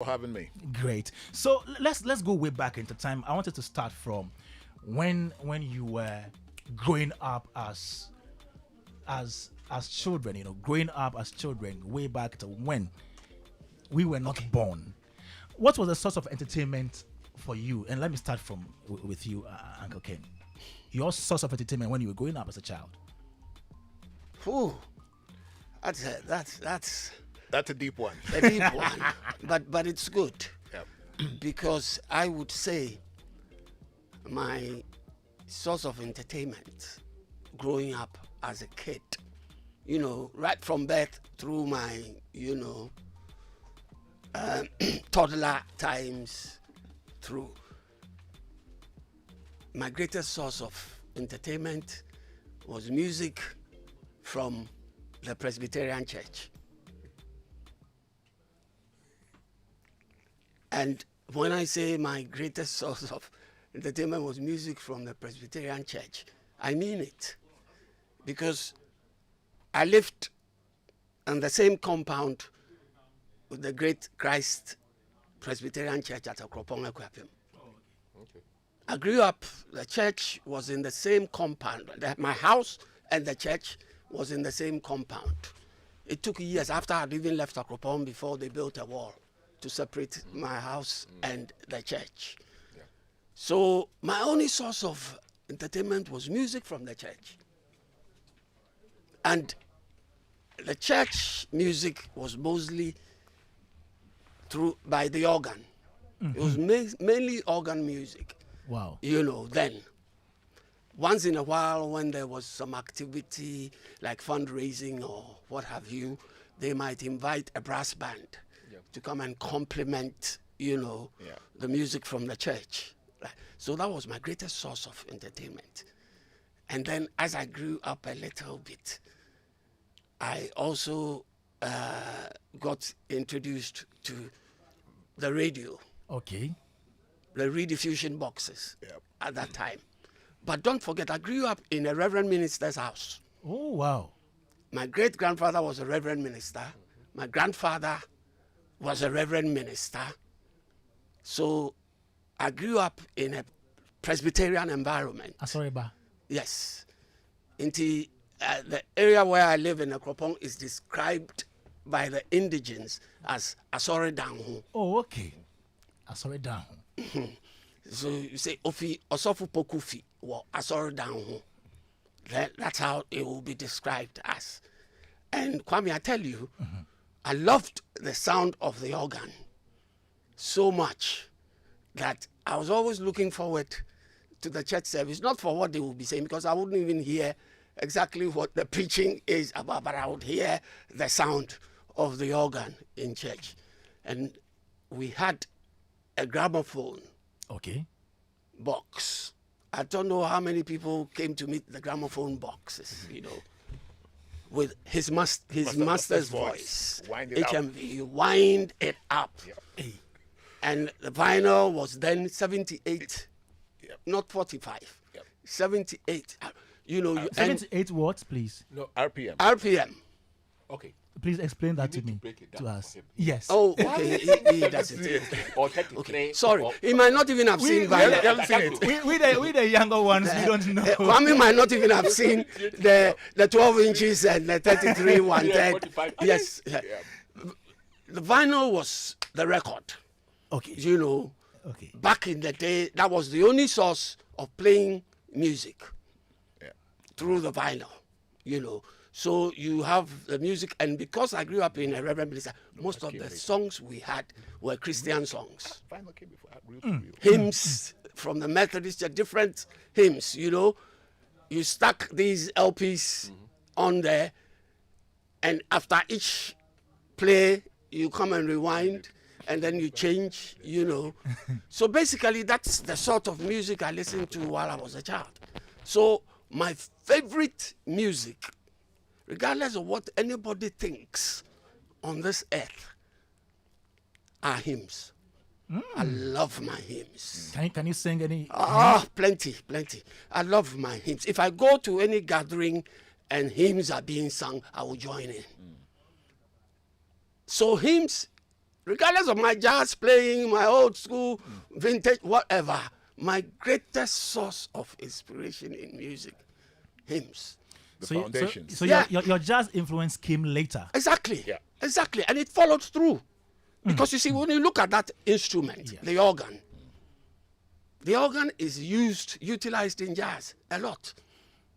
For having me. Great. So let's go way back into time. I wanted to start from when you were growing up as children. You know, growing up as children, way back to when we were not born. What was the source of entertainment for you? And let me start from with you, Uncle Ken. Your source of entertainment when you were growing up as a child. Whew. That's That's a deep one. a deep one, but it's good Yep. because I would say my source of entertainment growing up as a kid, right from birth through my, toddler times through, my greatest source of entertainment was music from the Presbyterian Church. And when I say my greatest source of entertainment was music from the Presbyterian Church, I mean it. Because I lived on the same compound with the Great Christ Presbyterian Church at Akropong Ekwapim. I grew up, the church was in the same compound. My house and the church was in the same compound. It took years after I'd even left Akropong before they built a wall to separate my house and the church. Yeah. So my only source of entertainment was music from the church. And the church music was mostly by the organ. It was mainly organ music. Wow. Then. Once in a while, when there was some activity like fundraising or what have you, they might invite a brass band to come and complement, the music from the church. So that was my greatest source of entertainment. And then as I grew up a little bit, I also got introduced to the radio. Okay. The rediffusion boxes Yep. at that time. But don't forget, I grew up in a reverend minister's house. Oh wow. My great-grandfather was a reverend minister. My grandfather was a reverend minister. So I grew up in a Presbyterian environment. Sorry, ba. Yes. The area where I live in Akropong is described by the indigenes as Asore Danhu. Oh, okay. Sorry, down. So you say Ofi Osofu Pokufi or Asore Danhu. That's how it will be described as. And Kwame, I tell you, I loved the sound of the organ so much that I was always looking forward to the church service, not for what they would be saying, because I wouldn't even hear exactly what the preaching is about, but I would hear the sound of the organ in church. And we had a gramophone Okay. box. I don't know how many people came to meet the gramophone boxes, with his master's voice. Wind it up. HMV, you wind it up. Yep. And the vinyl was then 78, Yep. not 45, Yep. 78. And 78 watts, please. No, RPM. RPM. Okay. Please explain that to need to me. break it To down us. for him. Yes. Oh, okay, he does it. Or 33. Okay, sorry. Or, He might not even have seen vinyl. haven't seen it. we the younger ones, we don't know. Kwame might not even have seen the 12 inches and the 33 1/3. 45. Yes. Yeah. The vinyl was the record. Okay. Okay. Back in the day, that was the only source of playing music Yeah. through the vinyl, So you have the music, and because I grew up in a reverend minister, most of the songs we had were Christian songs. Final came before real. Hymns from the Methodist Church, different hymns, You stuck these LPs on there, and after each play, you come and rewind, and then you change, So basically, that's the sort of music I listened to while I was a child. So my favorite music, regardless of what anybody thinks on this earth, are hymns. I love my hymns. Can you sing any? Plenty. I love my hymns. If I go to any gathering and hymns are being sung, I will join in. So hymns regardless of my jazz playing, my old school, vintage, whatever, my greatest source of inspiration in music, hymns. The So, foundations. so Yeah. your jazz influence came later. Exactly. Yeah. Exactly. And it followed through. Because you see, when you look at that instrument, Yeah. the organ is utilized in jazz a lot.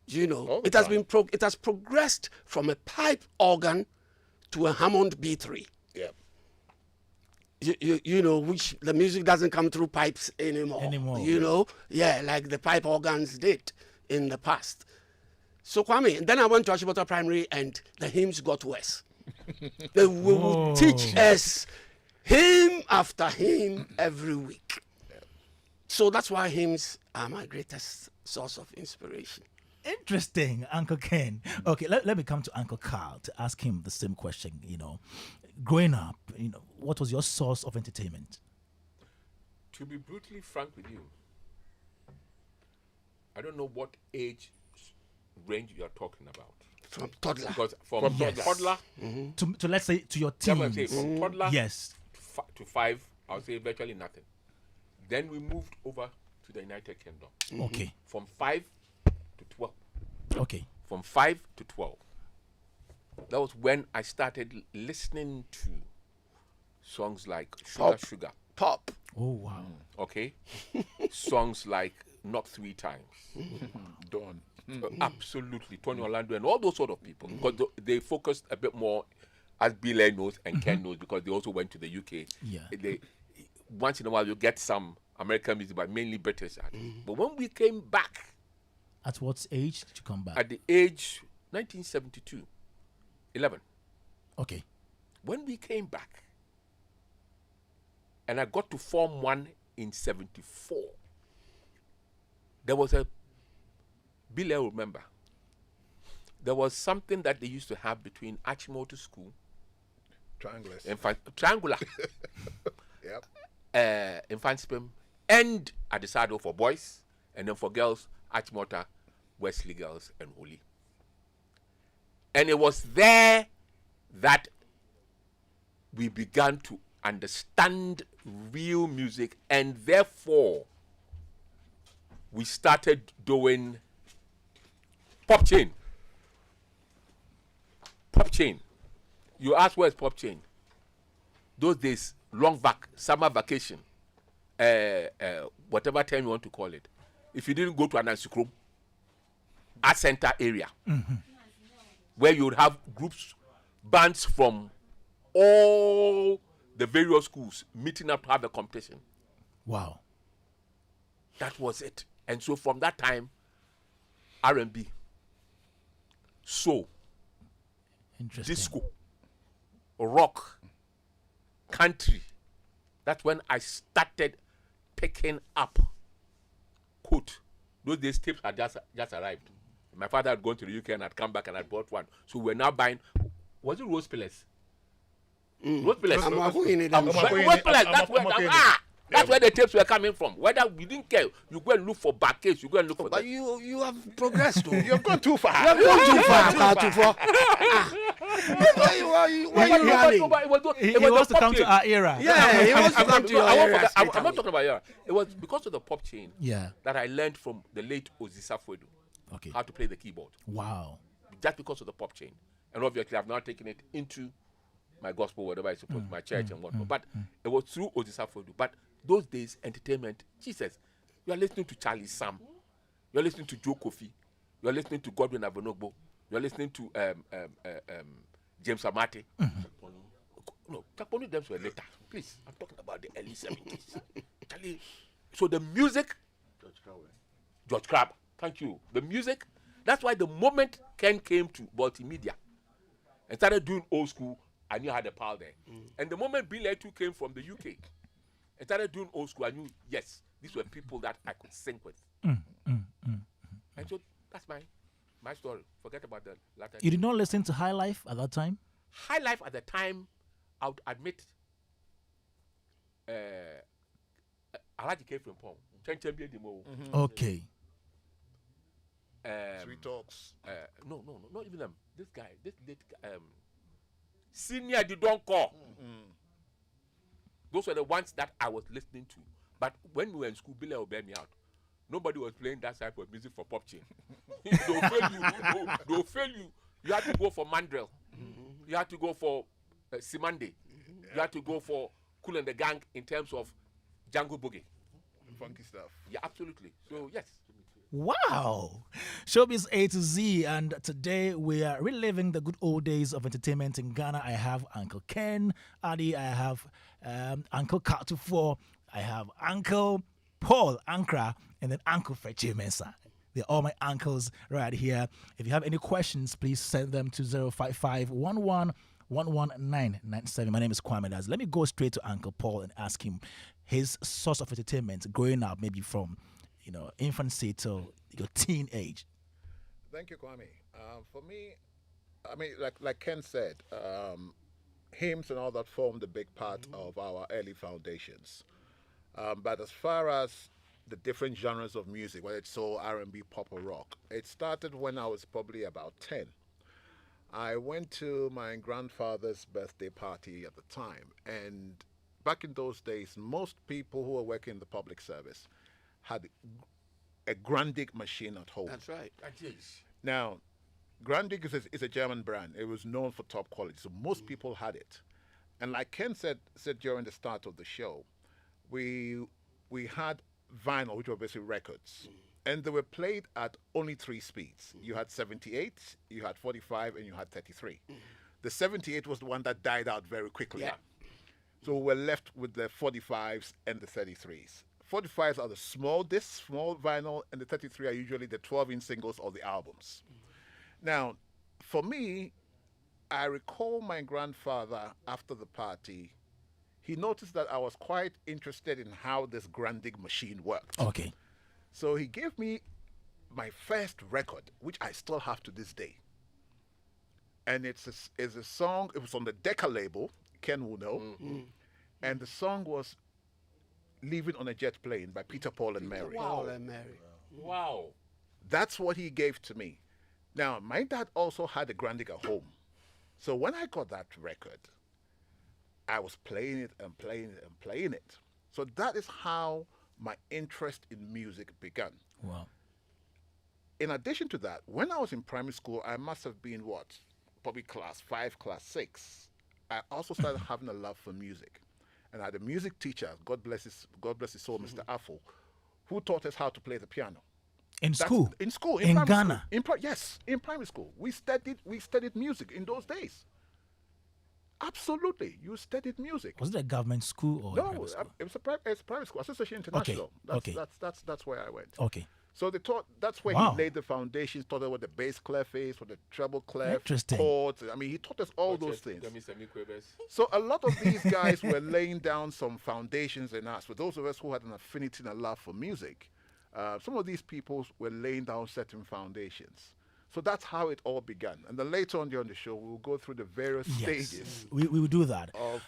You know, All the it has time. it has progressed from a pipe organ to a Hammond B3. Yeah. You know, which the music doesn't come through pipes anymore. You know, yeah, like the pipe organs did in the past. So Kwame, then I went to Ashibota Primary and the hymns got worse. They will teach us hymn after hymn every week. So that's why hymns are my greatest source of inspiration. Interesting, Uncle Ken. Okay, let me come to Uncle Carl to ask him the same question. You know, growing up, you know, what was your source of entertainment? To be brutally frank with you, I don't know what age range you are talking about. From toddler. Because from Yes. toddler, To let's say to your that's what I'm teens. saying, from toddler Yes. to 5, I would say virtually nothing. Then we moved over to the United Kingdom. Okay. From 5 to 12. Okay. From 5 to 12. That was when I started listening to songs like Sugar Pop. Sugar, Pop. Oh wow. okay? Songs like Knock 3 Times. Dawn. Absolutely. Tony Orlando and all those sort of people. Because they focused a bit more, as Bill knows and Ken knows, because they also went to the UK. Yeah. Once in a while, you get some American music, but mainly British artists. But when we came back At what age did you come back? at the age 1972, 11, Okay. when we came back, and I got to Form 1 in 74, there was a, Bill will remember, there was something that they used to have between Achimoto School, Triangulars. Triangular, Yep. Infanspim, and Adesado for boys, and then for girls, Achimota, Wesley Girls, and Holy. And it was there that we began to understand real music, and therefore we started doing pop chain. Pop chain. You ask where's pop chain? Those days, summer vacation, whatever time you want to call it. If you didn't go to an Ansikrum, art center area, where you would have groups, bands from all the various schools meeting up to have a competition. Wow. That was it. And so from that time, R&B, soul, Interesting. disco, rock, country. That's when I started picking up quote. Those days tapes had just arrived. My father had gone to the UK and had come back and had bought one. So we're now buying. Was it Rose Pillars? Rose Pillars. Rose Pillars. That's where the tapes were coming from. Whether we didn't care, you go and look for back case. You go and look for. But you have progressed. Though. You've gone too far. You have gone too far. Too far. Why are you running? He wants to come to our era. Yeah, he wants to come to your area. I'm not talking about era. It was because of the pop chain Yeah. that I learned from the late Ozisa Fuedu Okay. how to play the keyboard. Wow. Just because of the pop chain. And obviously, I've now taken it into my gospel, whatever I suppose, my church and whatnot. But it was through Ozisa Fuedu. But those days, entertainment, Jesus, you are listening to Charlie Sam, you are listening to Joe Kofi, you are listening to Godwin Abonogbo, you are listening to James Amate. No, Chaponi Dems were later. Please, I'm talking about the early 70s. Charlie. So the music, George Crabbe, thank you. The music, that's why the moment Ken came to multimedia and started doing old school, I knew I had a pal there. And the moment Bill Etu came from the UK and started doing old school, I knew, yes, these were people that I could sing with. And so that's my story. Forget about the latter. You did not listen to High Life at that time? High Life at the time, I would admit, Alaji came from Pong. Okay. Sweet talks. No, not even them. This guy, this late guy, senior, they don't call. Those were the ones that I was listening to. But when we were in school, Billy will bear me out. Nobody was playing that type of music for pop chain. They'll fail you. They'll fail you. You had to go for Mandrel. You had to go for Simande. You had to go for Kool and the Gang in terms of Django Boogie. Funky stuff. Yeah, absolutely. So, yes. Wow. Showbiz A to Z, and today we are reliving the good old days of entertainment in Ghana. I have Uncle Ken, Adi, I have Uncle Katufor, I have Uncle Paul Ankra, and then Uncle Feche Mensah. They're all my uncles right here. If you have any questions, please send them to 055-11-11997. My name is Kwame Dadzie. Let me go straight to Uncle Paul and ask him his source of entertainment growing up, maybe from infancy till your teen age. Thank you, Kwame. For me, I mean, like Ken said, hymns and all that formed a big part of our early foundations. But as far as the different genres of music, whether it's soul, R&B, pop, or rock, it started when I was probably about 10. I went to my grandfather's birthday party at the time, and back in those days, most people who were working in the public service had a Grundig machine at home. That's right. Now, Grundig is a German brand. It was known for top quality, so most people had it. And like Ken said during the start of the show, we had vinyl, which were basically records, and they were played at only 3 speeds. You had 78, you had 45, and you had 33. The 78 was the one that died out very quickly. Yeah. So we're left with the 45s and the 33s. 45s are the small discs, small vinyl, and the 33 are usually the 12-inch singles or the albums. Now, for me, I recall my grandfather after the party, he noticed that I was quite interested in how this Grundig machine worked. Okay. So he gave me my first record, which I still have to this day. And it's a song, it was on the Decca label, Ken will know. And the song was Leaving on a Jet Plane by Peter, Paul and Mary. Paul and Mary. Wow. That's what he gave to me. Now, my dad also had a Grundig at home. So when I got that record, I was playing it and playing it and playing it. So that is how my interest in music began. Wow. In addition to that, when I was in primary school, I must have been probably class 5, class 6. I also started having a love for music. And I had a music teacher, God bless his soul, Mr. Afo, who taught us how to play the piano. In school? In school. In primary Ghana? School. Yes, in primary school. We studied music in those days. Absolutely. You studied music. Was it a government school or a No, private school? it was a private school, Association International. Okay. That's where I went. Okay. So they taught. That's where Wow. he laid the foundations. Taught us what the bass clef is, what the treble clef, Interesting. chords. I mean, he taught us all those things. Give me some equipment. So a lot of these guys were laying down some foundations in us. For those of us who had an affinity and a love for music, some of these people were laying down certain foundations. So that's how it all began. And then later on during the show, we'll go through the various stages We will do that. of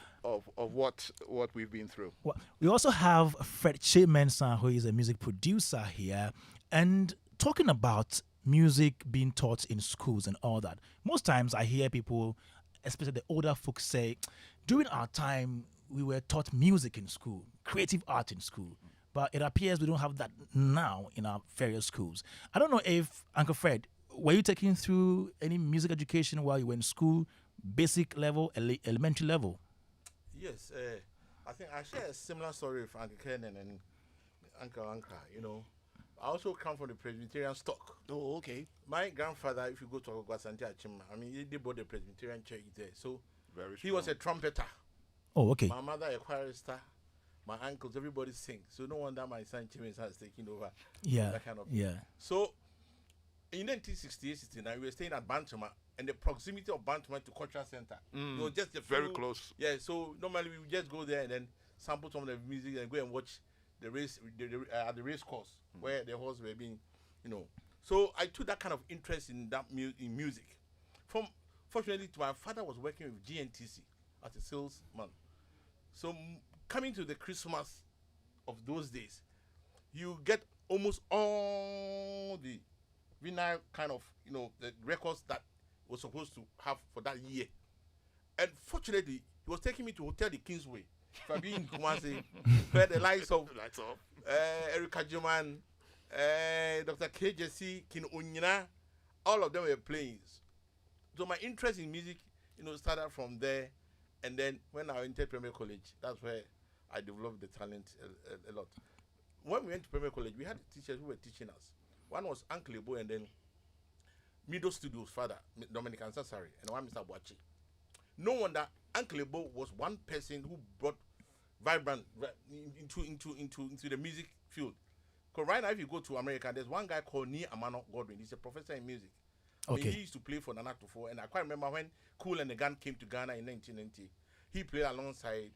what we've been through. Well, we also have Feche Mensah, who is a music producer here, and talking about music being taught in schools and all that. Most times I hear people, especially the older folks, say, during our time, we were taught music in school, creative art in school. But it appears we don't have that now in our various schools. I don't know if, Uncle Fred, were you taking through any music education while you were in school, basic level, elementary level? Yes, I think I share a similar story with Uncle Ken and Uncle Ankra. I also come from the Presbyterian stock. Oh, okay. My grandfather, if you go to Ogwasanti Achim, he bought the Presbyterian church there. So Very he was a trumpeter. Oh, okay. My mother a chorister. My uncles, everybody sing. So no wonder my son Chimens has taken over. Yeah. That kind of. Yeah. So in 1968-69, we were staying at Bantama, and the proximity of Bantama to Cultural Center. It was just a Very few- close. Yeah, so normally we would just go there and then sample some of the music and go and watch the race at the race course where the horse were being, So I took that kind of interest in that in music. Fortunately, my father was working with GNTC as a salesman. So coming to the Christmas of those days, you get almost all the vinyl kind of, the records that was supposed to have for that year. And fortunately, he was taking me to Hotel the Kingsway Fabi Kumasi, where the lights of Erica Juman, Dr. KJC, Kin Unyina, all of them were playing. So my interest in music, started from there. And then when I entered Premier College, that's where I developed the talent a lot. When we went to Premier College, we had teachers who were teaching us. One was Uncle Ebo, and then Middle Studio's father, Dominic Ansasari, and one Mr. Boachi. No wonder Uncle Ebo was one person who brought vibrant into the music field. Because right now, if you go to America, there's one guy called Ni Amano Godwin. He's a professor in music. Okay. He used to play for Nana Tufo, and I quite remember when Cool and the Gun came to Ghana in 1990. He played alongside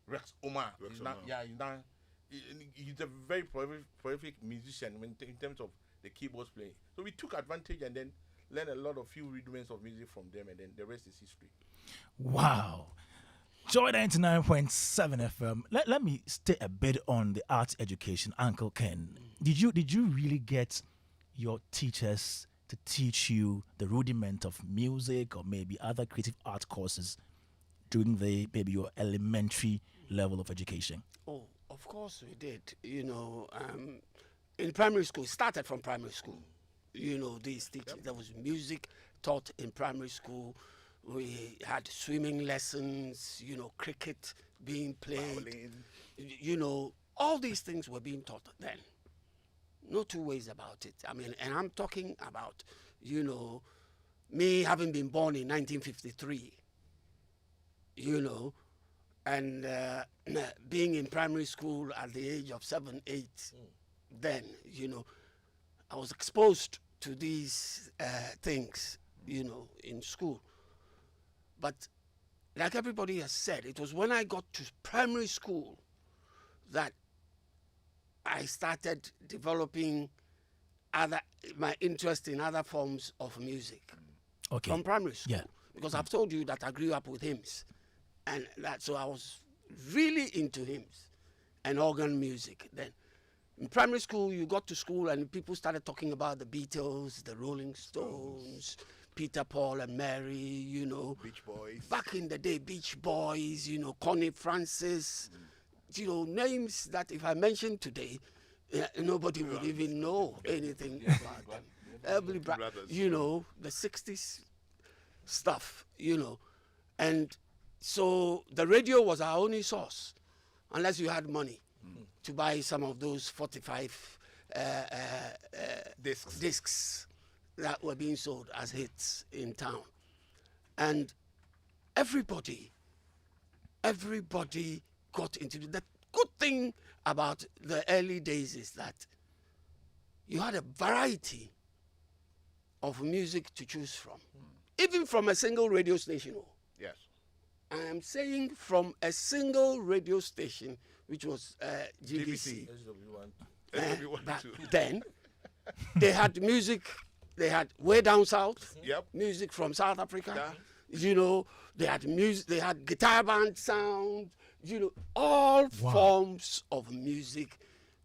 Rex Omar. He's a very prolific musician in terms of the keyboards playing. So we took advantage and then learned a lot of few rudiments of music from them, and then the rest is history. Wow. Joy 99.7 FM. Let me stay a bit on the arts education, Uncle Ken. Did you really get your teachers to teach you the rudiment of music or maybe other creative art courses during maybe your elementary level of education? Oh, of course we did. In primary school, started from primary school. These teachers, there was music taught in primary school. We had swimming lessons, cricket being played. All these things were being taught then. No two ways about it. And I'm talking about, me having been born in 1953, and being in primary school at the age of 7, 8, then, I was exposed to these things, in school. But like everybody has said, it was when I got to primary school that I started developing my interest in other forms of music. Okay. From primary school. Yeah. Because I've told you that I grew up with hymns. And so I was really into hymns and organ music then. In primary school, you got to school and people started talking about the Beatles, the Rolling Stones, Peter, Paul and Mary, Beach Boys. Back in the day, Beach Boys, Connie Francis, names that if I mention today, nobody would even know anything about them. Everybody, the 60s stuff, And so the radio was our only source, unless you had money to buy some of those 45 discs that were being sold as hits in town. And everybody got into it. The good thing about the early days is that you had a variety of music to choose from, even from a single radio station. Yes. I am saying from a single radio station, which was GBC. Back then, they had music. They had way down south, music from South Africa. They had music. They had guitar band sound. All forms of music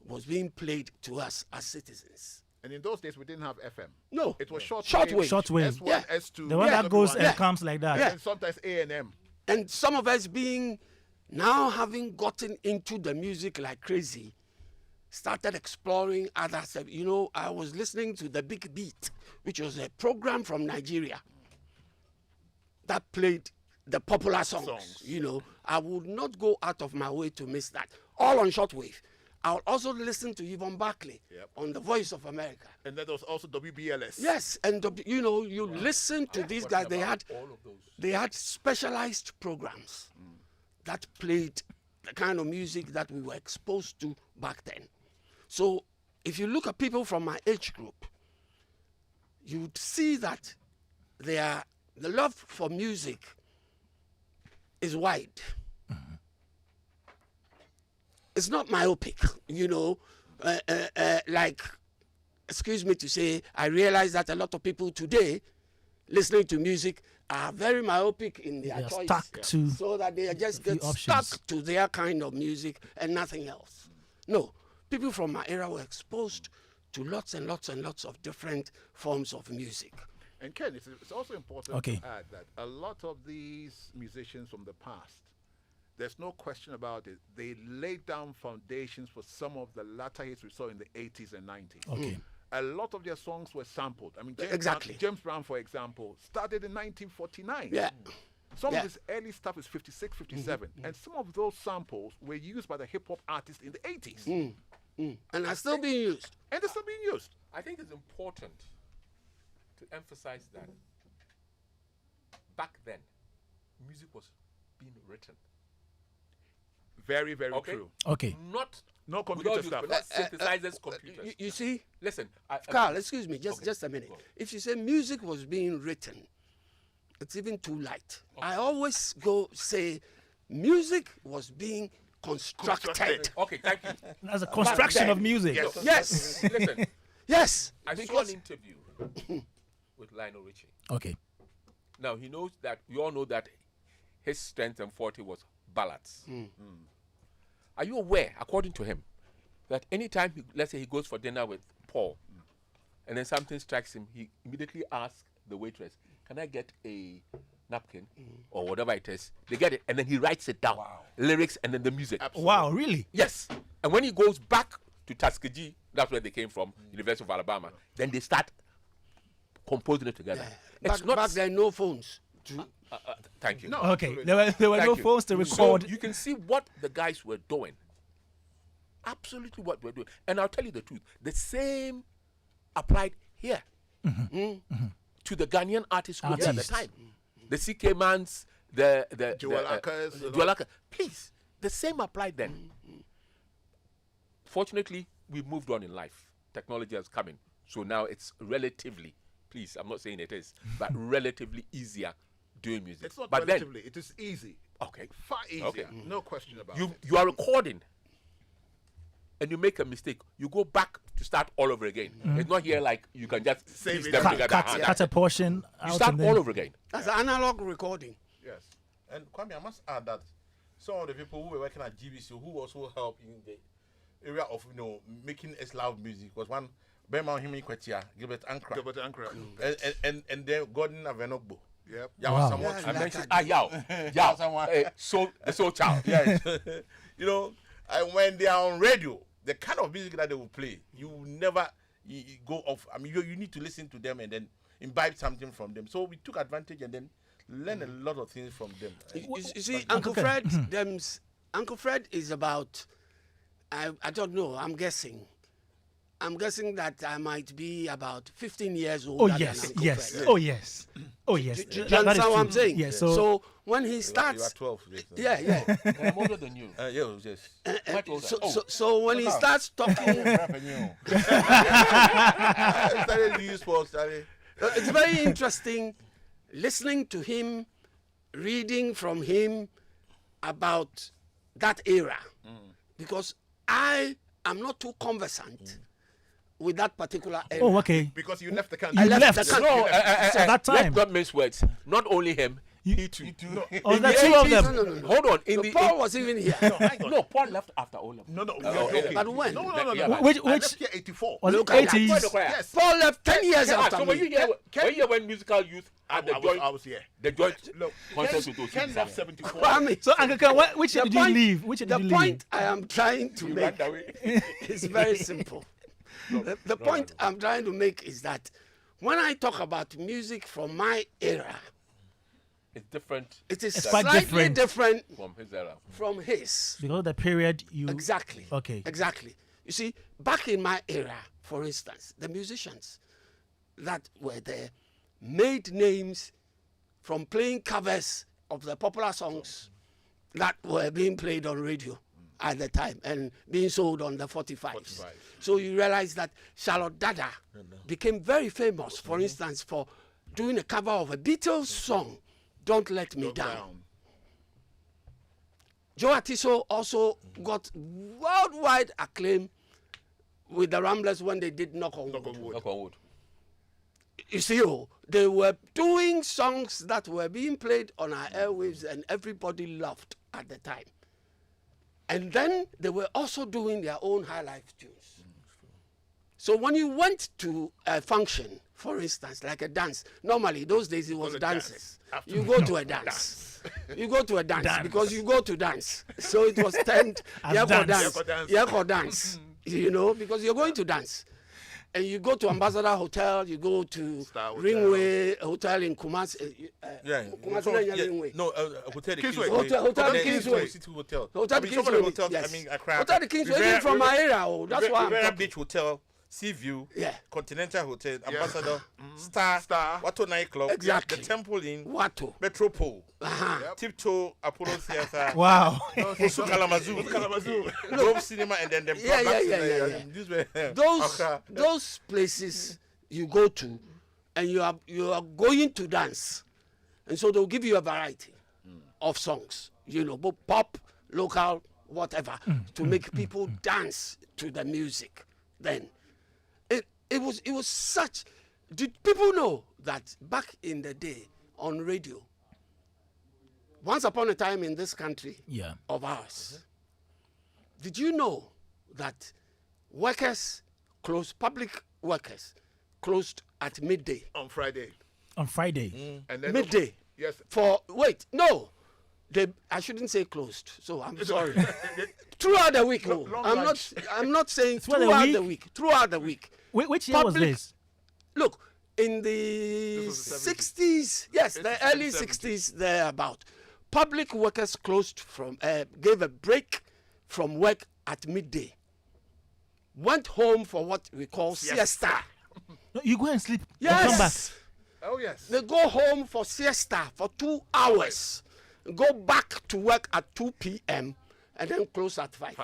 was being played to us as citizens. And in those days, we didn't have FM. No, it was shortwave. Shortwave. S1, S2. The one that goes and comes like that. And sometimes A&M. And some of us now having gotten into the music like crazy, started exploring other stuff. I was listening to The Big Beat, which was a program from Nigeria that played the popular songs. I would not go out of my way to miss that. All on shortwave. I'll also listen to Yvonne Barkley on The Voice of America. And then there was also WBLS. Yes, and you listen to these guys. They had specialized programs that played the kind of music that we were exposed to back then. So if you look at people from my age group, you'd see that the love for music is wide. It's not myopic, like, excuse me to say, I realize that a lot of people today listening to music are very myopic in their choice. So that they just get stuck to their kind of music and nothing else. No, people from my era were exposed to lots and lots and lots of different forms of music. And Ken, it's also important to add that a lot of these musicians from the past, there's no question about it. They laid down foundations for some of the latter hits we saw in the 80s and 90s. Okay. A lot of their songs were sampled. I mean, Exactly. James Brown, for example, started in 1949. Yeah. Some Yeah. of his early stuff is 56, 57. And some of those samples were used by the hip hop artists in the 80s. And are still being used. And they're still being used. I think it's important to emphasize that back then, music was being written. Very, very Okay. true. Okay. Not No with computer all due stuff. respect, not synthesizers, computers. You see, Listen, Carl, excuse me, just Okay, a minute. go on. If you say music was being written, it's even too light. I always say music was being constructed. Okay, thank you. As a construction then, of music. Yes. Yes, Listen, yes. I saw an Because interview with Lionel Richie. Okay. Now he knows that we all know that his strength and forte was ballads. Are you aware, according to him, that anytime let's say he goes for dinner with Paul, and then something strikes him, he immediately asks the waitress, "Can I get a napkin or whatever it is?" They get it, and then he writes it down, lyrics, and then the music. Wow, really? Yes, and when he goes back to Tuskegee, that's where they came from, University of Alabama. Then they start composing it together. It's back then, no phones. Thank you. No. Okay. Absolutely. There were Thank no you. phones to record. So you can see what the guys were doing. Absolutely what we're doing. And I'll tell you the truth. The same applied here to the Ghanaian artists who were there at the Artists. time. The CK Mans, the Joel Ackers, the Joel Ackers. Please, the same applied then. Fortunately, we've moved on in life. Technology has come in. So now it's relatively, please, I'm not saying it is, but relatively easier doing music. It's not but relatively. It is easy. Okay. Far easier. Okay. No question about You it. you are recording and you make a mistake, you go back to start all over again. It's not here like you can just Save piece it. them cut, together. cut, hand. cut a portion You out start and then, all over again. That's analog recording. Yes. And Kwame, I must add that some of the people who were working at GBC who also helped in the area of making us loud music was one Bema Himi Kwetia, Gilbert Ankra, Gilbert Ankra. and then Gordon Avenogbo. Yep. Yeah, Wow. someone Yeah, I yeah. mentioned Yeah, someone. the soul child. Yes. And when they are on radio, the kind of music that they will play, you will never you go off. I mean, you need to listen to them and then imbibe something from them. So we took advantage and then learn a lot of things from them. You see, Uncle Fred, Uncle Fred is about, I don't know, I'm guessing that I might be about 15 years old. Oh yes, yes. Fred. Oh yes. Oh yes. Do you That is understand what I'm true. saying? Yes. So when he You are starts, 12. yeah, yeah. I'm older than you. Yes. Much older. So when he starts talking, it's very interesting listening to him, reading from him about that era, because I am not too conversant with that particular era. Oh, okay. Because you left the country. You left left. the country. No, So that time. let's not mince words. Not only him, he too. Oh, In the the two of 80s them. No. Hold on. In So the Paul was even here. no, Paul left after all of No. okay. But when? No. Yeah, no. Which- I which- left here 84. Was Look it at that. 80s? Yes. Paul left 10 years Yeah, after so when me. you hear when musical youth had the joint, I was here. the joint Look, concerts with those Ken things. left 74. Kwame, So Uncle Ken, which year the did you point- leave? Which year the did you point leave? I am trying to You make ran away. is very simple. The point I'm trying to make is that when I talk about music from my era, It's different it is It's quite slightly different. different from his era. from his. Because of the period you Exactly. Okay. Exactly. You see, back in my era, for instance, the musicians that were there made names from playing covers of the popular songs that were being played on radio at the time and being sold on the 45s. So you realize that Charlotte Dada became very famous, for instance, for doing a cover of a Beatles song, Don't Let Me Down. Joe Atiso also got worldwide acclaim with the Ramblers when they did Knock on Wood. Knock on wood. You see, they were doing songs that were being played on our airwaves and everybody loved at the time. And then they were also doing their own high life tunes. So when you went to a function, for instance, like a dance, normally those days it was dances. You go to a dance. You go to a dance because you go to dance. So it was turned dance. You know, because you're going to dance. And you go to Ambassador Hotel, you go to Ringway Hotel in Kumasi. Ringway. No, Hotel the Kingsway. Hotel the Kingsway. City Hotel. Hotel the Kingsway. Yes. I mean, Accra. Hotel the Kingsway. Even from my area. That's why I'm Rivera Beach Hotel. Seaview, Continental Hotel, Ambassador, Star, Wato Nightclub, exactly. the Temple Inn, Wato, Metropole, Tiptoe, Apollo Theatre, wow, Fusu Kalamazoo, Dove Cinema, and then those places you go to, and you are going to dance, and so they'll give you a variety of songs, you know, both pop, local, whatever, to make people dance to the music. Then. It was such. Did people know that back in the day on radio, once upon a time in this country of ours, did you know that workers closed, public workers closed at midday? On Friday. On Friday. And then midday. Yes. I shouldn't say closed, so I'm sorry. Throughout the week. I'm not saying throughout the week. Throughout the week. Which year was this? Look, in the 60s, yes, the early 60s, thereabout. Public workers closed gave a break from work at midday. Went home for what we call siesta. No, you go and sleep. Yes. Come back. Oh, yes. They go home for siesta for 2 hours. Go back to work at 2 p.m. and then close at 5.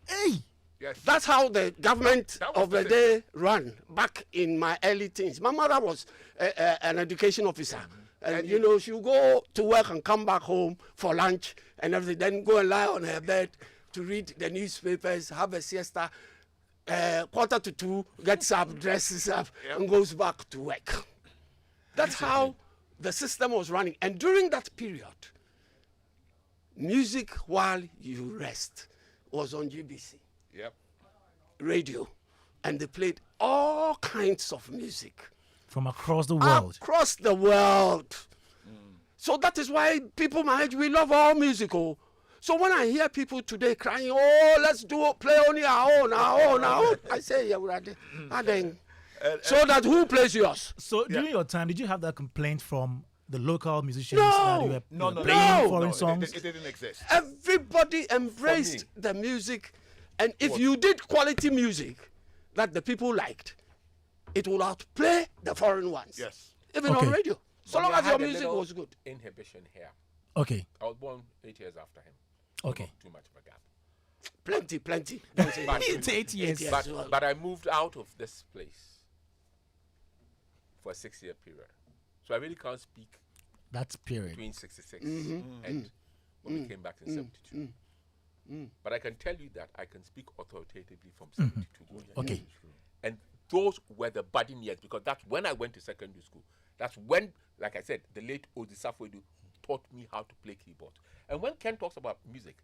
Hey! Yes. That's how the government of the day ran back in my early teens. My mother was an education officer. And, you know, she would go to work and come back home for lunch and everything. Then go and lie on her bed to read the newspapers, have a siesta. 1:45, gets up, dresses up, and goes back to work. That's how the system was running. And during that period, music while you rest was on GBC. Yep. Radio. And they played all kinds of music. From across the world. Across the world. So that is why people my age, we love all music. Oh. So when I hear people today crying, oh, let's play only our own. I say, yeah, we're at it. So that who plays yours? So during your time, did you have that complaint from the local musicians that you were playing foreign songs? It didn't exist. Everybody embraced the music. And if you did quality music that the people liked, it would outplay the foreign ones. Yes. Even on radio. So long as your music was good. Inhibition here. Okay. I was born 8 years after him. Okay. Too much of a gap. Plenty. It's 8 years. But I moved out of this place for a 6-year period. So I really can't speak that period between 66 and when we came back in 72. But I can tell you that I can speak authoritatively from 72. Okay. And those were the budding years, because that's when I went to secondary school. That's when, like I said, the late Odi Safoedu taught me how to play keyboard. And when Ken talks about music,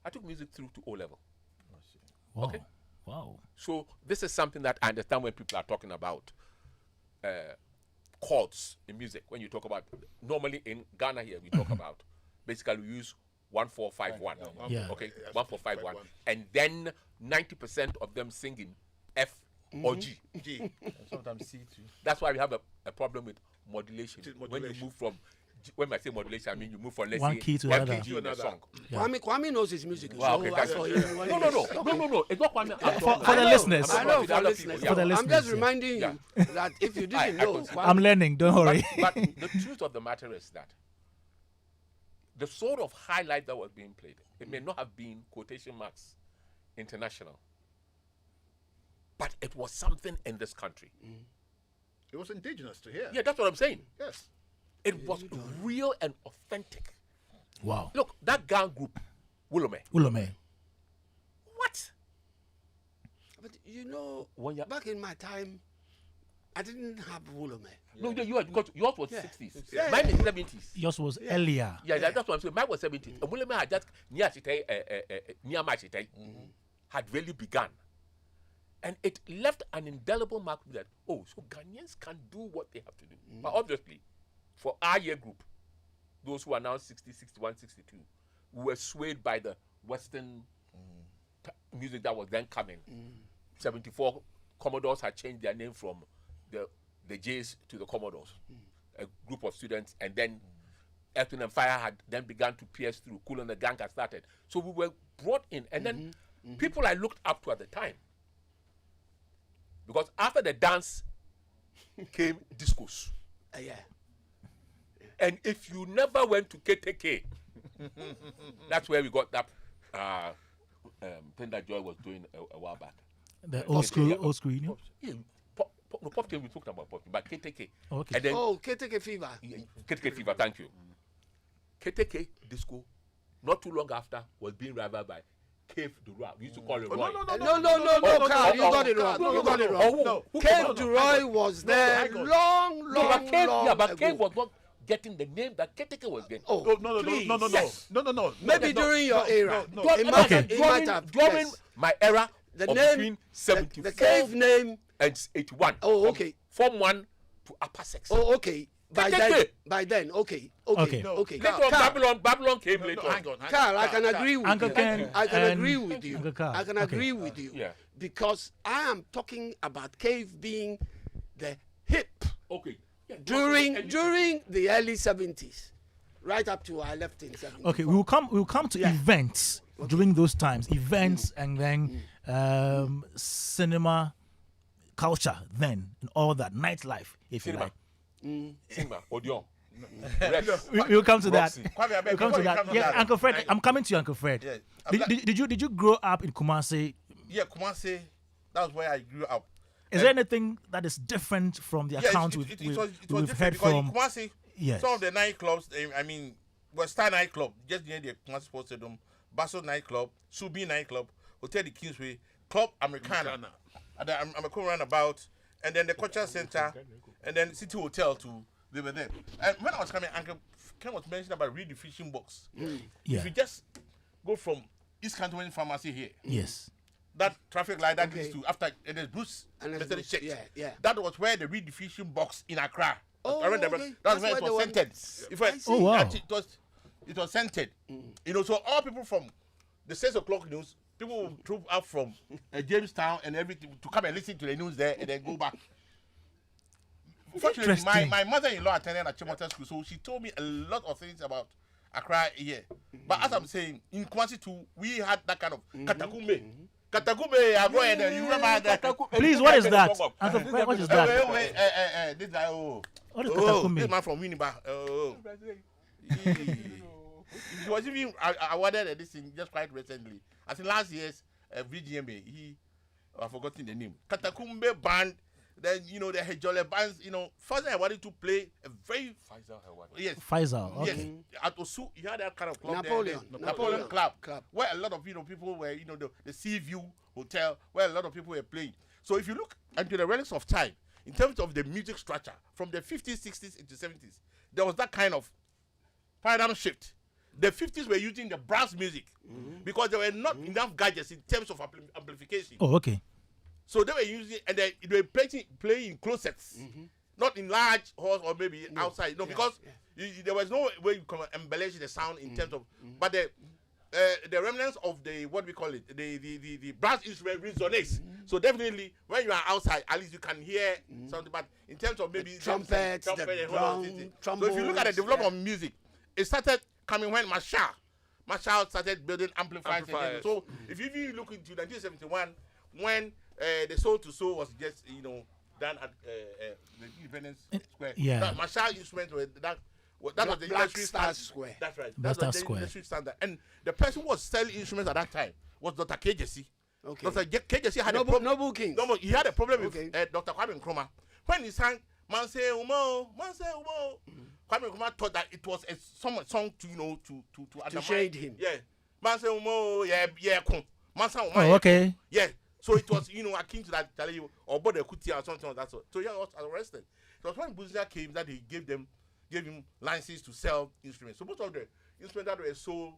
I took music through to O-level. Wow. Okay? Wow. So this is something that I understand when people are talking about chords in music. When you talk about, normally in Ghana here, we talk about, basically we use 1-4-5-1. Yeah. Okay, 1-4-5-1. And then 90% of them sing in F or G. and sometimes C too. That's why we have a problem with modulation. When you move from, when I say modulation, I mean you move from, let's one say, key to one another. key in a song. Yeah. Kwame knows his music. Wow, So okay, that's thank for you. you. No. It's not Kwame. For the listeners. I know, for listeners. For the I'm listeners, just yeah. reminding you that if you didn't know, I'm learning, don't worry. But the truth of the matter is that the sort of highlight that was being played, it may not have been quotation marks international, but it was something in this country. It was indigenous to here. Yeah, that's what I'm saying. Yes. It was real and authentic. Wow. Look, that gang group, Wulome. What? but you know, When you- back in my time, I didn't have Wulome. No, you had, because yours was 60s. Yeah. Mine is 70s. Yours was earlier. Yeah, that's what I'm saying. Mine was 70s. And Wulome had just, near Machite, had really begun. And it left an indelible mark that, oh, so Ghanaians can do what they have to do. But obviously, for our year group, those who are now 60, 61, 62, we were swayed by the Western music that was then coming. 74, Commodores had changed their name from the J's to the Commodores. A group of students, and then Earth, Wind and Fire had then begun to pierce through. Kool and the Gang had started. So we were brought in, and then people I looked up to at the time. Because after the dance came discos. Yeah. And if you never went to KTK, that's where we got that thing that Joy was doing a while back. The old school, you know? Yeah, pop team, we talked about pop team, but KTK. Okay. And then, KTK Fever. KTK Fever, thank you. KTK disco, not too long after, was being rivaled by Cave du Roi. We used to call it Roy. No, Carl, you got it wrong. You got it wrong. Cave du Roi was there long but Cave ago. was not getting the name that KTK was getting. Oh, No. maybe during your era. It might have. During Yes. my era, The of name, between 74 the cave name. and 81. Oh, okay. From 1 to upper section. Oh, okay. By then, okay. Okay. Later on, Babylon came later. Hang on. Carl, I can agree with Uncle you. Ken I can and agree with you. Uncle Carl. I can Okay. agree with you. Yeah. Because I am talking about cave being the hip Okay. Yeah, during the early 70s, right up to I left in 70s. Okay, we'll come to events during those times. Events and then cinema culture then and all that. Nightlife, if you Cinema. like. Cinema, Odeon. Rex. We'll come to that. Roxy. Kwame, I beg, We'll come before to you that. come to Yeah, that, Uncle Fred, I'm coming to you, Uncle Fred. Yeah. Did you grow up in Kumasi? Yeah, Kumasi, that was where I grew up. Is there anything that is different from the accounts it was we've different heard because from? in Kumasi, Yes. some of the nightclubs, Star nightclub, just near the Kumasi Sports Stadium, Basso nightclub, Subi nightclub, Hotel the Kingsway, Club Americana, and the American roundabout, and then the Culture Center, and then City Hotel too. They were there. And when I was coming, Uncle Ken was mentioning about read the fishing box. Yeah. If you just go from East Cantonment Pharmacy here, Yes. that traffic light that Okay. leads to after and there's Bruce And there's Methodist Bruce, Church. yeah. That was where the rediffusion box in Accra. Oh, I remember okay. that's That's where it where was the centered. I see. Oh, wow. It was centered. You know, so all people from the 6 o'clock news, people will troop out from Jamestown and everything to come and listen to the news there and then go back. Fortunately, Interesting. my mother-in-law attended at Chimota School, so she told me a lot of things about Accra here. But as I'm saying, in Kwasi too, we had that kind of katakume. Katakume, I go and you remember that. Please, what is that? Uncle Fred, what is that? This guy, oh. What is This Katakume? man from Winneba. Oh. He was even awarded this thing just quite recently. I think last year's VGMA, I've forgotten the name. Katakumbe band. Then the Hejole bands. First I wanted to play a very yes. Faisal. Okay. Yes, at Osu, you had that kind of club Napoleon. there. Napoleon Club, Club. where a lot of people were, the Sea View Hotel, where a lot of people were playing. So if you look into the relics of time, in terms of the music structure, from the 50s, 60s into 70s, there was that kind of paradigm shift. The 50s were using the brass music because there were not enough gadgets in terms of amplification. Oh, okay. So they were using, and they were playing in closets, not in large halls or maybe outside. No, because there was no way you can embellish the sound in terms of, but the remnants of the what we call it, the brass instrument resonates. So definitely when you are outside, at least you can hear something. But in terms of maybe trumpets, the and drum, all those things. So if you look at the trombones, development of music, it started coming when Marshall started building amplifiers. Amplifiers. So if you look into 1971, when the Soul to Soul was just done at the Independence Square. Yeah. That Marshall instruments were that was the Black industry Star standard. Square. That's right. Black That was Star the Square. industry standard. And the person who was selling instruments at that time was Dr. KJC. Okay. Dr. KJC had a Noble, problem. Noble Kings. No, he had a problem Okay. with Dr. Kwame Nkrumah. When he sang Manse Umo, Kwame Nkrumah thought that it was a song to undermine. shade him. Yeah. Manse Umo, yeah, Mansa Umo. Oh, okay. Yeah. So it was, akin to that, telling you, or Bode Kuti or something like that. So he was arrested. It was when Buzia came that he gave him licenses to sell instruments. So most of the instruments that were sold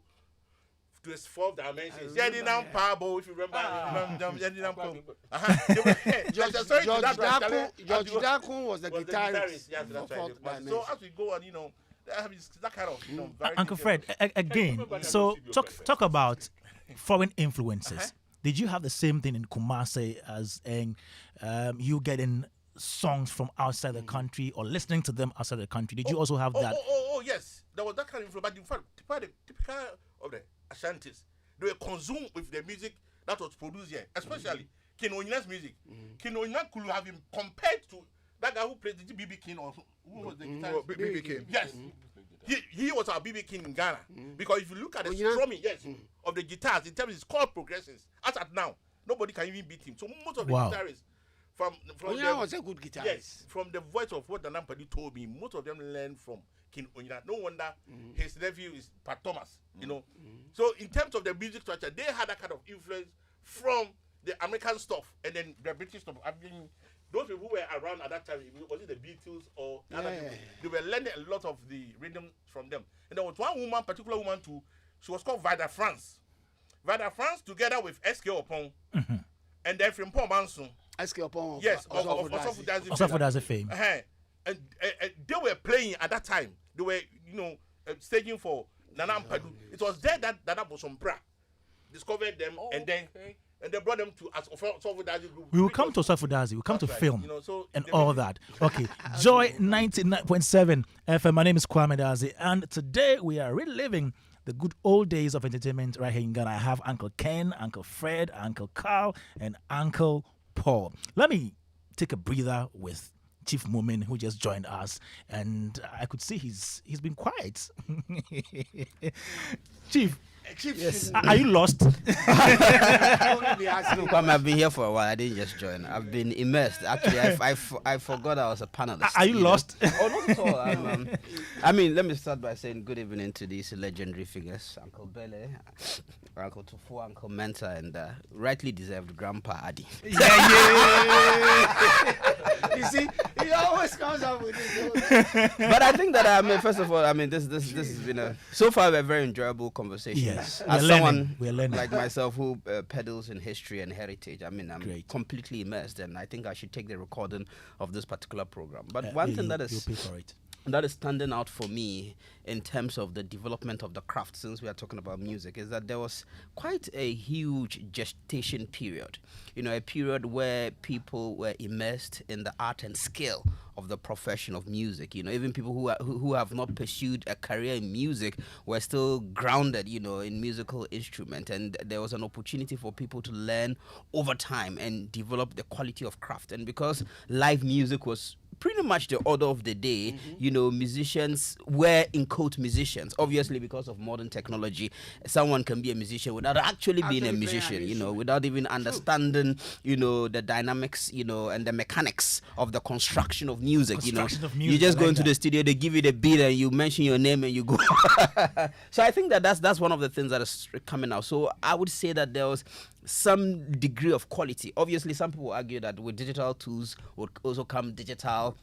to its fourth dimensions. If you remember. George Dakun was the guitarist. Yes, that's right. Fourth dimension. So as we go on, that kind of, very Uncle Fred, again, so talk about foreign influences. Did you have the same thing in Kumasi as in you getting songs from outside the country or listening to them outside the country? Did you also have that? Yes. There was that kind of influence. But in fact, the typical of the Ashantis, they were consumed with the music that was produced here, especially King Onyina's music. King Onyina could have been compared to that guy who played the BB King, or who was the guitarist? BB King. Yes. He was our BB King in Ghana. Because if you look at the strumming, of the guitars, in terms of his chord progressions, as at now, nobody can even beat him. So most of the guitarists from Onyina was a good guitarist. Yes, from the voice of what the Nampadi told me, most of them learned from King Onyina. No wonder his nephew is Pat Thomas, So in terms of the music structure, they had that kind of influence from the American stuff and then the British stuff. I mean, those people who were around at that time, was it the Beatles or other people? They were learning a lot of the rhythm from them. And there was one particular woman too, she was called Vida France. Vida France together with S.K. Opon and then from Paul Manson. S.K. Opon. Yes, of Osafudazi fame. And they were playing at that time. They were, staging for Nana Mpadu. It was there that Nana Bosompra discovered them and then and they brought them to as Osafudazi group. We will come to Osafudazi. We'll come to right. film So and all that. Okay. Joy 99.7 FM. My name is Kwame Dadzie, and today we are reliving the good old days of entertainment right here in Ghana. I have Uncle Ken, Uncle Fred, Uncle Carl, and Uncle Paul. Let me take a breather with Chief Mumin, who just joined us, and I could see he's been quiet. Chief, yes. Are you lost? I've been here for a while. I didn't just join. I've been immersed. Actually, I forgot I was a panelist. Are you lost? Oh, not at all. I mean, let me start by saying good evening to these legendary figures, Uncle Bele, Uncle Tufu, Uncle Mensa, and rightly deserved Grandpa Adi. You see, he always comes up with this. But I think that first of all, this has been so far a very enjoyable conversation. Yes, as someone learning. like myself who peddles in history and heritage, I'm Great. completely immersed, and I think I should take the recording of this particular program. But one thing you'll pay for it. that is standing out for me in terms of the development of the craft, since we are talking about music, is that there was quite a huge gestation period. A period where people were immersed in the art and skill of the profession of music. Even people who have not pursued a career in music were still grounded, in musical instrument, and there was an opportunity for people to learn over time and develop the quality of craft. And because live music was pretty much the order of the day, musicians were in quote musicians. Obviously, because of modern technology, someone can be a musician without actually being a musician, without even understanding, the dynamics, and the mechanics of the construction of music. You just go into the studio, they give you the beat, and you mention your name, and you go. So I think that's one of the things that is coming out. So I would say that there was some degree of quality. Obviously, some people argue that with digital tools would also come digital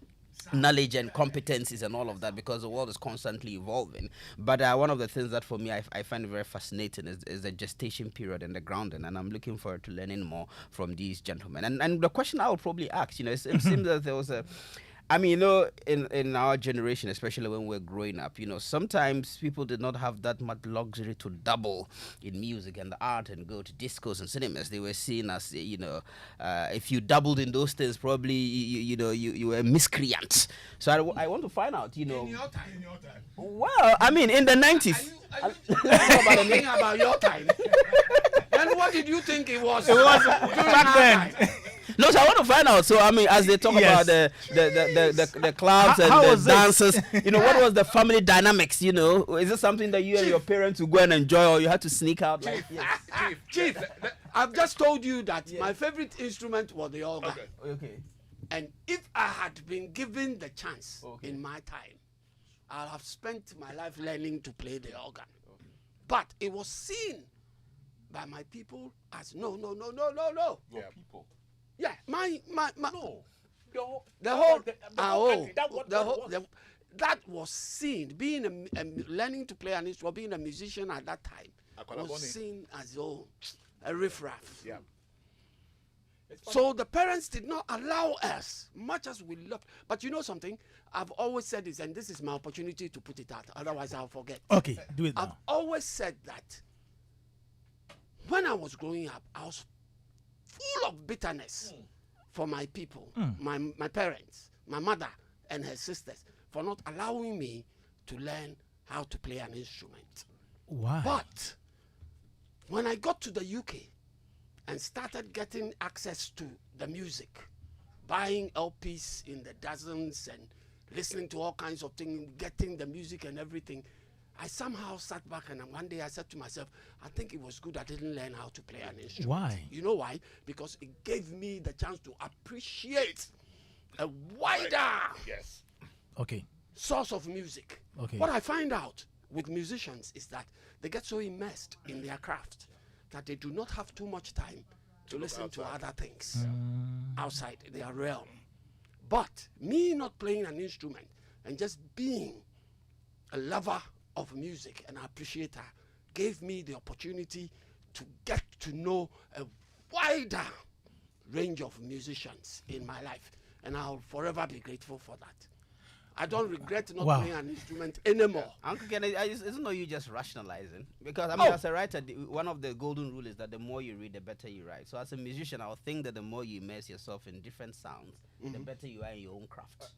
knowledge and competencies and all of that, because the world is constantly evolving. But one of the things that for me I find very fascinating is the gestation period and the grounding, and I'm looking forward to learning more from these gentlemen. And the question I would probably ask, it seems that there was in our generation, especially when we're growing up, sometimes people did not have that much luxury to double in music and the art and go to discos and cinemas. They were seen as, if you doubled in those things, probably, you were a miscreant. So I want to find out, In your time. Well, in the 90s. Are you thinking about your time? And what did you think it was? It was back then. No, so I want to find out. So as they talk about the clubs and the dances, what was the family dynamics? Is it something that you and your parents would go and enjoy, or you had to sneak out? Chief, I've just told you that my favorite instrument was the organ. Okay. And if I had been given the chance in my time, I'll have spent my life learning to play the organ. But it was seen by my people as no. Your people. Yeah, my No. That was seen. Being learning to play an instrument, being a musician at that time was seen as a riffraff. Yeah. So the parents did not allow us, much as we loved. But you know something? I've always said this, and this is my opportunity to put it out. Otherwise, I'll forget. Okay, do it I've now. always said that when I was growing up, I was full of bitterness for my people, my parents, my mother and her sisters, for not allowing me to learn how to play an instrument. Why? But when I got to the UK and started getting access to the music, buying LPs in the dozens and listening to all kinds of things, getting the music and everything, I somehow sat back and one day I said to myself, I think it was good I didn't learn how to play an instrument. Why? You know why? Because it gave me the chance to appreciate a wider Yes. Okay. source of music. Okay. What I find out with musicians is that they get so immersed in their craft that they do not have too much time to listen to other things outside their realm. But me not playing an instrument and just being a lover of music and appreciator gave me the opportunity to get to know a wider range of musicians in my life, and I'll forever be grateful for that. I don't regret not Wow. playing an instrument anymore. Uncle Ken, isn't no you just rationalizing? Because I mean, as a writer, one of the golden rules is that the more you read, the better you write. So as a musician, I would think that the more you immerse yourself in different sounds, the better you are in your own craft.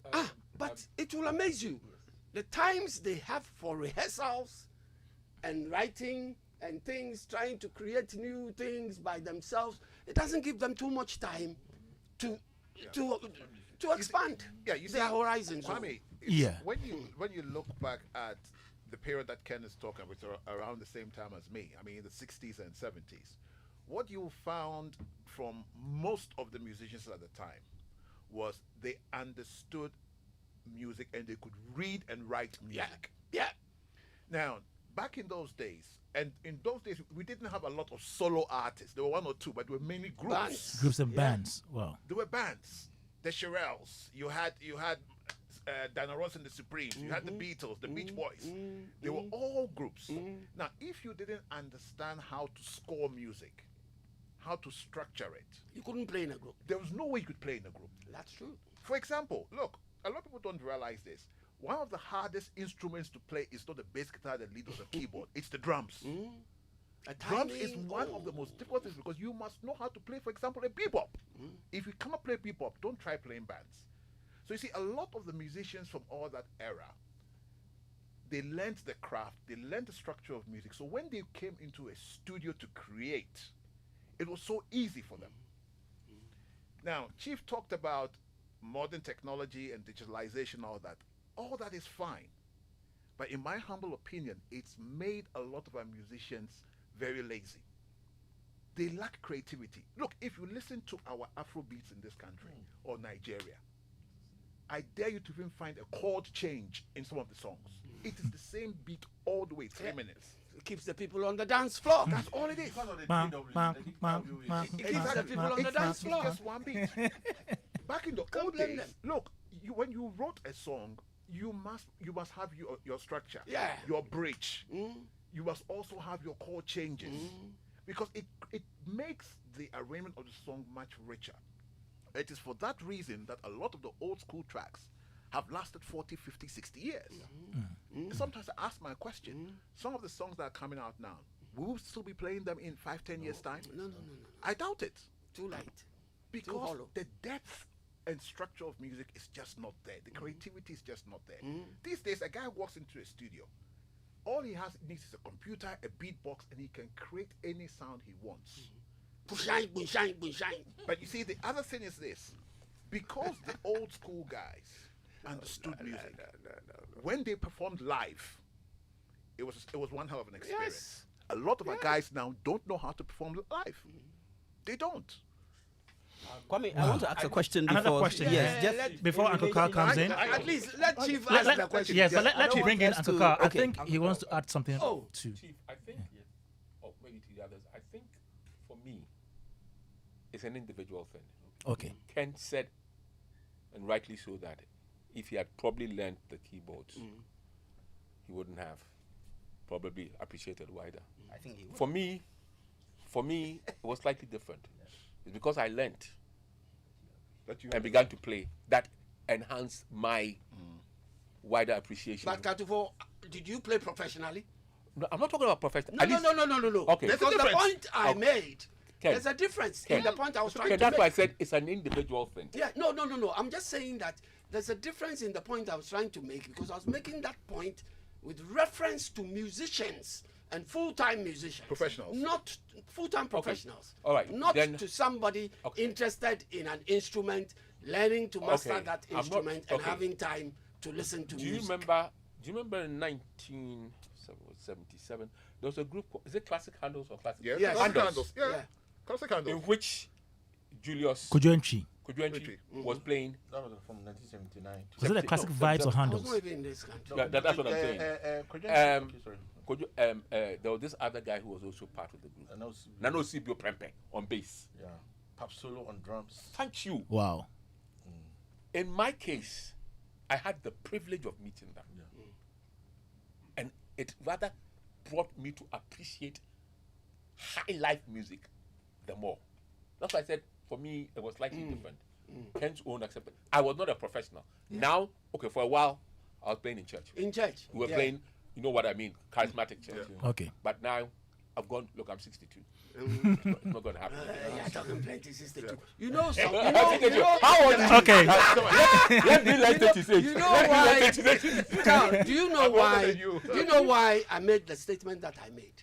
But it will amaze you. The times they have for rehearsals and writing and things, trying to create new things by themselves, it doesn't give them too much time to expand You their see, horizons. Kwame, Yeah. when you look back at the period that Ken is talking, which are around the same time as me, I mean the 60s and 70s, what you found from most of the musicians at the time was they understood music and they could read and write music. Yeah. Now, back in those days, and in those days we didn't have a lot of solo artists. There were one or two, but there were many groups. Bands. Groups and bands. Wow. There were bands. The Shirelles. You had Diana Ross and the Supremes. You had the Beatles, the Beach Boys. They were all groups. Now, if you didn't understand how to score music, how to structure it, You couldn't play in a group. there was no way you could play in a group. That's true. For example, look, a lot of people don't realize this. One of the hardest instruments to play is not the bass guitar, the lead, or the keyboard. It's the drums. Drums is one of the most difficult things because you must know how to play, for example, a bebop. If you cannot play bebop, don't try playing bands. So you see, a lot of the musicians from all that era, they learned the craft, they learned the structure of music. So when they came into a studio to create, it was so easy for them. Now, Chief talked about modern technology and digitalization, all that. All that is fine. But in my humble opinion, it's made a lot of our musicians very lazy. They lack creativity. Look, if you listen to our Afro beats in this country or Nigeria, I dare you to even find a chord change in some of the songs. It is the same beat all the way, 3 minutes. It keeps the people on the dance floor. That's all it is. Because of the Bam, DW, bam, the bam, DW is- bam, It keeps the people on the dance floor. It's just one beat. Back in the Can't old blame days, them. look, when you wrote a song, you must have your structure, Yeah. your bridge. You must also have your chord changes because it makes the arrangement of the song much richer. It is for that reason that a lot of the old school tracks have lasted 40, 50, 60 years. Sometimes I ask my question, some of the songs that are coming out now, will we still be playing them in 5, 10 years' time? No. I doubt it. Too late. Because hollow. the depth and structure of music is just not there. The creativity is just not there. These days, a guy walks into a studio. All he needs is a computer, a beatbox, and he can create any sound he wants. Bushine, bushine, bushine. But you see, the other thing is this. Because the old school guys understood music, when they performed live, it was one hell of an experience. Yes. A lot of our guys now don't know how to perform live. They don't. Kwame, I want to ask a question Another before. question, Yes, yeah. just Before Uncle Carl comes in. At least let Chief ask the question. Yes, but I let don't you bring want in us Uncle to- Carl. I okay. think he wants to add something Oh. too. Chief, I think, or maybe to the others, I think for me, it's an individual thing. Okay. Ken said, and rightly so, that if he had probably learned the keyboards, he wouldn't have probably appreciate it wider. I think he would. For me, it was slightly different. It's because I learned That you and began to play that enhanced my wider appreciation. But Katufo, did you play professionally? No, I'm not talking about professional. No. Okay. Because the point I Okay. made, Ken. there's a difference Ken. in the point I was trying Okay, to that's make. why I said it's an individual thing. Yeah, no. I'm just saying that there's a difference in the point I was trying to make because I was making that point with reference to musicians and full-time musicians. Professionals. Not full-time professionals. All right, Not then- to somebody Okay. interested in an instrument, learning to master Okay, that I'm not- instrument and okay. having time to listen to Do you music. remember in 1977 there was a group called, is it Classic Handles or Classic Yeah, Yes. classic Handles, handles. Yeah. Yeah. Classic in handles. which Julius Kujuenchi. Kujuenchi was playing. That was from 1979. Was it a classic vibes or I was handles? not even in this country. That's what I'm saying. Sorry. There was this other guy who was also part of the group. I know. Nano Sibio Prempe on bass. Yeah. Pap solo on drums. Thank you. Wow. In my case, I had the privilege of meeting them. And it rather brought me to appreciate high life music the more. That's why I said for me it was slightly different. Ken's own acceptance. I was not a professional. Now, okay, for a while I was playing in church. In church. We were yeah. playing, you know what I mean, charismatic church. Okay. But now I've gone. Look, I'm 62. it's not going to happen. Yeah, talking plenty, 62. You know I'm some. 62. How old? Okay. Let me like 36. You know why? Carl, do you know I'm older why? than you. Do you know why I made the statement that I made?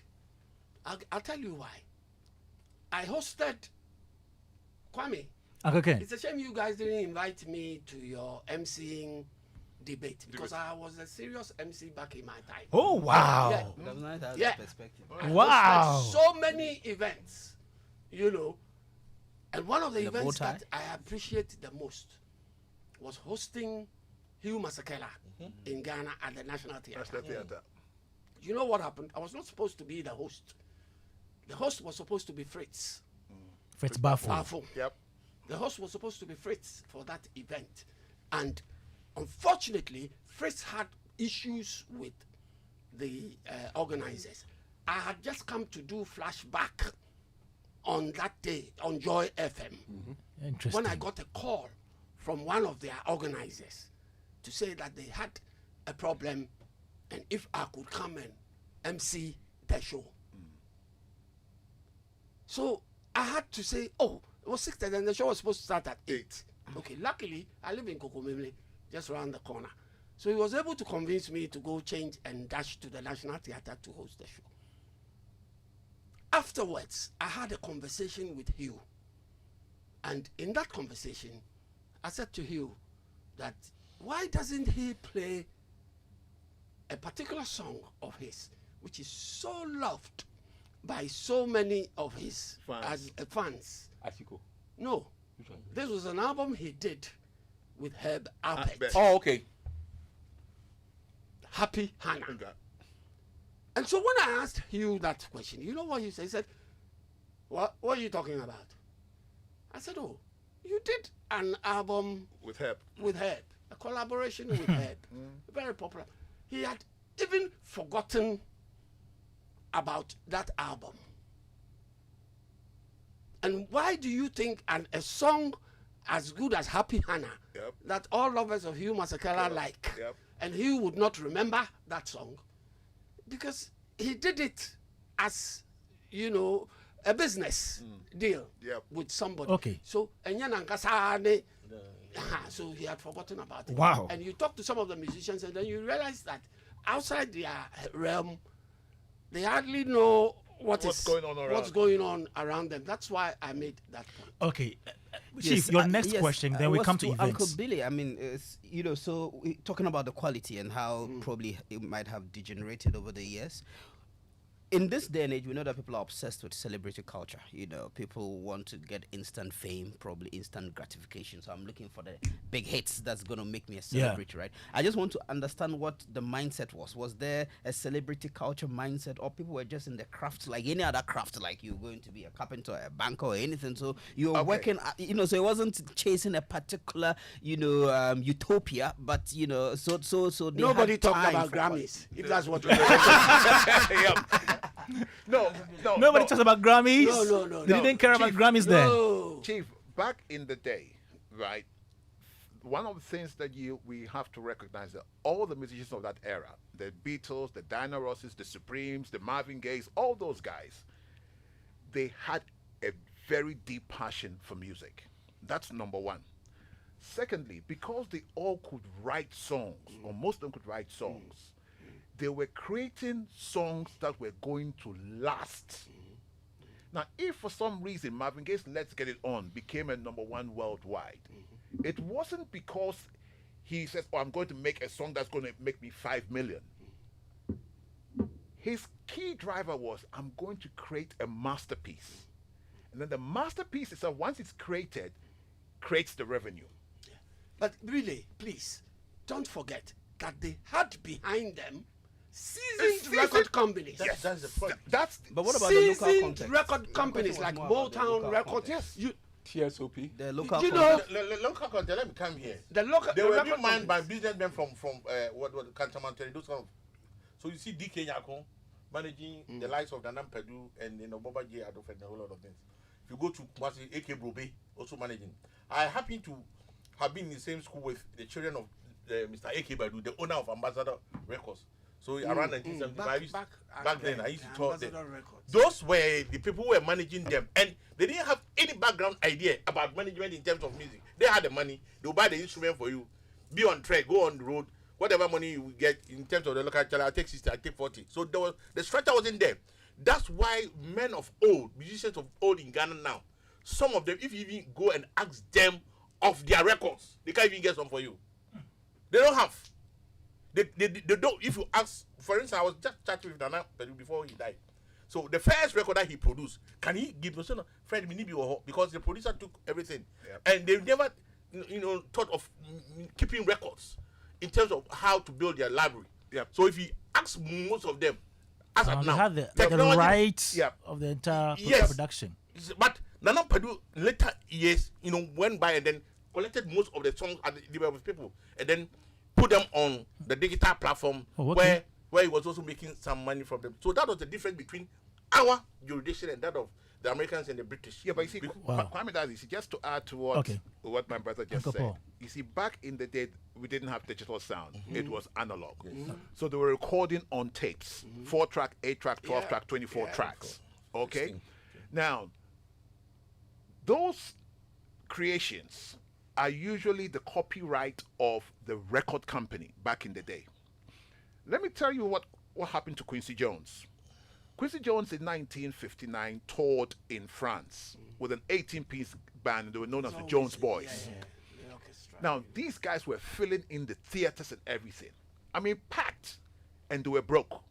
I'll tell you why. I hosted Kwame. Uncle Ken. It's a shame you guys didn't invite me to your MCing debate because I was a serious MC back in my time. Oh wow. Yeah. That was nice to have Yeah. that perspective. I Wow. hosted so many events, you know, and one of the The events bow tie? that I appreciate the most was hosting Hugh Masekela in Ghana at the National Theatre. That's the theater. You know what happened? I was not supposed to be the host. The host was supposed to be Fritz. Fritz Bafo. Bafo. Yep. The host was supposed to be Fritz for that event. And unfortunately, Fritz had issues with the organizers. I had just come to do flashback on that day on Joy FM Interesting. when I got a call from one of their organizers to say that they had a problem and if I could come and MC the show. So I had to say, oh, it was 6:30 and the show was supposed to start at 8. Okay, luckily, I live in Kokomimle, just around the corner. So he was able to convince me to go change and dash to the National Theatre to host the show. Afterwards, I had a conversation with Hugh. And in that conversation, I said to Hugh that why doesn't he play a particular song of his, which is so loved by so many of his fans. Asiko. No, this was an album he did with Herb Alpert, Bet. Oh, okay. Happy Hannah. Okay. And so when I asked Hugh that question, you know what he said? He said, what are you talking about? I said, oh, you did an album With help. with Herb, a collaboration with Herb, very popular. He had even forgotten about that album. And why do you think a song as good as Happy Hannah Yep. that all lovers of Hugh Masekela like, Yep. and Hugh would not remember that song? Because he did it as, you know, a business deal Yep. with somebody. Okay. So, so he had forgotten about it. Wow. And you talk to some of the musicians, and then you realize that outside their realm, they hardly know what's going on around. what's going on around them. That's why I made that point. Okay. Yes, Chief, your next yes, question, then we was come to Uncle events. Billy, I mean, you know, so talking about the quality and how probably it might have degenerated over the years. in this day and age, we know that people are obsessed with celebrity culture. You know, people want to get instant fame, probably instant gratification. So I'm looking for the big hits that's going to make me a celebrity, right? I just want to understand what the mindset was. Was there a celebrity culture mindset, or people were just in the craft like any other craft, like you're going to be a carpenter, a banker, or anything? So you're working, you know, so it wasn't chasing a particular, you know, utopia, but, you know, so they Nobody had talked time about for- Grammys, if that's what you No, Nobody talks about Grammys. No. They didn't care about Grammys then. No. Chief, back in the day, right? One of the things that we have to recognize that all the musicians of that era, the Beatles, the Diana Rosses, the Supremes, the Marvin Gayes, all those guys, they had a very deep passion for music. That's number one. Secondly, because they all could write songs, or most of them could write songs, they were creating songs that were going to last. Now, if for some reason Marvin Gaye's Let's Get It On became a #1 worldwide, it wasn't because he says, oh, I'm going to make a song that's going to make me 5 million. His key driver was, I'm going to create a masterpiece. And then the masterpiece itself, once it's created, creates the revenue. But really, please, don't forget that they had behind them seasoned record companies. That's the point. That's But what about the local Seasoned context? record companies was like more about the Motown local Records. context. You, TSOP. The local You know, context. Local content. Let me come here. the local They the were record being manned by companies. businessmen from what Kantaman, those kind of. So you see DK Nyako managing the likes of Danam Pedu and Boba J. Adolf and a whole lot of things. If you go to Kumasi, AK Brobe also managing. I happen to have been in the same school with the children of Mr. AK Badu, the owner of Ambassador Records. So around 1975, back then I used to talk them. Ambassador Records. Those were the people who were managing them, and they didn't have any background idea about management in terms of music. They had the money, they'll buy the instrument for you, be on track, go on the road, whatever money you get in terms of the local channel, I take 60, I take 40. So there was, the structure wasn't there. That's why men of old, musicians of old in Ghana now, some of them, if you even go and ask them of their records, they can't even get some for you. They don't have. They don't. If you ask, for instance, I was just chatting with Nana Pedu before he died. So the first record that he produced, can he give me Fred Minibi or because the producer took everything, and they never, thought of keeping records in terms of how to build their library. So if you ask most of them, as They of now, had the technology- rights of the entire Yes. production. But Nana Pedu later years, went by and then collected most of the songs at the level of people, and then put them on the digital platform where he was also making some money from them. So that was the difference between our jurisdiction and that of the Americans and the British. Yeah, but you see, Kwame Dadzie, just to add to what my brother just Uncle said. Paul. You see, back in the day, we didn't have digital sound. It was analog. So they were recording on tapes, 4-track, 8-track, 12-track, 24 tracks. Okay? Now, those creations are usually the copyright of the record company back in the day. Let me tell you what happened to Quincy Jones. Quincy Jones in 1959 toured in France with an 18-piece band, and they were known as the Jones Boys. The orchestra. Now, these guys were filling in the theaters and everything. I mean, packed, and they were broke.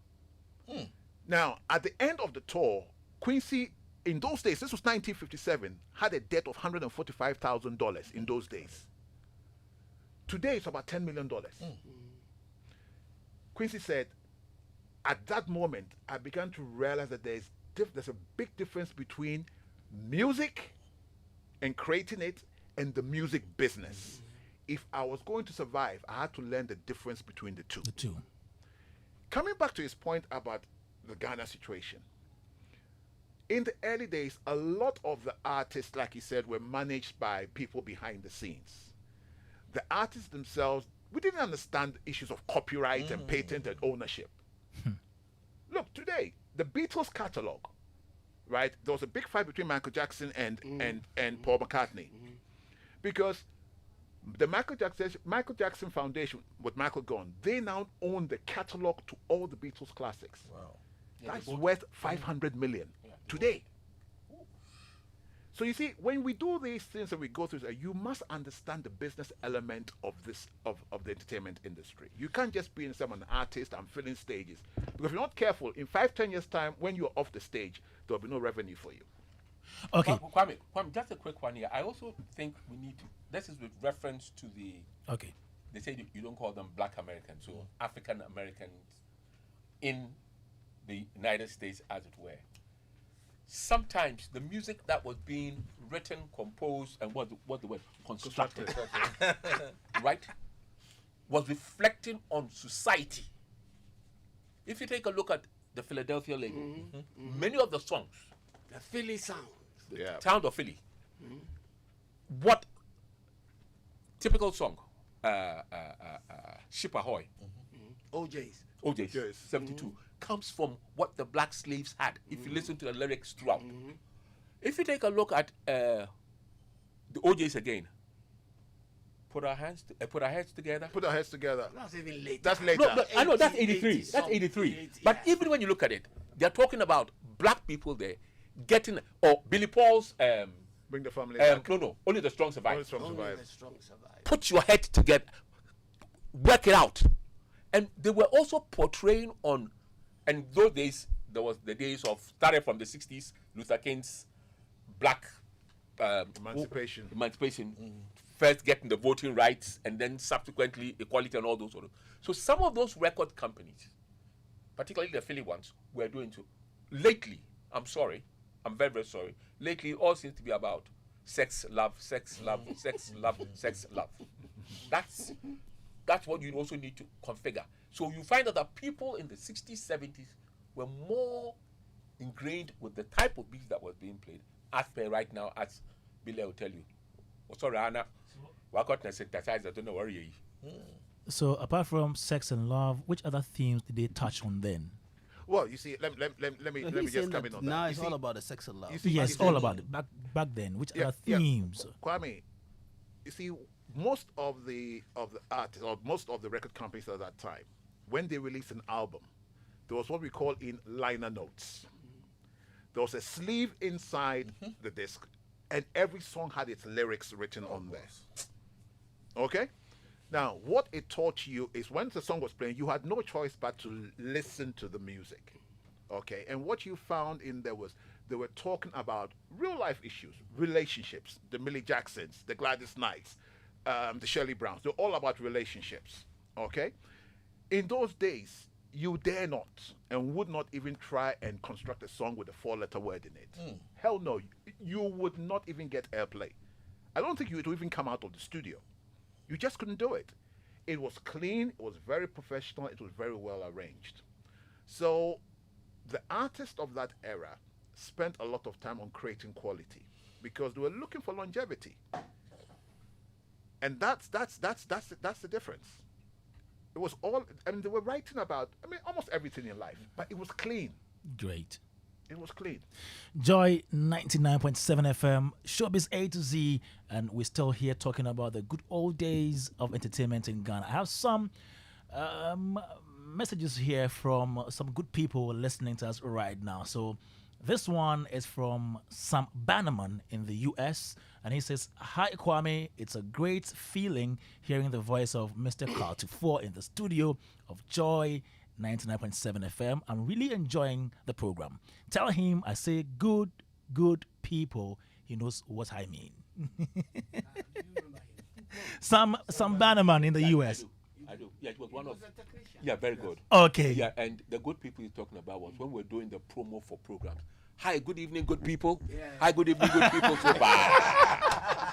Now, at the end of the tour, Quincy, in those days, this was 1957, had a debt of $145,000 in those days. Today, it's about $10 million. Quincy said, at that moment, I began to realize that there's a big difference between music and creating it and the music business. If I was going to survive, I had to learn the difference between the two. The two. Coming back to his point about the Ghana situation, in the early days, a lot of the artists, like he said, were managed by people behind the scenes. The artists themselves, we didn't understand issues of copyright and patent and ownership. Look, today, the Beatles catalog, right? There was a big fight between Michael Jackson and Paul McCartney. Because the Michael Jackson Foundation with Michael gone, they now own the catalog to all the Beatles classics. Wow. That's worth 500 million today. So you see, when we do these things and we go through, you must understand the business element of the entertainment industry. You can't just be an artist and filling stages, because if you're not careful, in 5-10 years time, when you're off the stage, there'll be no revenue for you. Okay. Kwame, just a quick one here. I also think we need to. This is with reference to the. Okay. They say you don't call them Black Americans, so African Americans in the United States, as it were. Sometimes the music that was being written, composed, and what the word constructed, right, was reflecting on society. If you take a look at the Philadelphia label, many of the songs, The Philly sound. Yeah. Town of Philly, what typical song, Ship Ahoy, OJ's. OJ's, Yes. 72, comes from what the black slaves had, if you listen to the lyrics throughout. If you take a look at the OJ's again, put our heads together. Put our heads together. That's even later. That's later. No, I know that's 80, 83. That's 83. 80, But yeah. even when you look at it, they're talking about black people there getting, or Billy Paul's, Bring the family back. no, only the strong survive. Only strong Only survive. the strong survive. Put your head together, work it out. And they were also portraying on, and those days, there was the days of, started from the 60s, Luther King's black emancipation, first getting the voting rights, and then subsequently equality and all those sort of. So some of those record companies, particularly the Philly ones, were doing so. Lately, I'm sorry, I'm very, very sorry. Lately, it all seems to be about sex, love, sex, love, sex, love, sex, love. That's what you also need to configure. So you find out that people in the 60s, 70s were more ingrained with the type of beats that was being played, as per right now, as Billy will tell you. Oh, sorry, Anna. I don't know where you. So apart from sex and love, which other themes did they touch on then? Well, you see, let me He's just saying come that in on now that. it's You all see- about the sex and love. you see- Yes, you see- all about it. Back then, which other themes? Kwame, you see, most of the artists or most of the record companies at that time, when they released an album, there was what we call in liner notes. There was a sleeve inside the disc, and every song had its lyrics written on there. Okay? Now, what it taught you is when the song was playing, you had no choice but to listen to the music. Okay? And what you found in there was they were talking about real life issues, relationships, the Millie Jacksons, the Gladys Knights, the Shirley Browns. They're all about relationships. Okay? In those days, you dare not and would not even try and construct a song with a 4-letter word in it. Hell no. You would not even get airplay. I don't think you would even come out of the studio. You just couldn't do it. It was clean, it was very professional, it was very well arranged. So the artists of that era spent a lot of time on creating quality because they were looking for longevity. And that's the difference. It was all, I mean, they were writing about, I mean, almost everything in life, but it was clean. Great. It was clean. Joy 99.7 FM, Showbiz A to Z, and we're still here talking about the good old days of entertainment in Ghana. I have some messages here from some good people listening to us right now. So this one is from Sam Bannerman in the US, and he says, "Hi Kwame, it's a great feeling hearing the voice of Mr. Carl Tufor in the studio of Joy 99.7 FM. I'm really enjoying the program. Tell him I say good people. He knows what I mean." Sam Bannerman in the US. I do. Yeah, it was one of. Yeah, very good. Okay. Yeah, and the good people he's talking about was when we're doing the promo for programs. Hi, good evening, good people. Hi, good evening, good people. So bye.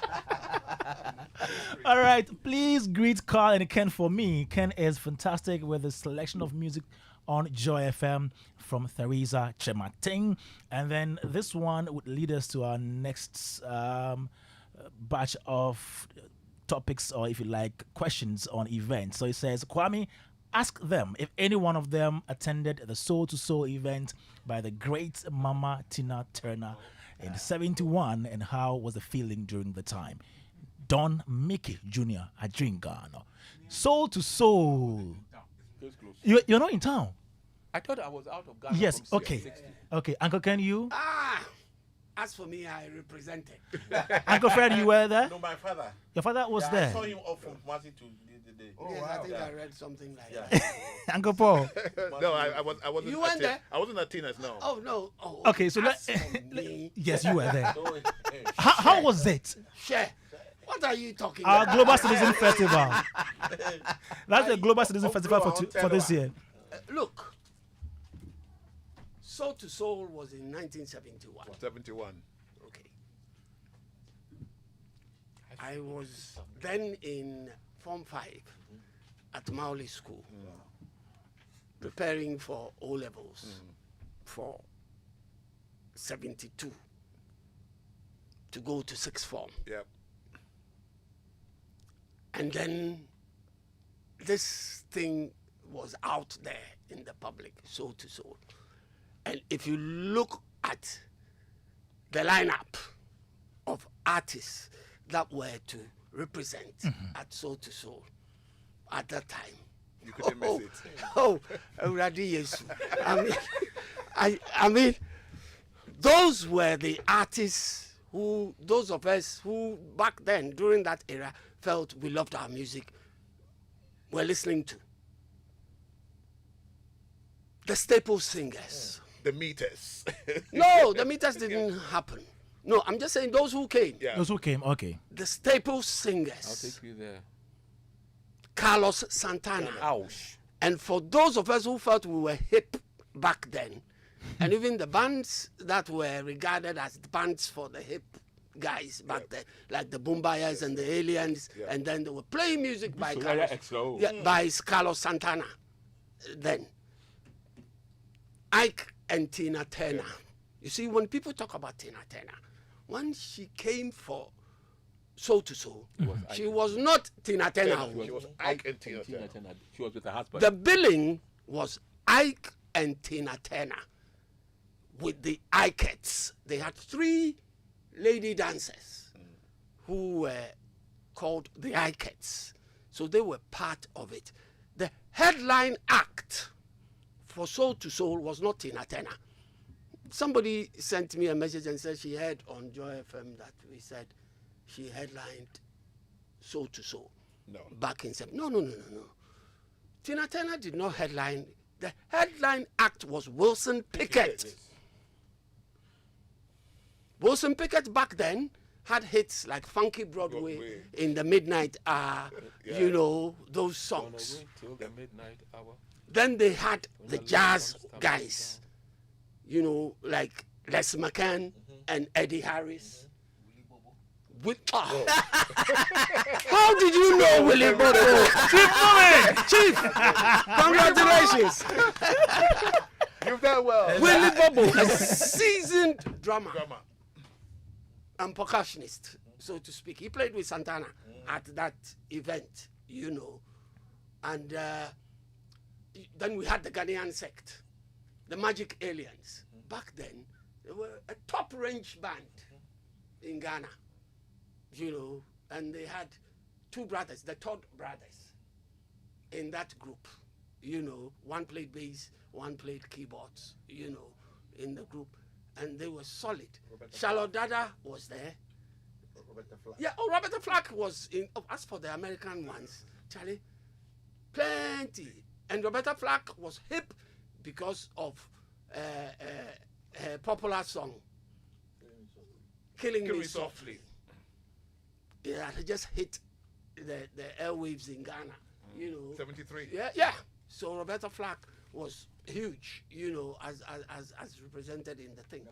All right, please greet Carl and Ken for me. Ken is fantastic with the selection of music on Joy FM from Theresa Chemating. And then this one would lead us to our next batch of topics, or if you like, questions on events. So it says, Kwame, ask them if any one of them attended the Soul to Soul event by the great Mama Tina Turner in 71 and how was the feeling during the time. Don Mickey Jr. Adrin Ghana. Soul to Soul. Just close. You're not in town? I thought I was out of Ghana. Yes, from okay. 60. Okay, Uncle Ken, you? as for me, I represented. Uncle Fred, you were there? No, my father. Your father was Yeah, I there. saw him off from Kumasi to the Yes, I think Yeah. I read something like Yeah. that. Uncle Paul. No, I wasn't. You weren't there? I wasn't at Tina's. No. Oh, no. Oh, Okay, so as for me, yes, you were there. So, How was it? share. What are you talking Our about? Global Citizen Festival. That's the Global Citizen Festival for this year. Look, Soul to Soul was in 1971. 71. Okay. I was then in Form 5 at Mauli School, preparing for O levels for 72 to go to sixth form. Yep. And then this thing was out there in the public, Soul to Soul. And if you look at the lineup of artists that were to represent at Soul to Soul at that time, You couldn't miss it. Oh, Awurade Yesu. I mean, those were the artists who, those of us who back then, during that era, felt we loved our music, were listening to. The staple singers. The meters. No, the meters didn't happen. No, I'm just saying those who came. Yeah. Those who came, okay. The staple I'll singers. take you there. Carlos Santana. Ouch. And for those of us who felt we were hip back then, and even the bands that were regarded as bands for the hip guys back then, like the Boombayers and the Aliens, and then they were playing music by Soraya Carlos, XO. by Carlos Santana. Then Ike and Tina Turner. You see, when people talk about Tina Turner, when she came for Soul to Soul, she was not Tina Turner. She was Ike and Tina Turner. She was with her husband. The billing was Ike and Tina Turner with the Ikettes. They had 3 lady dancers who were called the Ikettes. So they were part of it. The headline act for Soul to Soul was not Tina Turner. Somebody sent me a message and said she heard on Joy FM that we said she headlined Soul to Soul. No. Back in September. No. Tina Turner did not headline. The headline act was Wilson Pickett. Wilson Pickett back then had hits like Funky Broadway, in the midnight hour, you know, those songs. Till the midnight hour. Then they had the jazz guys, you know, like Les McCann and Eddie Harris. With, how did you know Willie Bobo? Chief, congratulations. You've done well. Willie Bobo, a seasoned drummer and percussionist, so to speak. He played with Santana at that event, you know. And then we had the Ghanaian sect, the Magic Aliens. Back then, they were a top-range band in Ghana, you know, and they had 2 brothers, the Todd brothers, in that group. You know, one played bass, one played keyboards, you know, in the group. And they were solid. Charlotte Dada was there. Yeah, Roberta Flack was in. Oh, as for the American ones, Charlie, plenty. And Roberta Flack was hip because of her popular song, Killing Me Softly. Yeah, it just hit the airwaves in Ghana, you know. 73. Yeah. So Roberta Flack was huge, you know, as represented in the thing.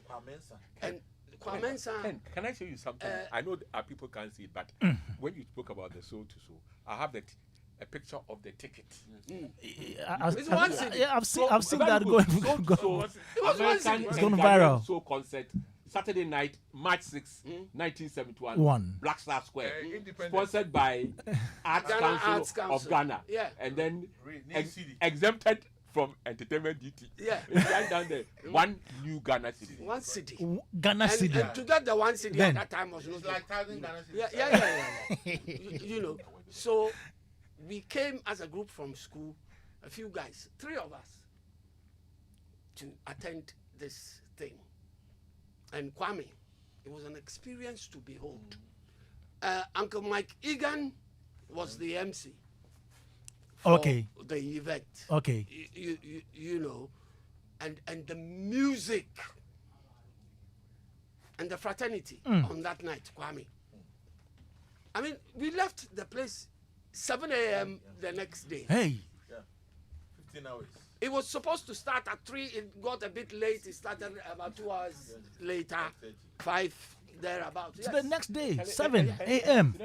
And Kwame Ken, can I show you something? I know that people can't see it, but when you spoke about the Soul to Soul, I have a picture of the ticket. It's one city. Yeah, I've seen Very that good. going. So, It was one city. It's going viral. Soul concert, Saturday night, March 6, 1971. One. Black Star Square. Independent. Sponsored by Arts Ghana Council, Arts Council. of Ghana. Yeah. And then New city. exempted from entertainment duty. Yeah. It's right down there. One new Ghana city. One city. Ghana City. And to get the one city Then. at that time was not It's like 1,000 Ghana Yeah. you know, so we came as a group from school, a few guys, 3 of us, to attend this thing. And Kwame It was an experience to behold. Uncle Mike Egan was the MC for Okay. the event. Okay. You know, and the music and the fraternity on that night, Kwame. I mean, we left the place 7 a.m. the next day. Hey. 15 hours. It was supposed to start at 3. It got a bit late. It started about 2 hours later, 5 thereabouts. So Yes. the next day, 7 a.m.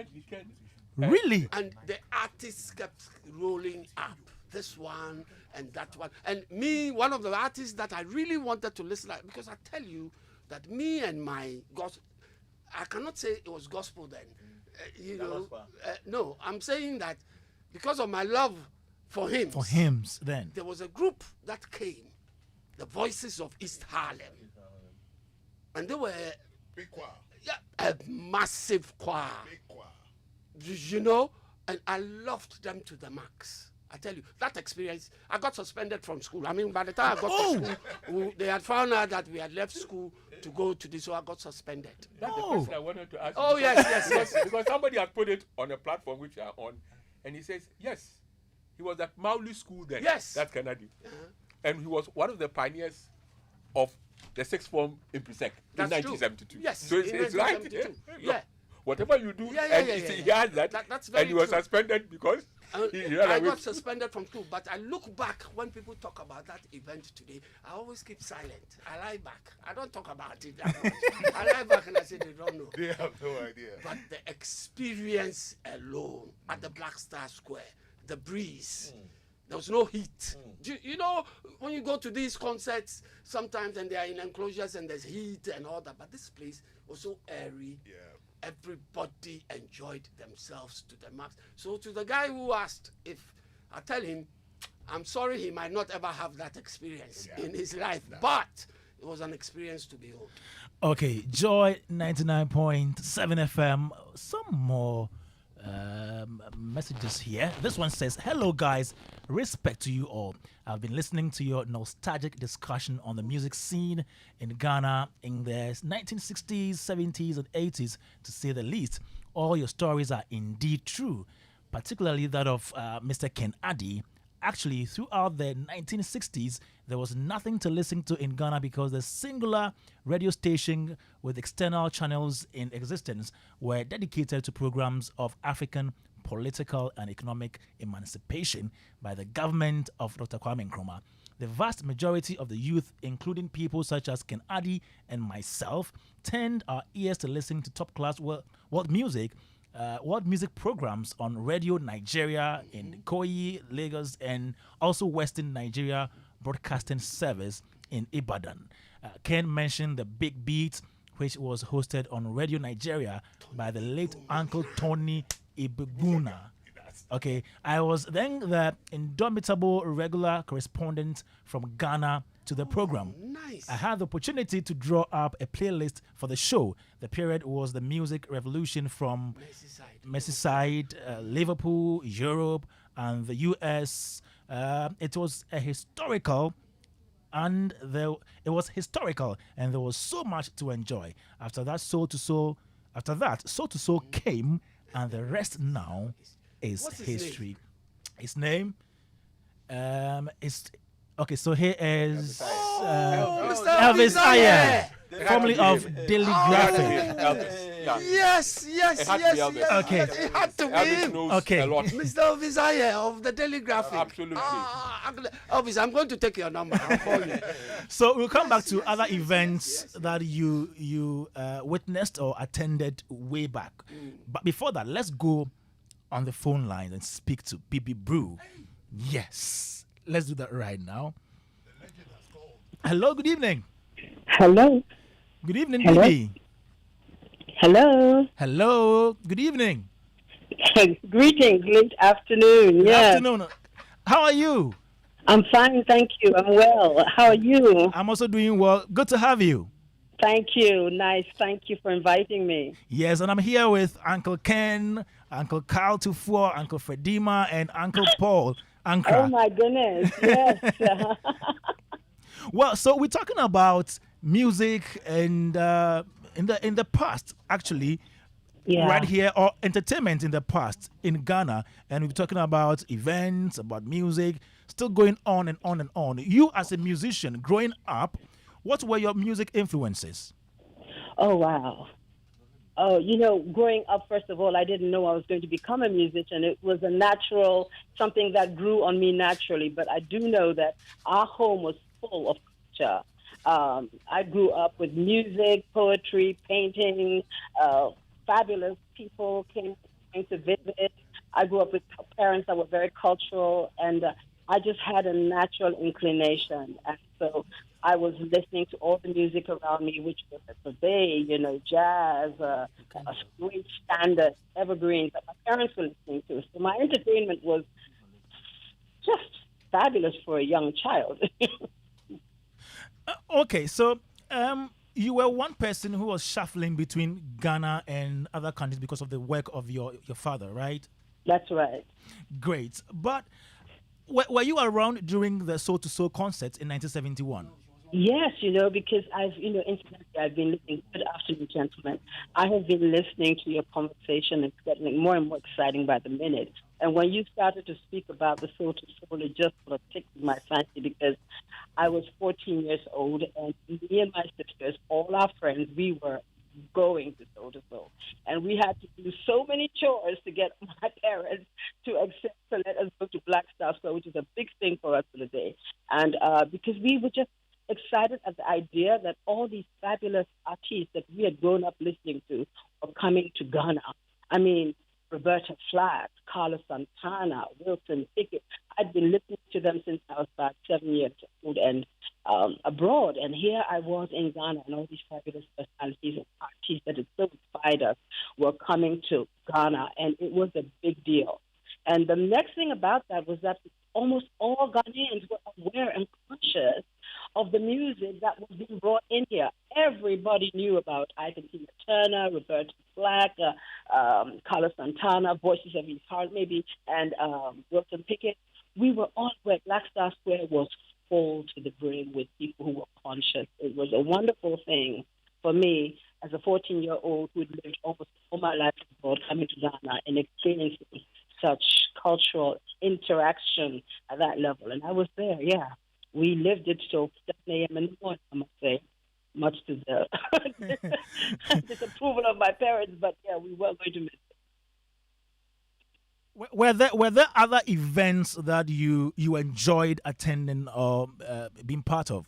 Really? And the artists kept rolling up. This one and that one. And me, one of the artists that I really wanted to listen to, because I tell you that me and my gospel, I cannot say it was gospel then. No, I'm saying that because of my love for hymns. For hymns then. There was a group that came, the Voices of East Harlem. And they were Big choir. a massive choir. Big choir. You know, and I loved them to the max. I tell you, that experience, I got suspended from school. I mean, by the time I got to school, they had found out that we had left school to go to this, so I got suspended. That's the question I wanted to ask. Oh, you. yes. Because somebody has put it on a platform which we are on, and he says, yes, he was at Mauli School then. Yes. That's Kennedy. And he was one of the pioneers of the sixth form in Presec in That's true. 1972. Yes, So it's in right. 1972. Yeah. Yeah. Whatever you do, he has that. That's very and he was true. suspended because he ran I away. got suspended from school, but I look back when people talk about that event today. I always keep silent. I lie back. I don't talk about it that much. I lie back and I say they don't know. They have no idea. But the experience alone at the Black Star Square, the breeze, there was no heat. You know, when you go to these concerts, sometimes and they are in enclosures and there's heat and all that, but this place was so airy. Yeah. Everybody enjoyed themselves to the max. So to the guy who asked, if I tell him, I'm sorry he might not ever have that experience in his life, but it was an experience to behold. Okay, Joy 99.7 FM. Some more messages here. This one says, hello guys, respect to you all. I've been listening to your nostalgic discussion on the music scene in Ghana in the 1960s, 70s and 80s, to say the least. All your stories are indeed true, particularly that of Mr. Ken Addy. Actually, throughout the 1960s, there was nothing to listen to in Ghana because the singular radio station with external channels in existence were dedicated to programs of African political and economic emancipation by the government of Dr. Kwame Nkrumah. The vast majority of the youth, including people such as Ken Addy and myself, turned our ears to listen to top-class world music programs on Radio Nigeria in Ikoyi, Lagos, and also Western Nigeria Broadcasting Service in Ibadan. Ken mentioned the Big Beat, which was hosted on Radio Nigeria by the late Uncle Tony Ibuguna. Okay, I was then the indomitable regular correspondent from Ghana to the program. Nice. I had the opportunity to draw up a playlist for the show. The period was the music revolution from Merseyside, Liverpool, Europe, and the US. It was historical, and there was so much to enjoy. After that, Soul to Soul came, and the rest now is What's his history. His name is okay. So here is Elvis Ayer, formerly of Daily Graphic. Yes. Okay. It had to be him. Okay. A lot. Mr. Elvis Ayer of the Daily Graphic. Absolutely. Elvis, I'm going to take your number. I'll call you. So we'll come back to other events that you witnessed or attended way back. But before that, let's go on the phone line and speak to BB Brew. Yes, let's do that right now. Hello, good evening. Hello. Good evening, Hello? BB. Hello. Hello, good evening. Greetings. Good afternoon. Good Yes. afternoon. How are you? I'm fine, thank you. I'm well. How are you? I'm also doing well. Good to have you. Thank you. Nice. Thank you for inviting me. Yes, and I'm here with Uncle Ken, Uncle Carl Tufuo, Uncle Fredima, and Uncle Paul Ankra. Oh my goodness. Yes. Well, so we're talking about music and in the past, actually, Yeah. right here, or entertainment in the past in Ghana, and we're talking about events, about music, still going on and on and on. You, as a musician, growing up, what were your music influences? Oh, wow. Oh, growing up, first of all, I didn't know I was going to become a musician. It was a natural, something that grew on me naturally. But I do know that our home was full of culture. I grew up with music, poetry, painting. Fabulous people came to visit. I grew up with parents that were very cultural, and I just had a natural inclination. And so I was listening to all the music around me, which was today, jazz, sweet standard, evergreens that my parents were listening to. So my entertainment was just fabulous for a young child. Okay, so you were one person who was shuffling between Ghana and other countries because of the work of your father, right? That's right. Great. But were you around during the Soul to Soul concerts in 1971? Yes, because incidentally, I've been listening. Good afternoon, gentlemen. I have been listening to your conversation. It's getting more and more exciting by the minute. And when you started to speak about the Soul to Soul, it just sort of tickled my fancy because I was 14 years old, and me and my sisters, all our friends, we were going to Soul to Soul. And we had to do so many chores to get my parents to accept to let us go to Black Star Square, which is a big thing for us for the day. And because we were just excited at the idea that all these fabulous artists that we had grown up listening to were coming to Ghana. I mean, Roberta Flack, Carlos Santana, Wilson Pickett. I'd been listening to them since I was about 7 years old and abroad. And here I was in Ghana, and all these fabulous personalities and artists that had so inspired us were coming to Ghana, and it was a big deal. And the next thing about that was that almost all Ghanaians were aware and conscious of the music that was being brought in here. Everybody knew about Tina Turner, Roberta Flack, Carlos Santana, Voices of His Heart, maybe, and Wilson Pickett. We were all where Black Star Square was full to the brim with people who were conscious. It was a wonderful thing for me as a 14-year-old who had lived almost all my life abroad, coming to Ghana and experiencing such cultural interaction at that level. And I was there, yeah. We lived it till 7 a.m. in the morning, I must say, much to the disapproval of my parents, but yeah, we were going to miss it. Were there other events that you enjoyed attending or being part of?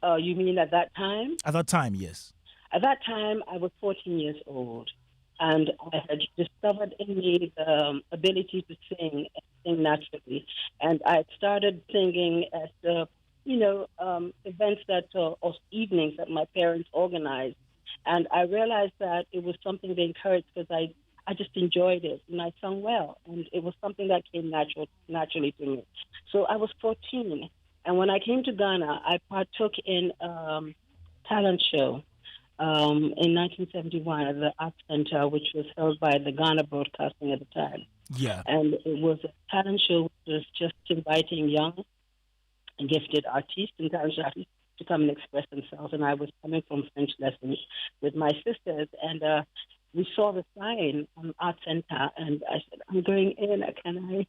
You mean at that time? At that time, yes. At that time, I was 14 years old, and I had discovered in me the ability to sing naturally. And I had started singing at events or evenings that my parents organized. And I realized that it was something they encouraged because I just enjoyed it, and I sung well. And it was something that came naturally to me. So I was 14. And when I came to Ghana, I partook in talent show in 1971 at the Arts Center, which was held by the Ghana Broadcasting at the time. Yeah. And it was a talent show which was just inviting young and gifted artists and talented artists to come and express themselves. And I was coming from French lessons with my sisters, and we saw the sign on Arts Center, and I said, I'm going in, can I?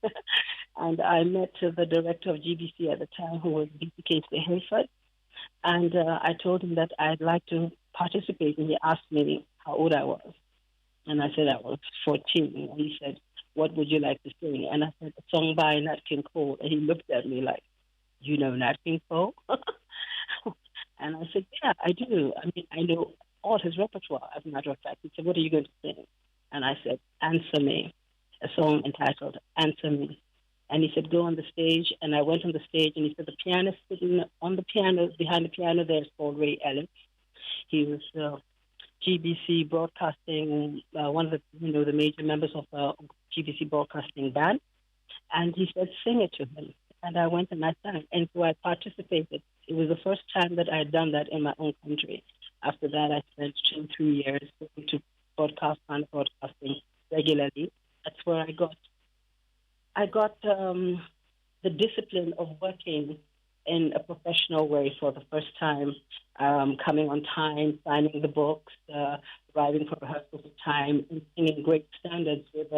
And I met the director of GBC at the time, who was BCK Hayford, and I told him that I'd like to participate, and he asked me how old I was. And I said I was 14, and he said, what would you like to sing? And I said, a song by Nat King Cole. And he looked at me like, you know Nat King Cole? And I said, yeah, I do. I mean, I know all his repertoire, as a matter of fact. He said, what are you going to sing? And I said, Answer Me, a song entitled Answer Me. And he said, go on the stage. And I went on the stage, and he said, the pianist sitting on the piano, behind the piano there is called Ray Ellis. He was GBC Broadcasting, one of the major members of the GBC Broadcasting band. And he said, sing it to him. And I went and I sang. And so I participated. It was the first time that I had done that in my own country. After that, I spent 2-3 years going to broadcasting regularly. That's where I got the discipline of working in a professional way for the first time, coming on time, signing the books, arriving for rehearsals on time, and singing great standards with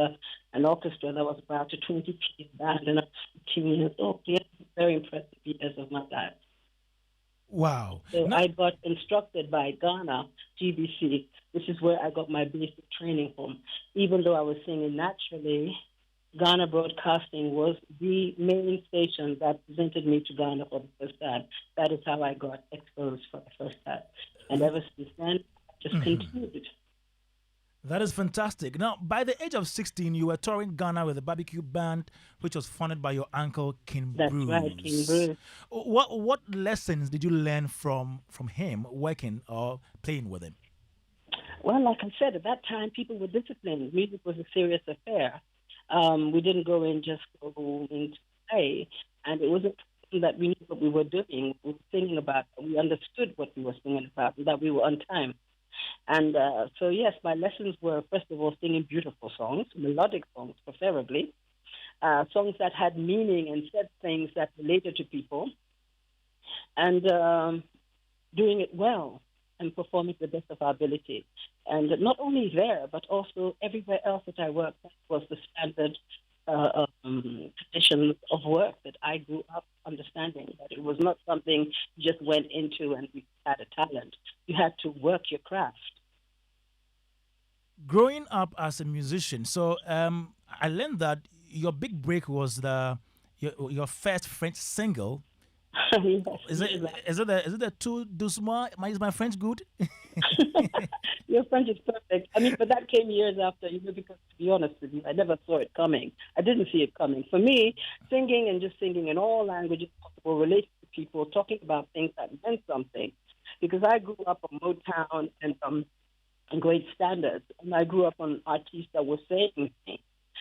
an orchestra that was about a 20-piece band, and I was 15 years old. Yeah, very impressive years of my life. Wow. So Now, I got instructed by Ghana, GBC, which is where I got my basic training from. Even though I was singing naturally, Ghana Broadcasting was the main station that presented me to Ghana for the first time. That is how I got exposed for the first time. And ever since then, I just continued. that is fantastic. Now, by the age of 16, you were touring Ghana with a barbecue band, which was funded by your uncle, King That's Bruce. right, King Bruce. What lessons did you learn from him working or playing with him? Well, like I said, at that time, people were disciplined. Music was a serious affair. We didn't go in just going to play, and it wasn't that we knew what we were doing. We were singing about it. We understood what we were singing about, and that we were on time. And so, yes, my lessons were, first of all, singing beautiful songs, melodic songs, preferably, songs that had meaning and said things that related to people, and doing it well and performing to the best of our ability. And not only there, but also everywhere else that I worked, that was the standard tradition of work that I grew up understanding, that it was not something you just went into and you had a talent. You had to work your craft. Growing up as a musician, so I learned that your big break was your first French single. Yes, Is it the tout doucement? Is my French good? Your French is perfect. I mean, but that came years after, because to be honest with you, I never saw it coming. I didn't see it coming. For me, singing and just singing in all languages possible, relating to people, talking about things that meant something. Because I grew up on Motown and great standards, and I grew up on artists that were saying things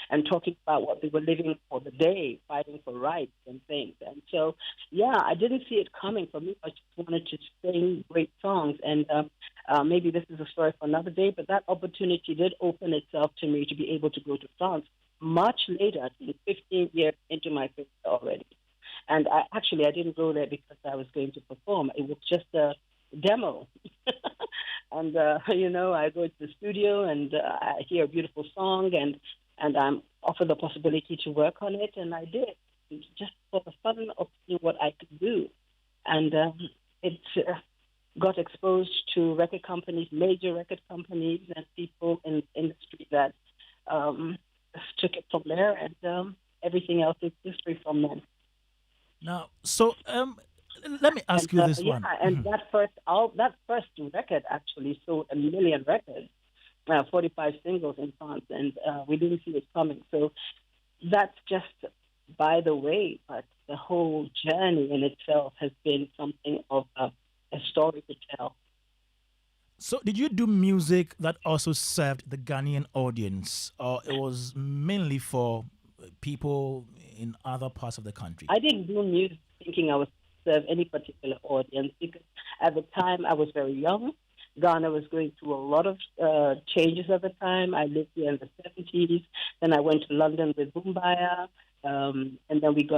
and talking about what they were living for the day, fighting for rights and things. And so, yeah, I didn't see it coming. For me, I just wanted to sing great songs. And maybe this is a story for another day, but that opportunity did open itself to me to be able to go to France much later, I think 15 years into my career already. And I didn't go there because I was going to perform. It was just a demo. And, I go to the studio and I hear a beautiful song and I'm offered the possibility to work on it, and I did, just for the fun of seeing what I could do. And it got exposed to record companies, major record companies, and people in the industry that took it from there, and everything else is history from then. Now, so let me ask you this one. And that first record actually sold 1 million records. 45 singles in France, and we didn't see it coming. So that's just by the way, but the whole journey in itself has been something of a story to tell. So did you do music that also served the Ghanaian audience, or it was mainly for people in other parts of the country? I didn't do music thinking I would serve any particular audience, because at the time I was very young. Ghana was going through a lot of changes at the time. I lived here in the 70s. Then I went to London with Bumbaya. And then we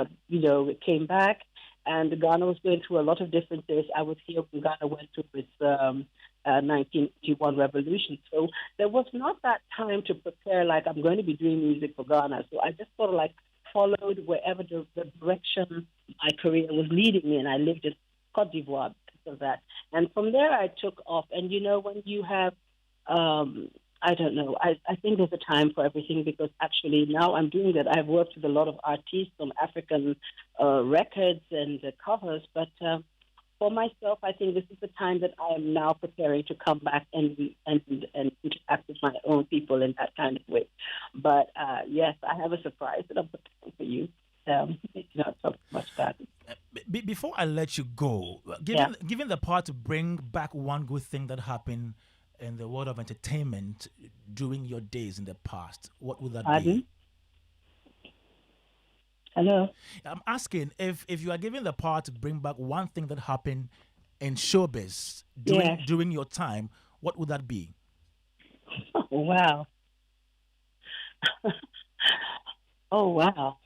came back. And Ghana was going through a lot of differences. I was here when Ghana went through its 1981 revolution. So there was not that time to prepare like I'm going to be doing music for Ghana. So I just sort of like followed wherever the direction my career was leading me. And I lived in Cote d'Ivoire because of that. And from there, I took off. And, when you have, I don't know, I think there's a time for everything, because actually now I'm doing that. I've worked with a lot of artists from African records and covers. But for myself, I think this is the time that I am now preparing to come back and interact with my own people in that kind of way. But yes, I have a surprise that I'm preparing for you. Not so much about it. Before I let you go, given the power to bring back one good thing that happened in the world of entertainment during your days in the past, what would that be? Hello? I'm asking if you are given the power to bring back one thing that happened in showbiz during your time, what would that be? Oh, wow. Oh, wow.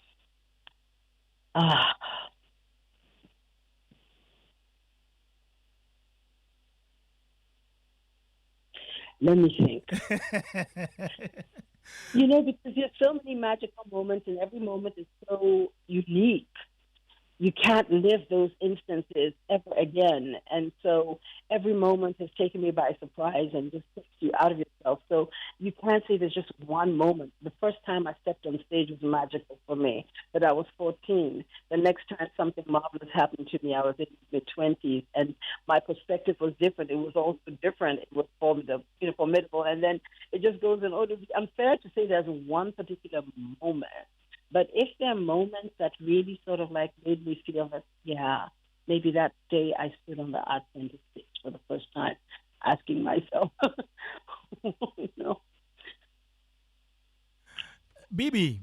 Let me think. You know, because there's so many magical moments, and every moment is so unique. You can't live those instances ever again. And so every moment has taken me by surprise and just takes you out of yourself. So you can't say there's just one moment. The first time I stepped on stage was magical for me, but I was 14. The next time something marvelous happened to me, I was in my 20s, and my perspective was different. It was also different. It was formidable. And then it just goes in order. It's unfair to say there's one particular moment. But if there are moments that really sort of like made me feel that, yeah, maybe that day I stood on the Art Center stage for the first time, asking myself, you know. Bibi,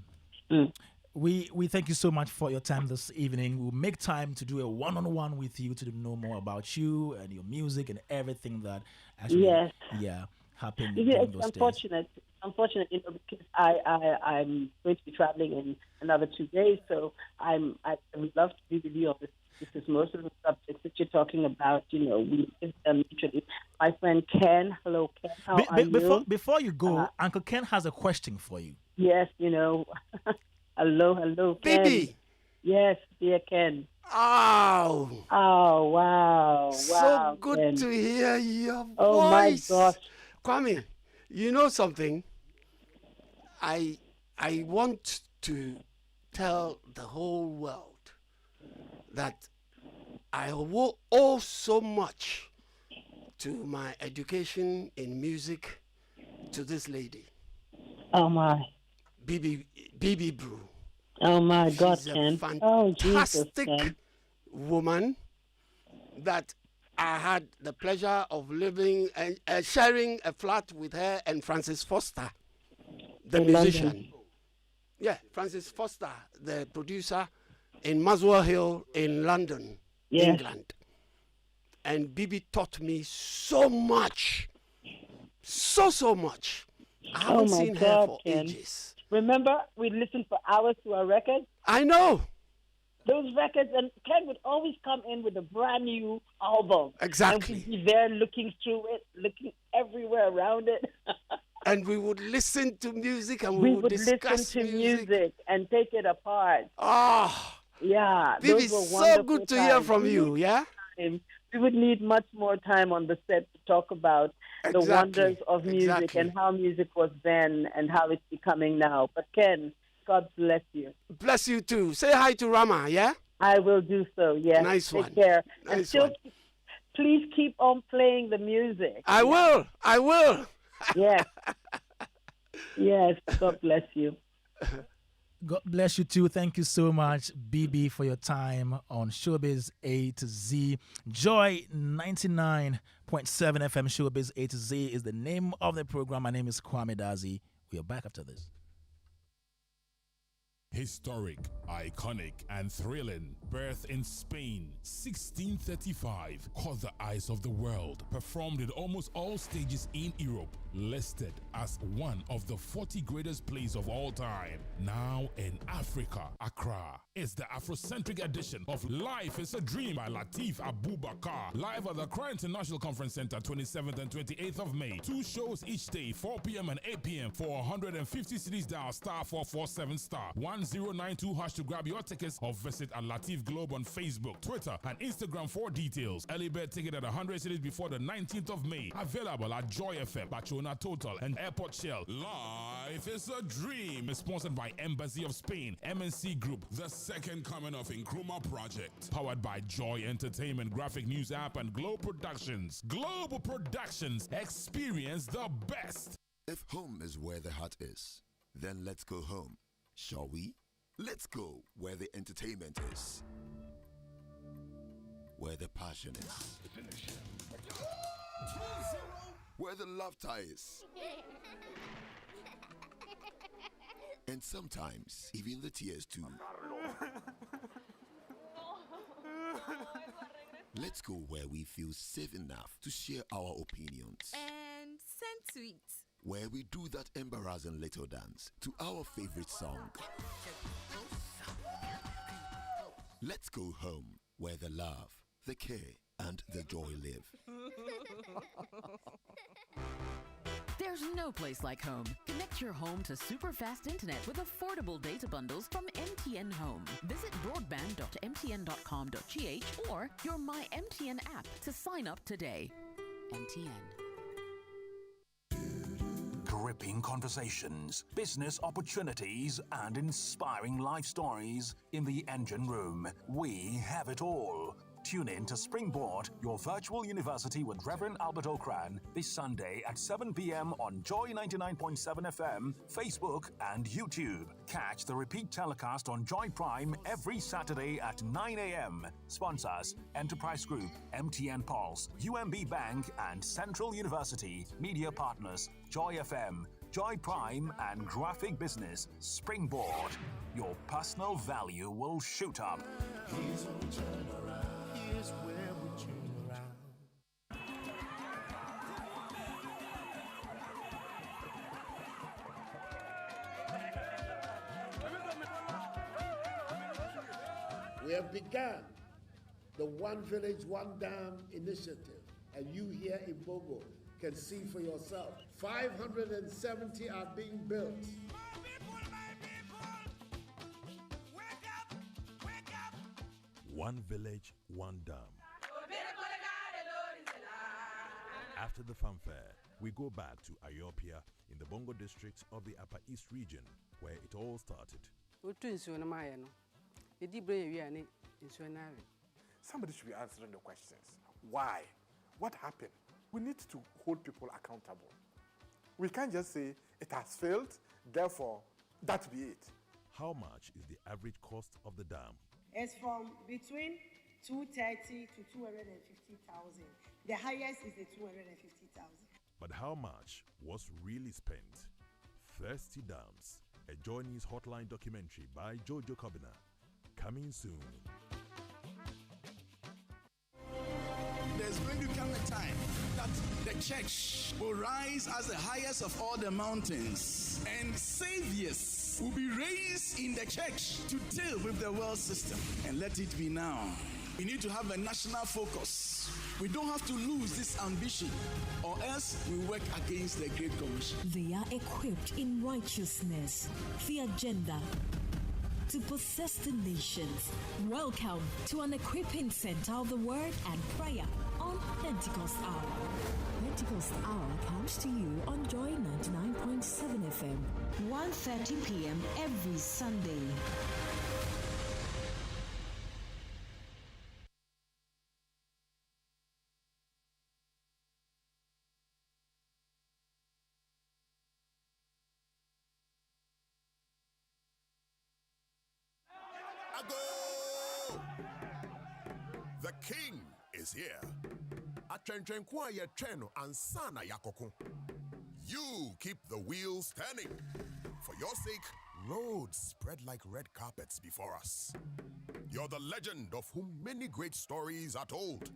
we thank you so much for your time this evening. We'll make time to do a one-on-one with you to know more about you and your music and everything that actually happened during those days. Unfortunate, you know, because I'm going to be traveling in another 2 days, so I would love to be with you on this. This is most of the subjects that you're talking about. You know, we live them mutually. My friend Ken, hello Ken, how are you? Before you go, Uncle Ken has a question for you. Yes, you know, hello Ken. Bibi. Yes, dear Ken. Oh, wow, so good Ken. to hear your voice. Oh my gosh, Kwame, you know something? I want to tell the whole world that I owe so much to my education in music to this lady. Oh my. Bibi Brew. Oh my God, She's Ken. a Jesus, fantastic Ken. woman that I had the pleasure of living and sharing a flat with her and Francis Foster, the In musician. London. Yeah, Francis Foster, the producer in Muswell Hill in London, Yes. England. And Bibi taught me so much. So much. I haven't my seen her God, for Ken. ages. Remember, we listened for hours to our records? I know. Those records, and Ken would always come in with a brand new album. Exactly. And we'd be there looking through it, looking everywhere around it. And we would listen to music and we would would discuss listen to music and take it apart. Oh, Yeah, Bibi, those were so wonderful good to hear times. from you, yeah? We would need much more time on the set to talk about the Exactly, wonders of music exactly. and how music was then and how it's becoming now. But Ken, God bless you. Bless you too. Say hi to Rama, yeah? I will do so, yes. Nice Take one. care. And Nice still, one. please keep on playing the music. I will. Yes. Yes, God bless you. God bless you too. Thank you so much, Bibi, for your time on Showbiz A to Z. Joy 99.7 FM Showbiz A to Z is the name of the program. My name is Kwame Dadzie. We are back after this. Historic, iconic, and thrilling. Birth in Spain, 1635. Caught the eyes of the world. Performed in almost all stages in Europe. Listed as one of the 40 greatest plays of all time. Now in Africa, Accra. It's the Afrocentric edition of Life is a Dream by Lateef Abubakar. Live at the Accra International Conference Center, 27th and 28th of May. 2 shows each day, 4 p.m. and 8 p.m. for 150 cities dial *447 *1092 hash to grab your tickets or visit at Lateef Globe on Facebook, Twitter, and Instagram for details. Early bird ticket at 100 cities before the 19th of May. Available at Joy FM, Bachona Total, and Airport Shell. Life is a Dream is sponsored by Embassy of Spain, MNC Group, the second coming of Nkrumah Project. Powered by Joy Entertainment, Graphic News App, and Globe Productions. Global Productions, experience the best. If home is where the heart is, then let's go home. Shall we? Let's go where the entertainment is. Where the passion is. Where the laughter is. And sometimes, even the tears too. Let's go where we feel safe enough to share our opinions. And send tweets. Where we do that embarrassing little dance to our favorite song. Let's go home where the love, the care, and the joy live. There's no place like home. Connect your home to super fast internet with affordable data bundles from MTN Home. Visit broadband.mtn.com.gh or your My MTN app to sign up today. MTN. Gripping conversations, business opportunities, and inspiring life stories in the engine room. We have it all. Tune in to Springboard, your virtual university with Reverend Albert Okran, this Sunday at 7 p.m. on Joy 99.7 FM, Facebook, and YouTube. Catch the repeat telecast on Joy Prime every Saturday at 9 a.m. Sponsors: Enterprise Group, MTN Pulse, UMB Bank, and Central University. Media partners: Joy FM, Joy Prime, and Graphic Business. Springboard. Your personal value will shoot up. Here's where we turn around. Here's where we turn around. We have begun the One Village, One Dam initiative, and you here in Bogo can see for yourself. 570 are being built. One village, one dam. After the fanfare, we go back to Ayopia in the Bongo district of the Upper East region, where it all started. Somebody should be answering the questions. Why? What happened? We need to hold people accountable. We can't just say it has failed, therefore, that be it. How much is the average cost of the dam? It's from between 230 to 250,000. The highest is the 250,000. But how much was really spent? Thirsty Dams, a Johnny's Hotline documentary by Jojo Kobina. Coming soon. There's going to come a time that the church will rise as the highest of all the mountains, and saviors will be raised in the church to deal with the world system. And let it be now. We need to have a national focus. We don't have to lose this ambition, or else we work against the Great Commission. They are equipped in righteousness, the agenda to possess the nations. Welcome to an equipping center of the word and prayer on Pentecost Hour. Pentecost Hour comes to you on Joy 99.7 FM, 1:30 p.m. every Sunday. The king is here. You keep the wheels turning. For your sake, roads spread like red carpets before us. You're the legend of whom many great stories are told.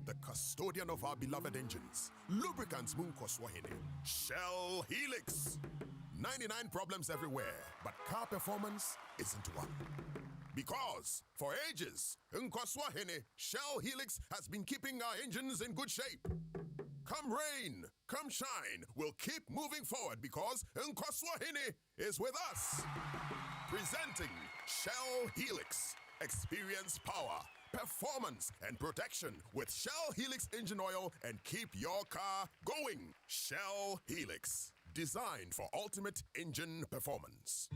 The custodian of our beloved engines, lubricants Munkoswahine, Shell Helix. 99 problems everywhere, but car performance isn't one. Because for ages, Nkoswahine Shell Helix has been keeping our engines in good shape. Come rain, come shine, we'll keep moving forward because Nkoswahine is with us. Presenting Shell Helix. Experience power, performance, and protection with Shell Helix engine oil and keep your car going. Shell Helix. Designed for ultimate engine performance.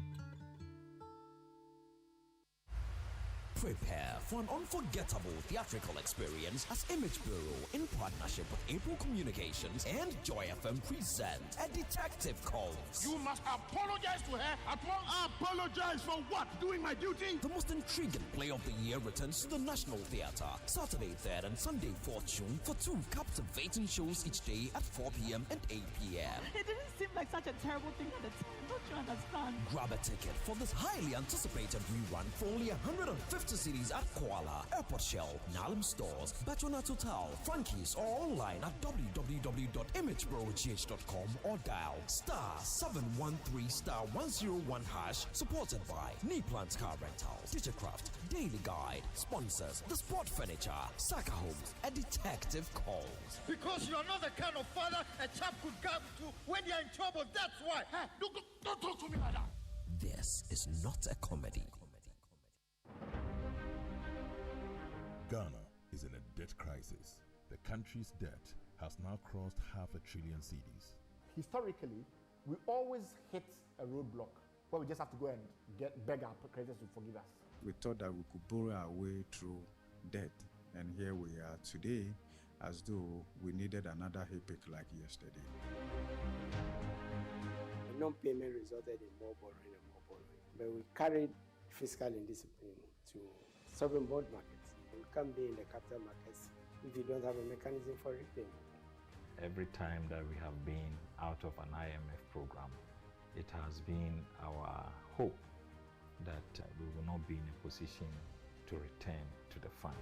Prepare for an unforgettable theatrical experience as Image Bureau, in partnership with April Communications and Joy FM, present A Detective Calls. You must apologize to her at once. Apologize for what? Doing my duty? The most intriguing play of the year returns to the National Theatre, Saturday 3rd and Sunday 4th June, for 2 captivating shows each day at 4 p.m. and 8 p.m. It didn't seem like such a terrible thing at the time. Don't you understand? Grab a ticket for this highly anticipated rerun for only 150 cities at Kuala, Airport Shell, Nalem Stores, Batona Total, Frankie's, or online at www.imagebrogh.com or dial *713*101#. Supported by Neeplant Car Rentals, Digicraft, Daily Guide, sponsors The Sport Furniture, Saka Homes, and Detective Calls. Because you are not the kind of father a chap could come to when you're in trouble. That's why. Hey, don't talk to me like that. This is not a comedy. Ghana is in a debt crisis. The country's debt has now crossed $500 billion cedis. Historically, we always hit a roadblock where we just have to go and beg our creditors to forgive us. We thought that we could borrow our way through debt, and here we are today, as though we needed another epic like yesterday. The non-payment resulted in more borrowing and more borrowing, but we carried fiscal indiscipline to sovereign bond markets. You can't be in the capital markets if you don't have a mechanism for repayment. Every time that we have been out of an IMF program, it has been our hope that we will not be in a position to return to the fund.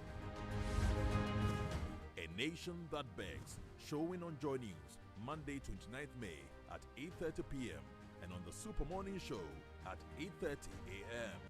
A Nation That Begs, showing on Joy News, Monday 29th May at 8:30 p.m. and on the Super Morning Show at 8:30 a.m.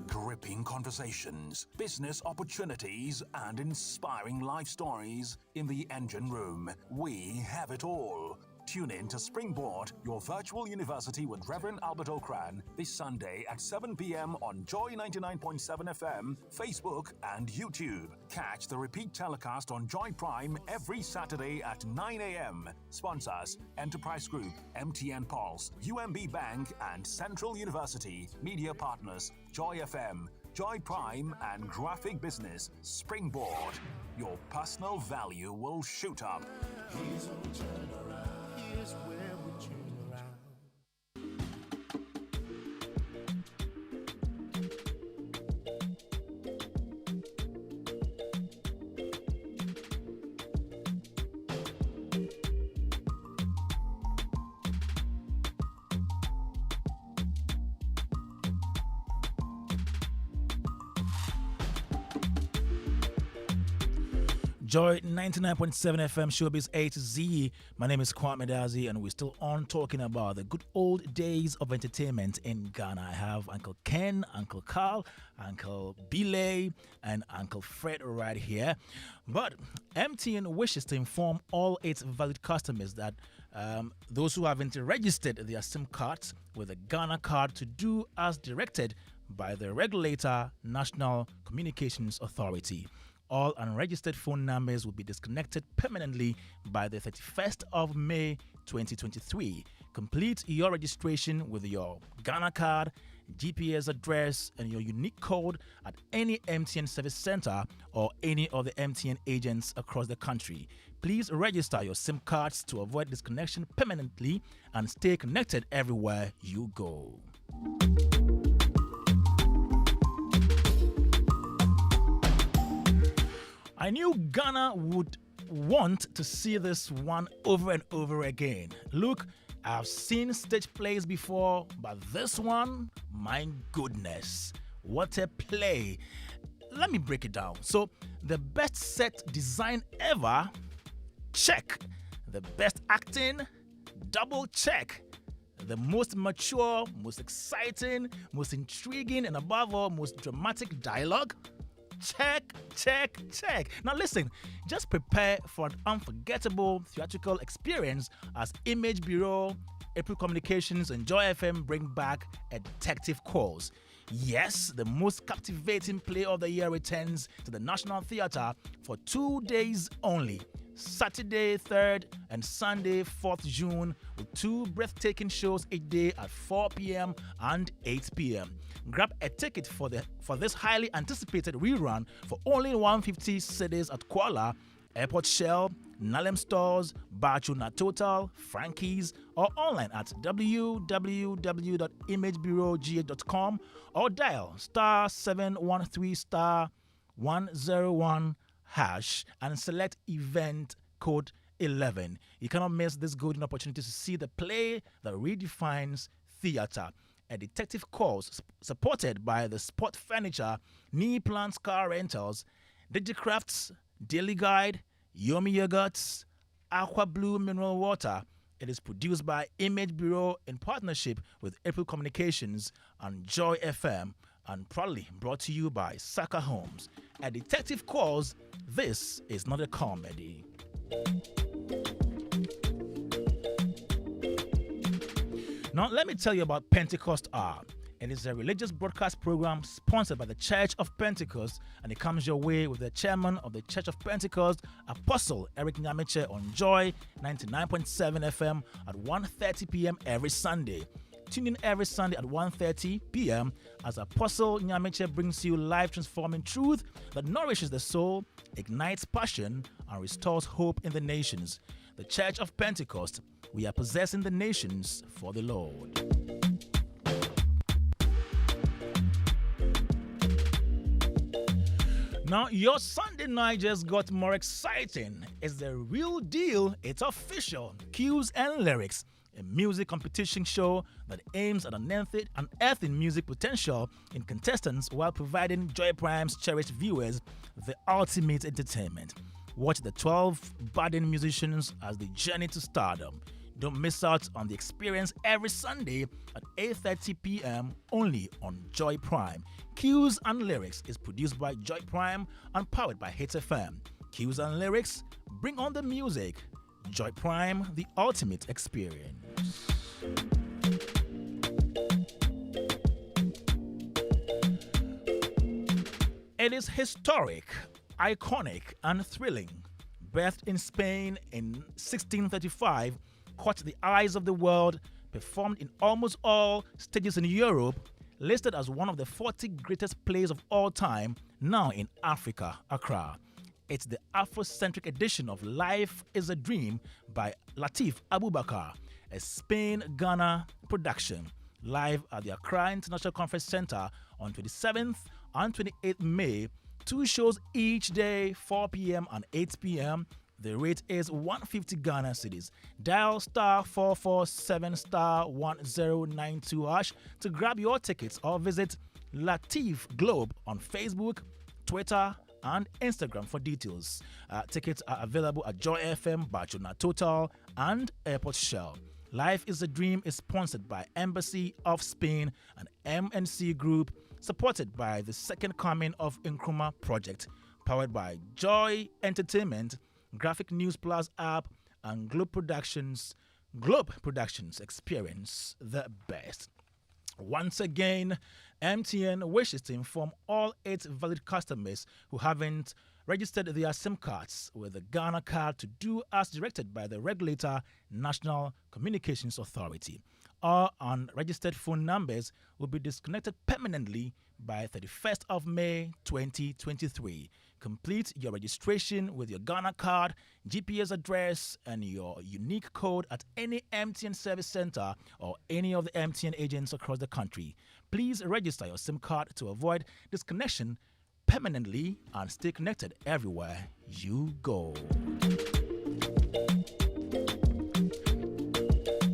Gripping conversations, business opportunities, and inspiring life stories in the engine room. We have it all. Tune in to Springboard, your virtual university with Reverend Albert Okran, this Sunday at 7 p.m. on Joy 99.7 FM, Facebook, and YouTube. Catch the repeat telecast on Joy Prime every Saturday at 9 a.m. Sponsors: Enterprise Group, MTN Pulse, UMB Bank, and Central University. Media partners: Joy FM, Joy Prime, and Graphic Business. Springboard. Your personal value will shoot up. Here's where we turn around. Here's where we turn around. Joy 99.7 FM, Showbiz A to Z. My name is Kwame, Dadzie, and we're still on talking about the good old days of entertainment in Ghana. I have Uncle Ken, Uncle Carl, Uncle Bile, and Uncle Fred right here. But MTN wishes to inform all its valued customers that those who haven't registered their SIM cards with a Ghana card to do as directed by the regulator, National Communications Authority. All unregistered phone numbers will be disconnected permanently by the 31st of May 2023. Complete your registration with your Ghana card, GPS address, and your unique code at any MTN service center or any of the MTN agents across the country. Please register your SIM cards to avoid disconnection permanently and stay connected everywhere you go. I knew Ghana would want to see this one over and over again. Look, I've seen stage plays before, but this one, my goodness, what a play. Let me break it down. So, the best set design ever, check. The best acting, double check. The most mature, most exciting, most intriguing, and above all, most dramatic dialogue, check, check, check. Now listen, just prepare for an unforgettable theatrical experience as Image Bureau, April Communications, and Joy FM bring back A Detective Calls. Yes, the most captivating play of the year returns to the National Theatre for 2 days only. Saturday 3rd and Sunday 4th June with 2 breathtaking shows each day at 4 p.m. and 8 p.m. Grab a ticket for this highly anticipated rerun for only 150 cedis at Kuala, Airport Shell, Nalem Stores, Batuna Total, Frankie's, or online at www.imagebrogh.com or dial *713*101# and select event code 11. You cannot miss this golden opportunity to see the play that redefines theater. a detective calls supported by the Sport Furniture, Knee Plants Car Rentals, Digicrafts, Daily Guide, Yomi Yogurts, Aqua Blue Mineral Water. It is produced by Image Bureau in partnership with April Communications and Joy FM, and proudly brought to you by Saka Homes. A detective calls, this is not a comedy. Now, let me tell you about Pentecost Hour. It is a religious broadcast program sponsored by the Church of Pentecost, and it comes your way with the chairman of the Church of Pentecost, Apostle Eric Nyamiche, on Joy 99.7 FM at 1:30 p.m. every Sunday. Tune in every Sunday at 1:30 p.m. as Apostle Nyamiche brings you life-transforming truth that nourishes the soul, ignites passion, and restores hope in the nations. The Church of Pentecost, we are possessing the nations for the Lord. Now, your Sunday night just got more exciting. It's the real deal. It's official. Cues and Lyrics, a music competition show that aims at unearthing music potential in contestants while providing Joy Prime's cherished viewers the ultimate entertainment. Watch the 12 budding musicians as they journey to stardom. Don't miss out on the experience every Sunday at 8:30 p.m. only on Joy Prime. Cues and Lyrics is produced by Joy Prime and powered by Hit FM. Cues and Lyrics, bring on the music. Joy Prime, the ultimate experience. It is historic, iconic, and thrilling. Birthed in Spain in 1635, caught the eyes of the world, performed in almost all stages in Europe, listed as one of the 40 greatest plays of all time, now in Africa, Accra. It's the Afrocentric edition of Life is a Dream by Latif Abubakar, a Spain-Ghana production, live at the Accra International Conference Center on 27th and 28th May. 2 shows each day, 4 p.m. and 8 p.m. The rate is 150 Ghana cedis. Dial *447*1092# to grab your tickets, or visit Latif Globe on Facebook, Twitter, and Instagram for details. Tickets are available at Joy FM, Barcelona Total, and Airport Shell. Life is a Dream is sponsored by Embassy of Spain and MNC Group, supported by the Second Coming of Nkrumah Project, powered by Joy Entertainment, Graphic News Plus app, and Globe Productions. Globe Productions, experience the best. Once again, MTN wishes to inform all its valid customers who haven't registered their SIM cards with the Ghana card to do as directed by the regulator, National Communications Authority. All unregistered phone numbers will be disconnected permanently by 31st of May 2023. Complete your registration with your Ghana card, GPS address, and your unique code at any MTN service center or any of the MTN agents across the country. Please register your SIM card to avoid disconnection permanently and stay connected everywhere you go.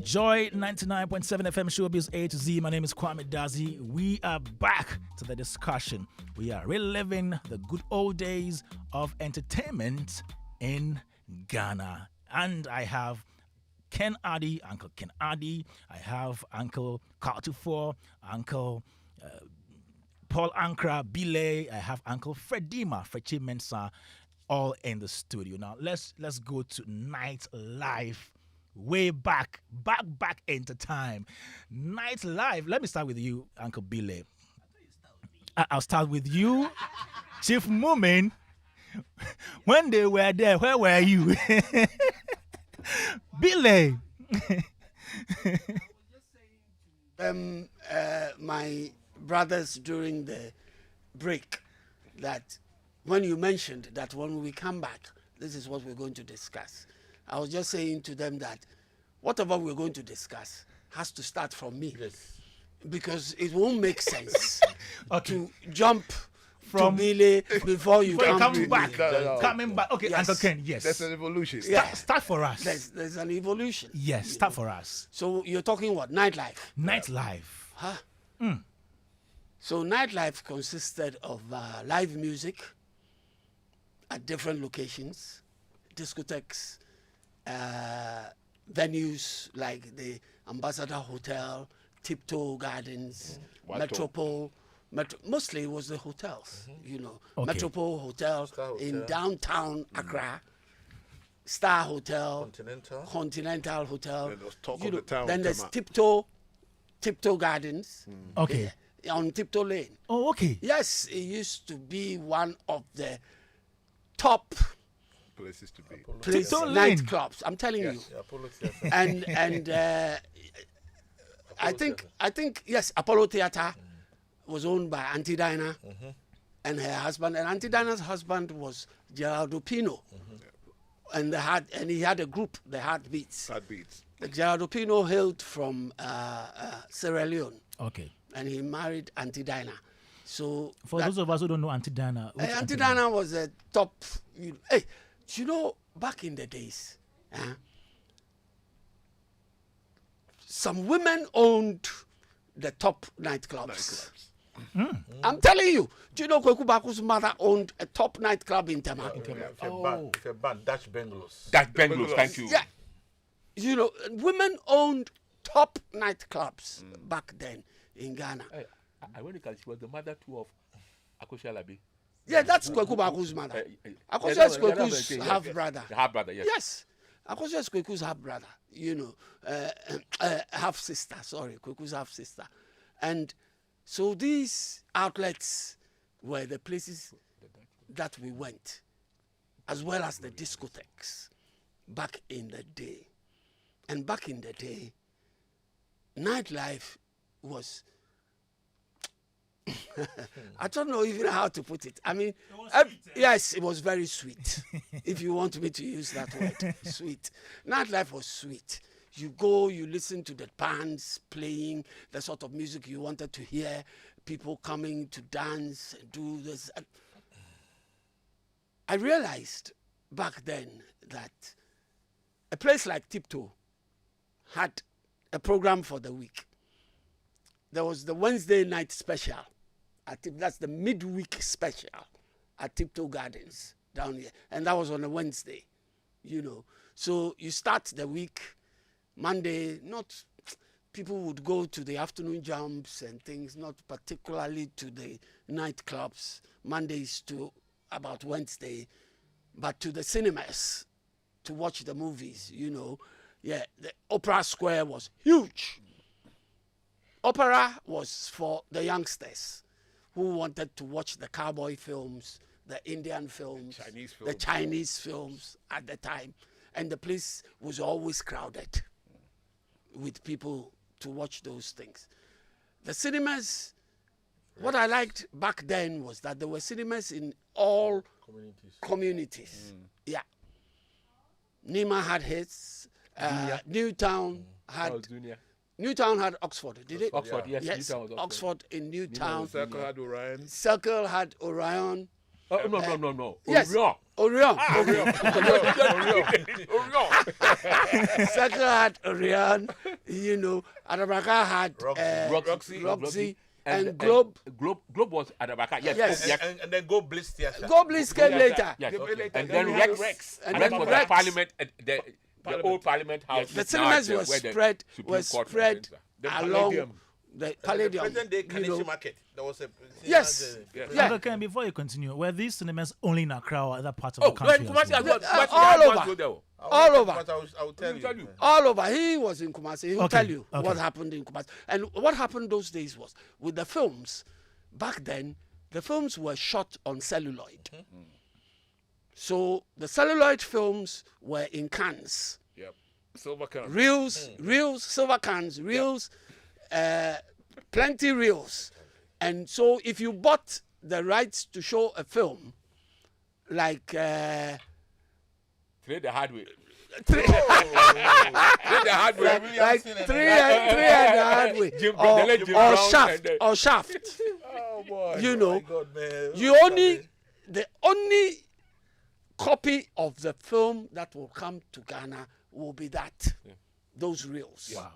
Joy 99.7 FM Showbiz A to Z. My name is Kwame Dadzie. We are back to the discussion. We are reliving the good old days of entertainment in Ghana. And I have Ken Addy, Uncle Ken Addy. I have Uncle Kaltufor, Uncle Paul Ankra, Bile. I have Uncle Fredima, Frechi Mensa, all in the studio. Now let's go to Night Life. Way back into time. Night Live. Let me start with you, Uncle Bile. I'll start with you, Chief Moomin. When they were there, where were you? Bile. My brothers during the break, that when you mentioned that when we come back, this is what we're going to discuss. I was just saying to them that whatever we're going to discuss has to start from me. Yes. Because it won't make sense to jump from Billy before you come back. Coming back. Okay, yes. Uncle Ken, yes. There's an evolution. Start for us. There's an evolution. Yes, start for us. So you're talking what? Nightlife? Nightlife. Huh? Mm. So nightlife consisted of live music at different locations, discotheques, venues like the Ambassador Hotel, Tiptoe Gardens, Metropole. Mostly it was the hotels, you know. Okay. Metropole Hotel in downtown Accra, Star Hotel, Continental Hotel. Then there's Talk you of know, the Town then there's come Tiptoe Gardens. Okay. On Tiptoe Lane. Oh, okay. Yes, it used to be one of the top places to be. nightclubs. I'm telling you. And I think yes, Apollo Theatre was owned by Auntie Dinah and her husband, and Auntie Dinah's husband was Geraldo Pino, and he had a group, the Heartbeats. Heartbeats. Geraldo Pino hailed from Sierra Leone. Okay. And he married Auntie Dinah. So for those of us who don't know Auntie Dinah, Auntie Dinah was a top. Hey, you know, back in the days, some women owned the top nightclubs. I'm telling you. Do you know Kweku Baku's mother owned a top nightclub in Tema? If you're bad, Dutch Bungalows. Dutch Bungalows, thank you. Yeah. You know, women owned top nightclubs back then in Ghana. Ironically, she was the mother too of Akosha Labi. Yeah, that's Kweku Baku's mother. Akosha is Kweku's half-brother. Half-brother, yes. Yes. Akosha is Kweku's half-brother, you know, half-sister, sorry, Kweku's half-sister. And so these outlets were the places that we went, as well as the discotheques back in the day. And back in the day, nightlife was, I don't know even how to put it. I mean, yes, it was very sweet. If you want me to use that word, sweet. Nightlife was sweet. You go, you listen to the bands playing the sort of music you wanted to hear, people coming to dance, do this. I realized back then that a place like Tiptoe had a program for the week. There was the Wednesday night special. That's the midweek special at Tiptoe Gardens down here. And that was on a Wednesday, you know. So you start the week, Monday, people would go to the afternoon jumps and things, not particularly to the nightclubs, Mondays to about Wednesday, but to the cinemas to watch the movies, you know. Yeah, the Opera Square was huge. Opera was for the youngsters who wanted to watch the cowboy films, the Indian films, the Chinese films at the time. And the place was always crowded with people to watch those things. The cinemas, what I liked back then was that there were cinemas in all communities. Yeah. Nima had his, Newtown had... Newtown had Oxford, did it? Oxford, yes. Yes, Newtown was Oxford in Newtown. Circle had Orion. Circle had Orion. Oh, no. Yes. Orion. Circle had Orion. You know, Adabaka had Roxy. And Globe. Globe was Adabaka. Yes. And then Go Bliss Theatre. Go Bliss came later. Yes. Okay. And then Rex. And Rex was the Parliament. The old Parliament House. The cinemas were spread along the Palladium. The present day Kanishi Market. There was a yes. Yeah. Okay, before you continue, were these cinemas only in Accra or other parts of the country? All over. All over. But I will tell you. All over. He was in Kumasi. He will tell you what happened in Kumasi. And what happened those days was, with the films, back then, the films were shot on celluloid. So the celluloid films were in cans. Yep. Silver cans. Reels, silver cans, reels, plenty reels. And so if you bought the rights to show a film, like... Trade the hard way. Trade the hard way. Like three and the hard way. Or Shaft. Oh boy. You know, God, man. the only copy of the film that will come to Ghana will be that. Those reels. Wow.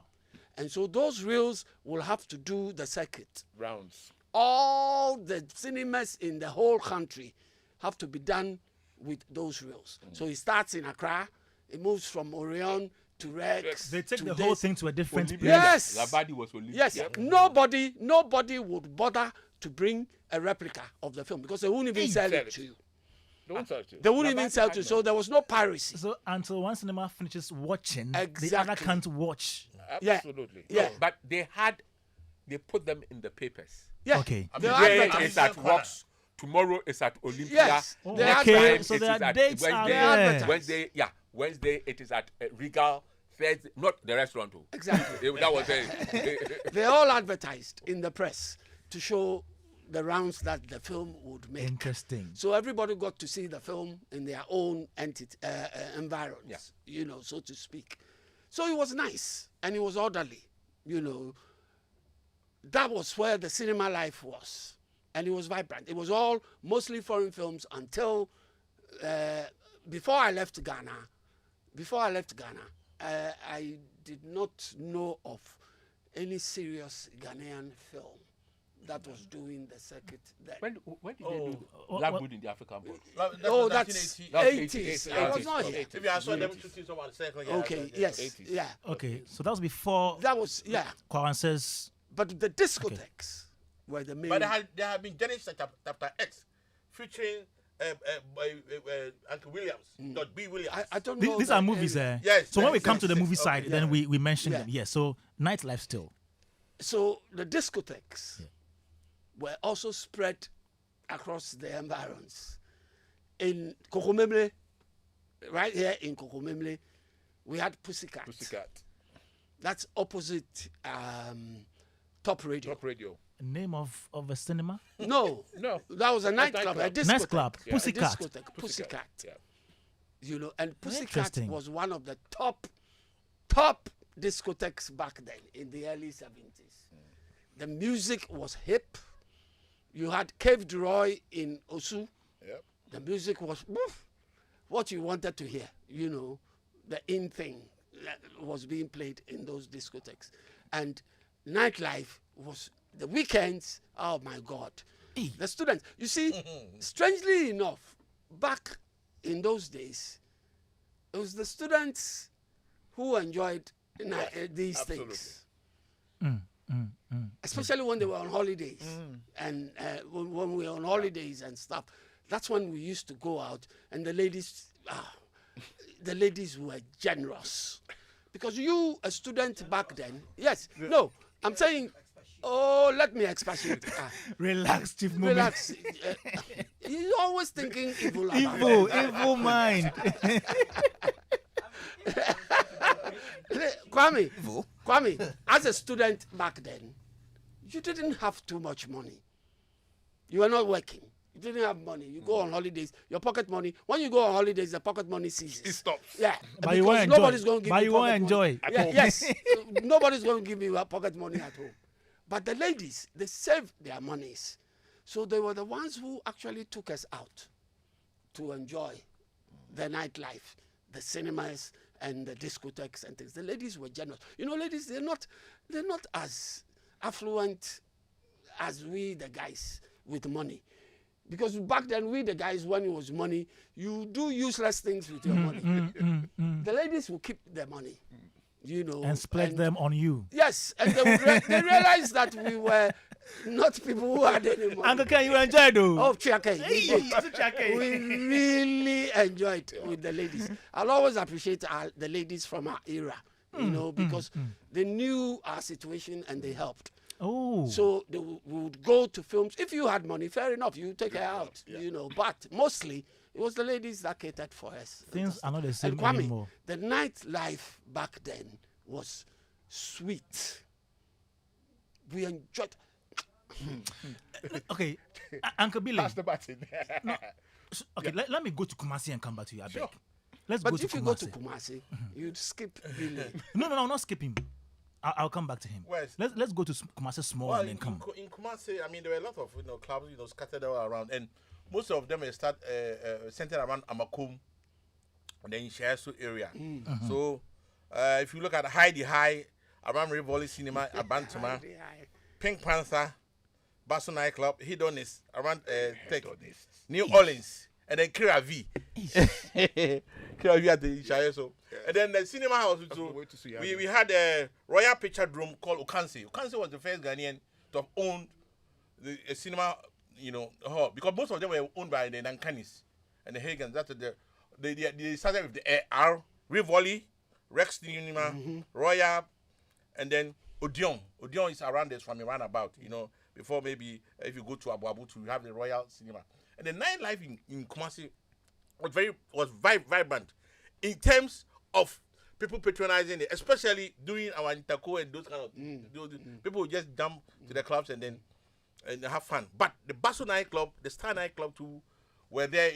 And so those reels will have to do the circuit. Rounds. All the cinemas in the whole country have to be done with those reels. So it starts in Accra, it moves from Orion to Rex. They take to the this. whole thing to a different place. Yes. Labadi was Olympia. Yes. Nobody would bother to bring a replica of the film because they won't even sell it to you. They won't sell it to you. They won't even sell it to you. So there was no piracy. So until one cinema finishes watching, Exactly. the other can't watch. Absolutely. Yeah. But they put them in the papers. Yeah. Okay. Today is at Rox. Tomorrow is at Olympia. Yes. Oh, They okay. advertise. So there It is are at dates out there. Wednesday it is at Regal. Thursday, not the restaurant. Too. Exactly. That was it. They all advertised in the press to show the rounds that the film would make. Interesting. So everybody got to see the film in their own environs, so to speak. So it was nice and it was orderly, That was where the cinema life was. And it was vibrant. It was all mostly foreign films until before I left Ghana. I did not know of any serious Ghanaian film that was doing the circuit then. When did they do Blackwood in the African Board? That's 80s. I was not here. Maybe I saw them shooting some on the circle. Okay, yes, 80s. yeah. Okay, so that was before. That was, yeah. Kwawan says. But the discotheques were the main. But there have been Genesis Chapter X featuring Uncle Williams, B. Williams. I don't know. These are movies, Yes. So when we come to the movie okay, side, then we mention them. Yeah. So nightlife still. So the discotheques were also spread across the environs. In Kokomemle, right here in Kokomemle, we had Pussycat. That's opposite Top Radio. Name of a cinema? No. That was a nightclub, a discotheque. Nightclub, Yeah. Pussycat. A discotheque, Pussycat. Yeah. And Pussycat Interesting. was one of the top discotheques back then in the early 70s. The music was hip. You had Cave Roy in Osu. Yep. The music was what you wanted to hear, the in thing that was being played in those discotheques. And nightlife was the weekends, oh my God. The students, you see, strangely enough, back in those days, it was the students who enjoyed these things. Especially when they were on holidays. And when we were on holidays and stuff, that's when we used to go out and the ladies were generous. Because you, a student back then, I'm saying, let me expatiate. Relax, Chief Moment. Relax. You're always thinking evil. Evil mind. Kwame, as a student back then, you didn't have too much money. You were not working. You didn't have money. You go on holidays. Your pocket money. When you go on holidays, the pocket money ceases. It stops. Yeah. But you won't nobody's enjoy. going to give But you you won't pocket enjoy. money. Yes. Nobody's going to give you pocket money at home. But the ladies, they saved their monies. So they were the ones who actually took us out to enjoy the nightlife, the cinemas and the discotheques and things. The ladies were generous. Ladies, they're not as affluent as we, the guys, with money. Because back then, we, the guys, when it was money, you do useless things with your money. The ladies will keep their money, And spread them on you. Yes, and they realized that we were not people who had any money. Uncle Ken, you enjoyed though. Oh, Chiake, we really enjoyed with the ladies. I'll always appreciate the ladies from our era, because they knew our situation and they helped. Oh. So they would go to films. If you had money, fair enough, you take her out, But mostly, it was the ladies that catered for us. Things are not the same and Kwame, anymore. The nightlife back then was sweet. We enjoyed. Okay, Uncle Billy. Pass the button. Okay, let me go to Kumasi and come back to you. I beg. Sure. Let's But go to if you Kumasi. go to Kumasi, you'd skip Billy. No, I'm not skipping. I'll come back to him. Let's go to Kumasi small and then come. In Kumasi, there were a lot of clubs scattered all around, and most of them start centered around Amakum, and then Shesu area. So if you look at High, around Rivoli Cinema, Abantama, Pink Panther, Basso Nightclub, Hedonis, around New Orleans, and then Kira V. Kira V at the Chayeso. And then the cinema house, we had a Royal Picture Room called Okansi. Okansi was the first Ghanaian to have owned a cinema, hall, because most of them were owned by the Nankanis and the Hagans. That's they started with the R, Rivoli, Rex Cinema, Royal, and then Odeon. Odeon is around this from a roundabout, before maybe if you go to Abu Abu, you have the Royal Cinema. And the nightlife in Kumasi was vibrant in terms of people patronizing it, especially during our Interco and those kind of people would just jump to the clubs and have fun. But the Basso nightclub, the Star nightclub too, were there,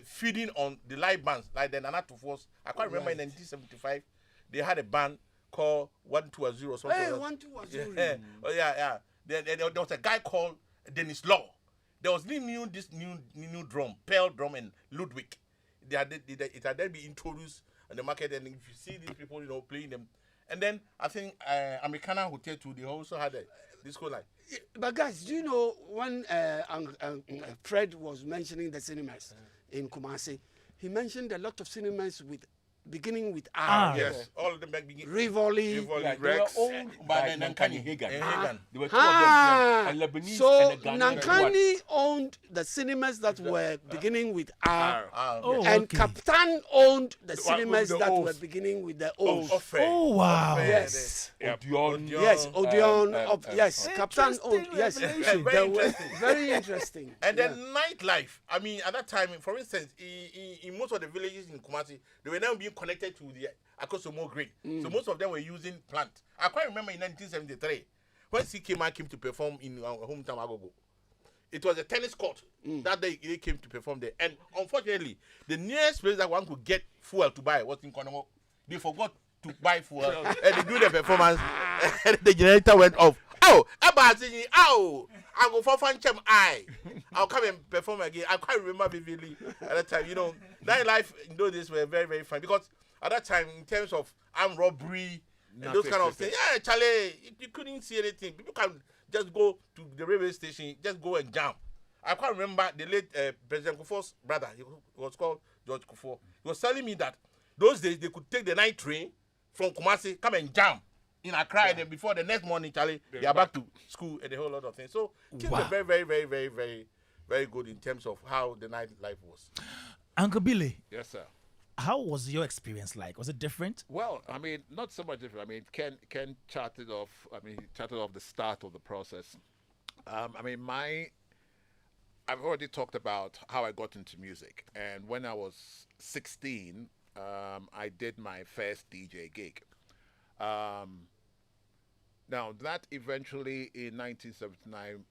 feeding on the live bands like the Nana Force. I can't remember in 1975 they had a band called 120 or something. Hey, 120. Yeah. Oh yeah. There was a guy called Dennis Law. There was this new drum, Pearl drum and Ludwig. It had then been introduced on the market, and if you see these people, playing them, and then I think Americana Hotel too, they also had a disco night. But guys, do you know when Fred was mentioning the cinemas in Kumasi, he mentioned a lot of cinemas beginning with R. Yes, all of them beginning. Rivoli, Rex, they were owned by Nankani Hagan. There were two of them, and Lebanese so and the Ghanaian. Nankani owned the cinemas that were beginning with R, and okay. Captain owned the cinemas with the that O's. were beginning with the O's. Oh, wow. Yes. Odeon. Yes, Odeon. Yes, Captain Interesting owned. Yes, revelation. very interesting. And then nightlife. I mean, at that time, for instance, in most of the villages in Kumasi, they were now being connected to the Akosomo grid. So most of them were using plant. I quite remember in 1973 when CK came to perform in our hometown Agogo. It was a tennis court that they came to perform there. And unfortunately, the nearest place that one could get fuel to buy was in Konomo. They forgot to buy fuel and they do the performance and the generator went off. Oh, I'll go for fun chem I'll come and perform again. I can't remember vividly at that time. Nightlife in those days were very, very fun because at that time, in terms of armed robbery and those kind of things, Charlie, you couldn't see anything. People can just go to the railway station, just go and jump. I can't remember the late President Kufuor's brother. He was called George Kufuor. He was telling me that those days they could take the night train from Kumasi, come and jump in Accra, and then before the next morning, Charlie, they are back to school and a whole lot of things. So things were very, very, very, very, very, very good in terms of how the nightlife was. Uncle Billy. Yes, sir. How was your experience like? Was it different? Well, I mean, not so much different. I mean, Ken charted off. The start of the process. I've already talked about how I got into music, and when I was 16, I did my first DJ gig. Now that eventually in 1979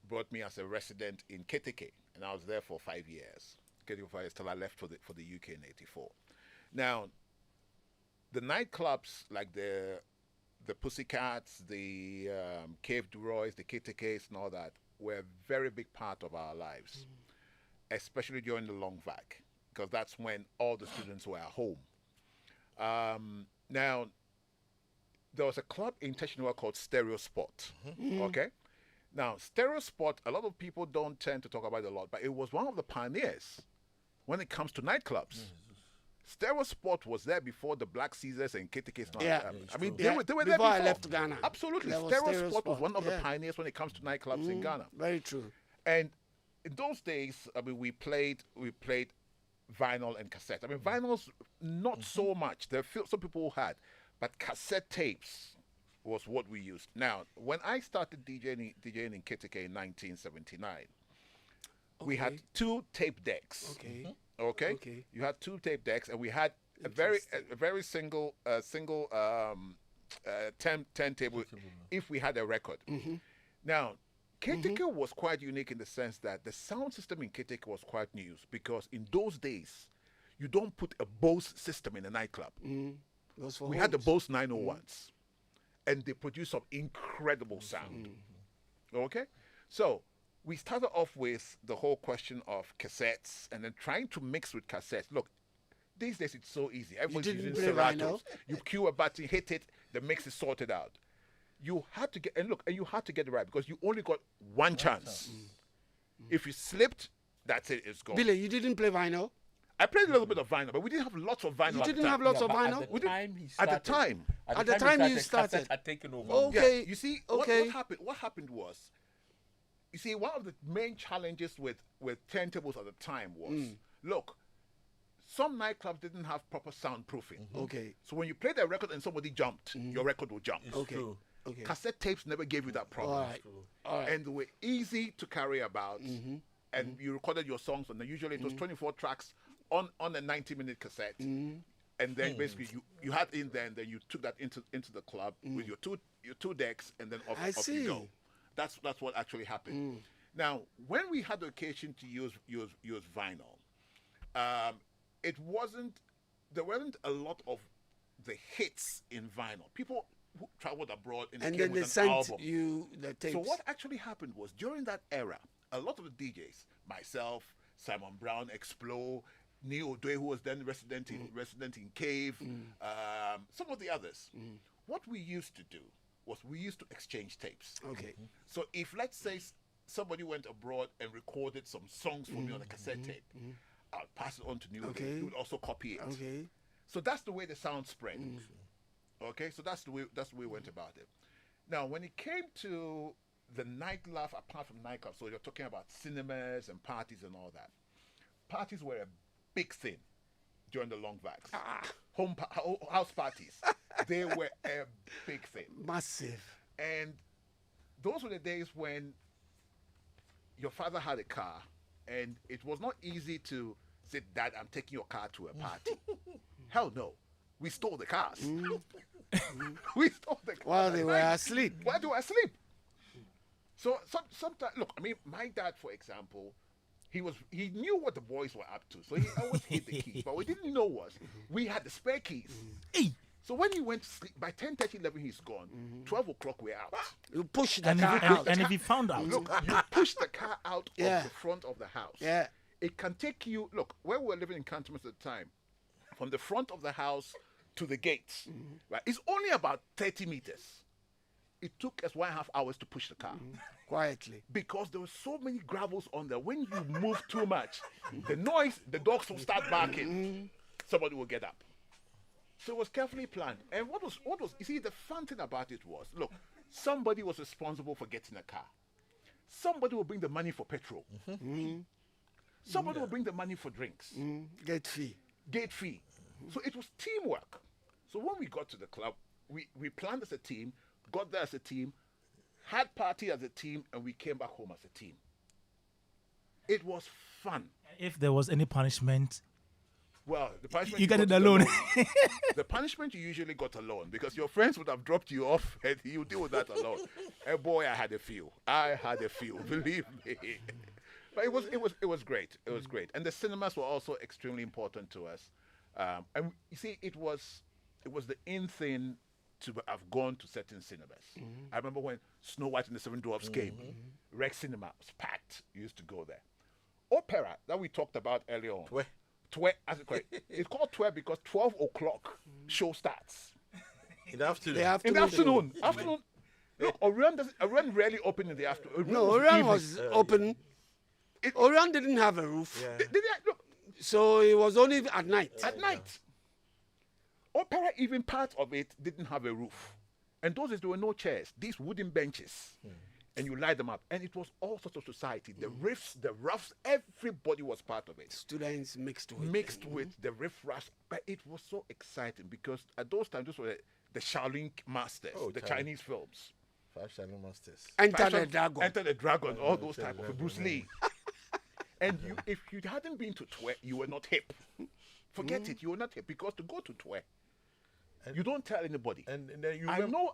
brought me as a resident in Keteke, and I was there for 5 years. Till I left for the UK in '84. Now, the nightclubs like the Pussycats, the Cave du Roys, the Ketekes, and all that were a very big part of our lives, especially during the long vac, because that's when all the students were at home. Now, there was a club in Teshinua called Stereo Sport. Okay. Now, Stereo Sport, a lot of people don't tend to talk about it a lot, but it was one of the pioneers when it comes to nightclubs. Stereo Sport was there before the Black Caesars and KTKs. They were there before I left Ghana. Absolutely. Stereo Sport was one of the pioneers when it comes to nightclubs in Ghana. Very true. And in those days, we played vinyl and cassette. Vinyls, not so much. There are some people who had, but cassette tapes was what we used. Now, when I started DJing in Keteke in 1979, we had 2 tape decks. Okay. You had 2 tape decks, and we had a very single turntable if we had a record. Now, Keteke was quite unique in the sense that the sound system in Keteke was quite new, because in those days, you don't put a Bose system in a nightclub. We had the Bose 901s. And they produce some incredible sound. Okay? So, we started off with the whole question of cassettes and then trying to mix with cassettes. Look, these days it's so easy. Everyone's using Seratos. You cue a button, hit it, the mix is sorted out. You had to get and you had to get it right because you only got one chance. If you slipped, that's it. It's gone. Billy, you didn't play vinyl. I played a little bit of vinyl, but we didn't have lots of vinyl. You at the didn't time. have lots of but vinyl. At the time. At the time you started. Cassette had taken over. Okay. Yeah, you see, Okay. what happened was, you see, one of the main challenges with turntables at the time was, look, some nightclubs didn't have proper soundproofing. Okay. So when you played a record and somebody jumped, your record will jump. Okay. Okay. Cassette tapes never gave you that problem. All right. All right. And they were easy to carry about. And you recorded your songs on them. Usually it was 24 tracks on a 90-minute cassette. And then basically you had in there and then you took that into the club with your two decks and then off you go. That's what actually happened. Now, when we had the occasion to use vinyl, there wasn't a lot of the hits in vinyl. People who traveled abroad and And came then they with an sent album. you the tapes. So what actually happened was during that era, a lot of the DJs, myself, Simon Brown, Explo, Neil Odoe, who was then resident in Cave, some of the others. What we used to do was we used to exchange tapes. Okay. So if, let's say, somebody went abroad and recorded some songs for me on a cassette tape, I'll pass it on to Neil Odoe. He would also copy it. Okay. So that's the way the sound spread. Okay, so that's the way we went about it. Now, when it came to the nightlife, apart from nightclubs, so you're talking about cinemas and parties and all that. Parties were a big thing during the long vacs. House parties, they were a big thing. Massive. And those were the days when your father had a car, and it was not easy to say, Dad, I'm taking your car to a party. Hell no. We stole the cars. We stole the cars. While they were asleep. While they were asleep. So sometimes, look, I mean, my dad, for example, he knew what the boys were up to. So he always hid the keys. But what we didn't know was we had the spare keys. So when he went to sleep, by 10:30, 11, he's gone. 12 o'clock, we're out. You push the car out. And if he found out. Look, you push the car out of the front of the house. Yeah. It can take you, look, where we were living in Cantonment at the time, from the front of the house to the gates, right? It's only about 30 meters. It took us 1.5 hours to push the car. Quietly. Because there were so many gravels on there. When you move too much, the noise, the dogs will start barking. Somebody will get up. So it was carefully planned. And what was, you see, the fun thing about it was, look, somebody was responsible for getting a car. Somebody will bring the money for petrol. Somebody will bring the money for drinks. Gate fee. Gate fee. So it was teamwork. So when we got to the club, we planned as a team, got there as a team, had party as a team, and we came back home as a team. It was fun. If there was any punishment, well, the punishment you got it alone. The punishment you usually got alone because your friends would have dropped you off and you deal with that alone. And boy, I had a few. Believe me. But it was great. It was great. And the cinemas were also extremely important to us. And you see, it was the in thing to have gone to certain cinemas. I remember when Snow White and the Seven Dwarfs came, Rex Cinema was packed. You used to go there. Opera that we talked about earlier on. It's called Twe because 12 o'clock show starts. In the afternoon. In the afternoon. Look, Orion rarely opened in the afternoon. No, Orion was open. Orion didn't have a roof. Look, so it was only at night. At night. Opera, even part of it, didn't have a roof. And those days, there were no chairs. These wooden benches. And you light them up. And it was all sorts of society. The riffs, the roughs, everybody was part of it. Students mixed with the riff-raffs. But it was so exciting because at those times, those were the Shaolin masters, the Chinese films. 5 Shaolin masters. Enter the Dragon, all those type of Bruce Lee. And if you hadn't been to Twe, you were not hip. Forget it, you were not hip because to go to Twe, you don't tell anybody. And then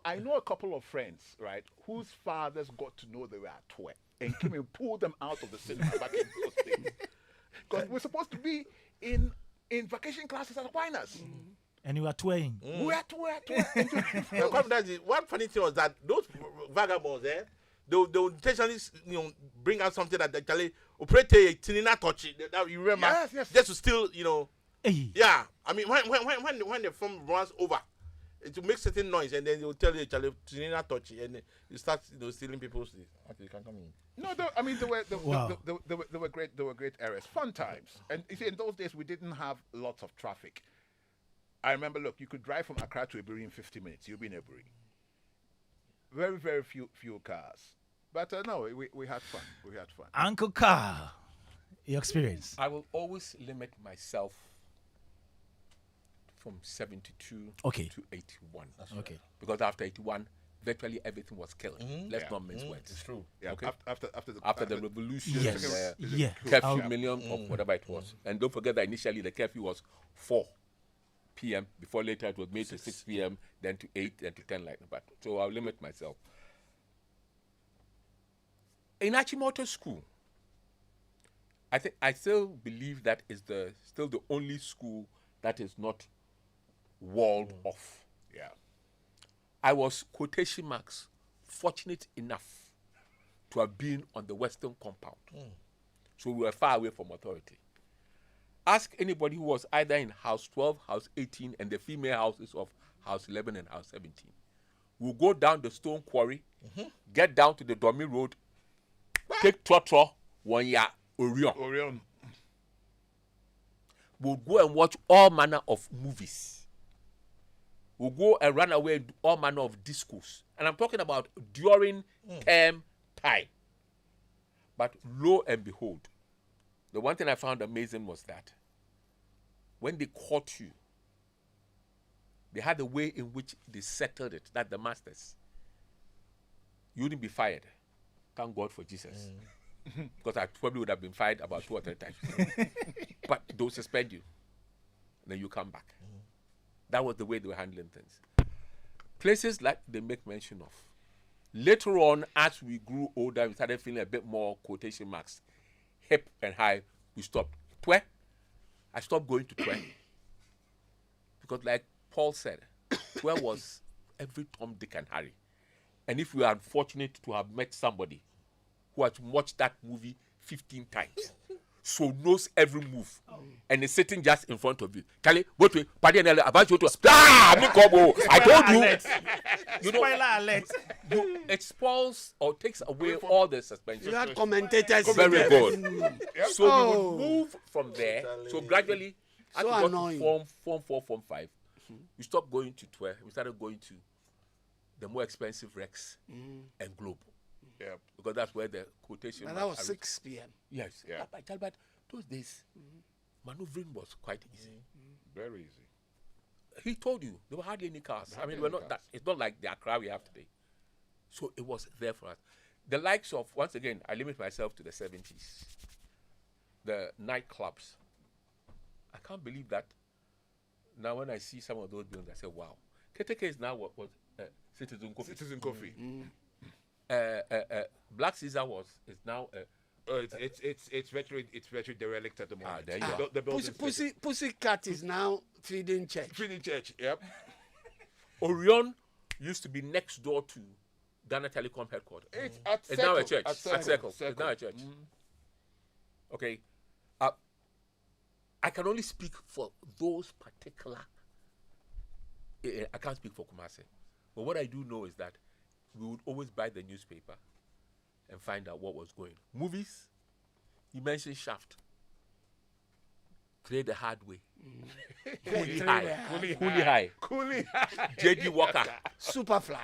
I know a couple of friends, right, whose fathers got to know they were at Twe and came and pulled them out of the cinema back in those days. Because we're supposed to be in vacation classes at Aquinas. And you are twaying. We were One funny thing was that those vagabonds there, they would intentionally, bring out something that actually operate tinina touch. That you remember? Yes. Just to steal, Yeah. I mean, when the film runs over, it will make certain noise, and then they will tell you, "Charlie, Tunina touch," and you start, stealing people's. Okay, you can come in. No, I mean, there Wow. were great eras, fun times. And you see, in those days, we didn't have lots of traffic. I remember, look, you could drive from Accra to Eburi in 50 minutes. You'll be in Eburi. Very, very few cars. But no, we had fun. We had fun. Uncle Carl, your experience. I will always limit myself from 72 Okay. to 81. Okay. Because after 81, virtually everything was killed. Let's Yeah. not mince words. It's true. Yeah, Okay. after the revolution, Yes. Yeah. curfew I'll- million or whatever it was. And don't forget that initially the curfew was 4 p.m. Before later it was made to 6 p.m., then to 8, then to 10 like that. So I'll limit myself. In Achimota School, I still believe that is still the only school that is not walled off. Yeah. I was quotation marks fortunate enough to have been on the western compound. So we were far away from authority. Ask anybody who was either in house 12, house 18, and the female houses of house 11 and house 17. We'll go down the stone quarry, get down to the Domi Road, take Trotro, 1 year, Orion. We'll go and watch all manner of movies. We'll go and run away and do all manner of discos. And I'm talking about during term time. But lo and behold, the one thing I found amazing was that when they caught you, they had a way in which they settled it, that the masters, you wouldn't be fired. Thank God for Jesus. Because I probably would have been fired about 2 or 3 times. But they'll suspend you. Then you come back. That was the way they were handling things. Places like they make mention of. Later on, as we grew older, we started feeling a bit more quotation marks, hip and high. We stopped. Twe, I stopped going to Twe. Because like Paul said, Twe was every Tom, Dick and Harry. And if we are unfortunate to have met somebody who has watched that movie 15 times, so knows every move, and is sitting just in front of you. Kale, go to about you to I told you. You know, Spoiler alert. It spoils or takes away all the suspension. You had commentators. Very good. So we would Oh. move from there. So gradually, as So we got annoying. to form 4, form 5, we stopped going to 12. We started going to the more expensive Rex and Globe. Yeah. Because that's where the quotation. And that was marks are- 6 p.m. Yes. Yeah. But those days, maneuvering was quite easy. Very easy. He told you there were hardly any cars. I mean, Hardly we're any not that. It's not like the Accra we have today. So it was there for us. The likes of, once again, I limit myself to the 70s. The nightclubs. I can't believe that. Now when I see some of those buildings, I say, wow. KTK is now what was Citizen Coffee. Citizen Coffee. Black Caesar is now. It's virtually derelict at the moment. there you go. The building's Pussycat is now feeding church. Feeding church. Yep. Orion used to be next door to Ghana Telecom headquarters. It's at It's now a Circle. church. At At Circle. Circle. It's Circle. now a church. Okay. I can only speak for those particular. I can't speak for Kumasi. But what I do know is that we would always buy the newspaper and find out what was going. Movies, you mentioned Shaft. Play the hard way. Coolie High. Coolie. J.D. Walker. Superfly.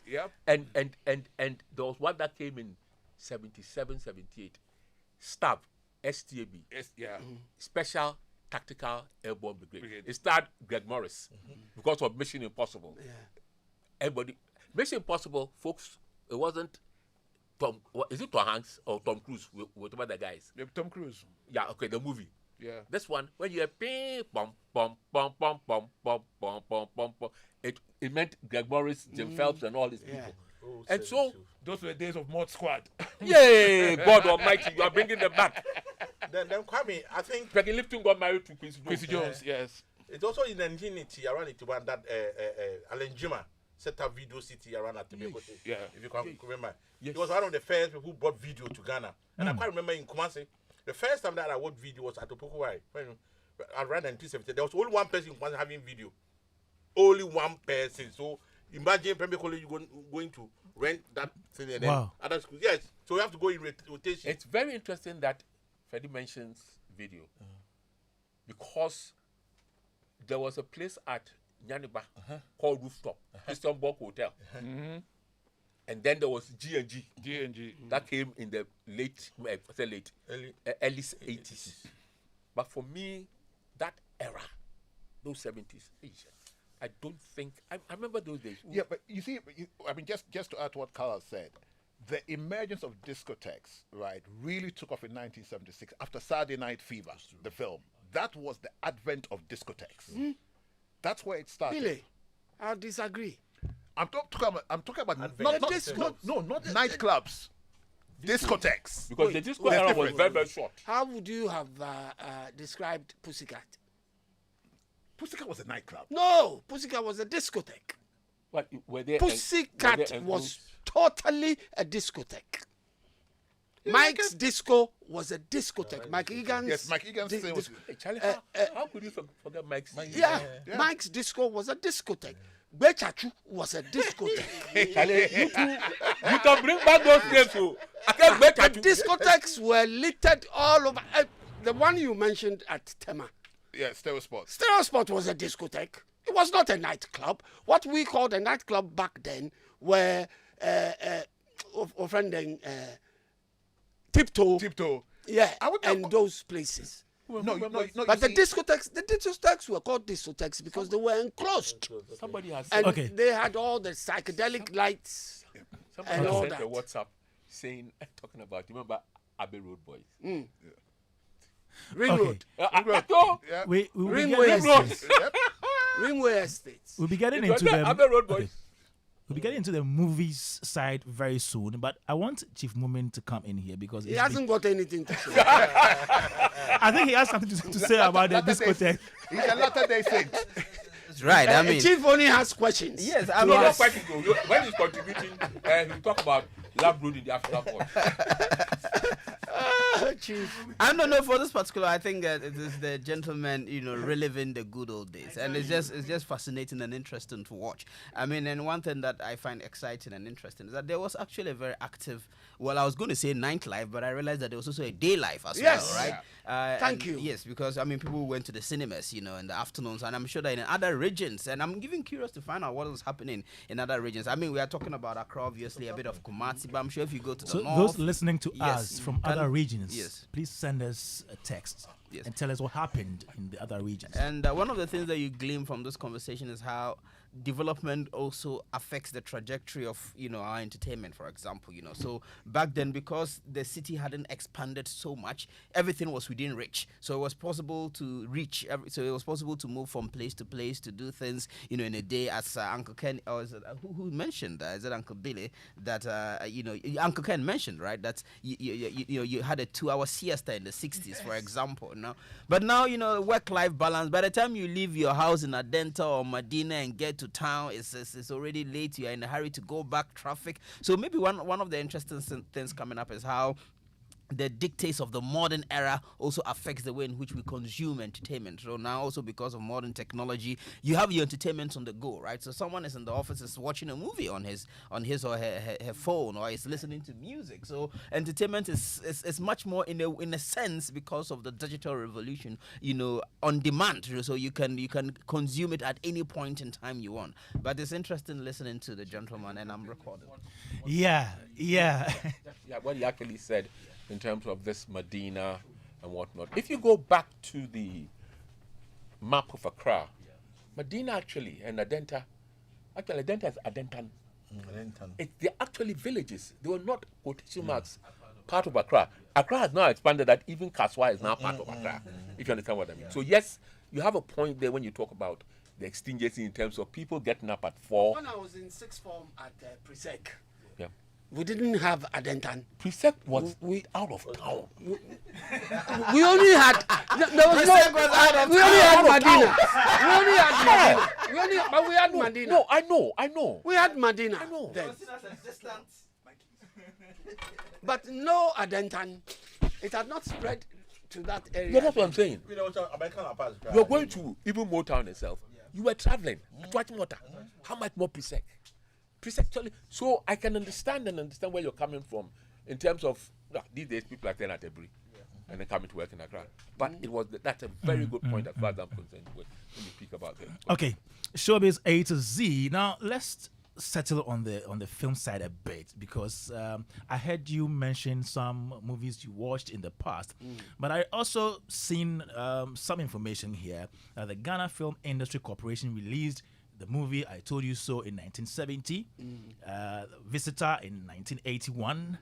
Yep. And there was one that came in 77, 78. STAB, STAB. Yeah. Special Tactical Airborne Brigade. It starred Greg Morris because of Mission Impossible. Yeah. Everybody, Mission Impossible, folks, it wasn't Tom, is it Tom Hanks or Tom Cruise, whatever the guys? Tom Cruise. Yeah, okay, the movie. Yeah. This one, when you hear ping, bum, bum, bum, bum, bum, bum, bum, bum, bum, bum, it meant Greg Morris, Jim Phelps, and all these people. Oh, and so, those were the days of Mod Squad. yay, God Almighty, you are bringing them back. Then Kwame, I think Peggy Lipton got married to Quincy Jones. Yes. It's also in 1980 around 81 that Alan Jima set up Video City around at Tobago. Yeah. If you can remember. He was one of the first people who brought video to Ghana. And I quite remember in Kumasi, the first time that I watched video was at Opokuwai. Around 1970. There was only one person in Kumasi having video. only one person. So imagine Premier College going to rent that thing and then other schools. Yes, so we have to go in rotation. It's very interesting that Freddie mentions video because there was a place at Nyaniba called Rooftop, Christian Borg Hotel. And then there was G&G. That came in the early 80s. But for me, that era, those 70s, I don't think I remember those days. Yeah, but you see, I mean, just to add to what Carl said, the emergence of discotheques, right, really took off in 1976 after Saturday Night Fever, the film. That was the advent of discotheques. That's where it started. Really, I disagree. I'm talking about not nightclubs, discotheques. Because the disco era was very, very short. How would you have described Pussycat? Pussycat was a nightclub. No, Pussycat was a discotheque. What were they? Pussycat was totally a discotheque. Mike's Disco was a discotheque. Mike Egan's. Yes, Mike Egan's thing was. Charlie, how could you forget Mike's? Yeah, Mike's Disco was a discotheque. Bechachu was a discotheque. You can bring back those names too. The discotheques were littered all over. The one you mentioned at Tema. Yeah, Stereosport. Stereosport was a discotheque. It was not a nightclub. What we called a nightclub back then were offending Tiptoe. Yeah, and those places. But the discotheques were called discotheques because they were enclosed. Somebody has said, they had all the psychedelic lights and all that. A WhatsApp saying, talking about, remember Abbey Road Boys? Ring Road. Ringway Estates. We'll be getting into them. Abbey Road Boys. We'll be getting into the movies side very soon, but I want Chief Mumin to come in here because he hasn't got anything to say. I think he has something to say about the discotheque. He's a Latter-day Saint. That's right. I mean, Chief only has questions. Yes, I mean, not questions. When he's contributing, he'll talk about Love Road in the afterthought. Chief. I don't know for this particular. I think it is the gentleman, reliving the good old days, and it's just fascinating and interesting to watch. I mean, and one thing that I find exciting and interesting is that there was actually a very active. Well, I was going to say nightlife, but I realized that there was also a day life as well, right? Thank you. Yes, because I mean, people went to the cinemas, in the afternoons, and I'm sure that in other regions, and I'm even curious to find out what is happening in other regions. I mean, we are talking about Accra, obviously, a bit of Kumasi, but I'm sure if you go to the north, those listening to us from other regions, please send us a text and tell us what happened in the other regions. And one of the things that you glean from this conversation is how development also affects the trajectory of our entertainment, for example. So back then, because the city hadn't expanded so much, everything was within reach, so it was possible to reach so it was possible to move from place to place to do things in a day, as Uncle Ken, or is it, who mentioned is it Uncle Billy, that Uncle Ken mentioned, right, that you had a 2-hour siesta in the 60s, for example. But now work-life balance, by the time you leave your house in Adenta or Medina and get to town, it's already late. You're in a hurry to go back, traffic. So maybe one of the interesting things coming up is how the dictates of the modern era also affects the way in which we consume entertainment. So now also because of modern technology, you have your entertainment on the go, right? So someone is in the office, is watching a movie on his or her phone, or is listening to music. So entertainment is much more in a sense because of the digital revolution, on demand. So you can consume it at any point in time you want. But it's interesting listening to the gentleman, and I'm recording. Yeah. What he actually said in terms of this Medina and whatnot. If you go back to the map of Accra, Medina actually and Adenta is Adentan. They're actually villages. They were not quotation marks part of Accra. Accra has now expanded that even Kaswa is now part of Accra, if you understand what I mean. So yes, you have a point there when you talk about the contingency in terms of people getting up at 4. When I was in sixth form at Presec, we didn't have Adentan. Presec was out of town. We only had. There was we only had Medina. But we had Medina. No, I know. We had Medina. I know. Then. But no Adentan. It had not spread to that area. Yeah, that's what I'm saying. You're going to even Motown itself. You were traveling to Achimota. How much more Presec? Presec, so I can understand where you're coming from in terms of these days people are staying at Ebri and then coming to work in Accra. But that's a very good point as far as I'm concerned when you speak about it. Okay, Showbiz A to Z. Now let's settle on the film side a bit, because I heard you mention some movies you watched in the past, but I also seen some information here. The Ghana Film Industry Corporation released the movie I Told You So in 1970, Visitor in 1981,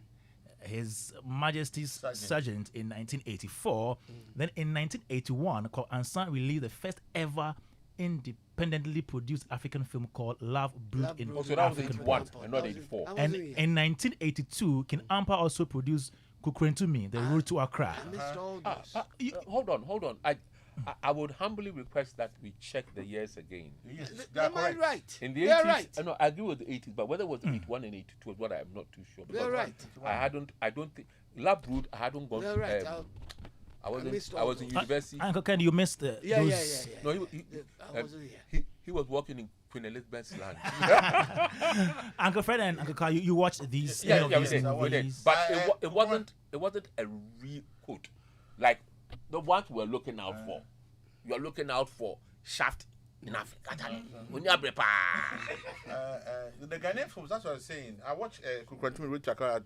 His Majesty's Sergeant in 1984. Then in 1981, Ansan released the first ever independently produced African film called Love Brewed in So that was African 81 Pot. and not 84. And in 1982, King Ampa also produced Kukrentumi, The Road to Accra. Hold on. I would humbly request that we check the years again. Yes, Am I right? In the 80s, They're right. I know I agree with the 80s, but whether it was 81 and 82 is what I am not too sure. They're right. I don't think Love Brewed. I hadn't gone. They're right. I was in university. Uncle Ken, you missed the. Yeah. No, I wasn't here. He was working in Queen Elizabeth's land. Uncle Fred and Uncle Carl, you watched these? Yeah, these we did. movies? But it wasn't a real quote. Like the ones we're looking out for. You're looking out for Shaft in Africa. The Ghanaian films, that's what I was saying. I watched Kukrentumi Road to Accra at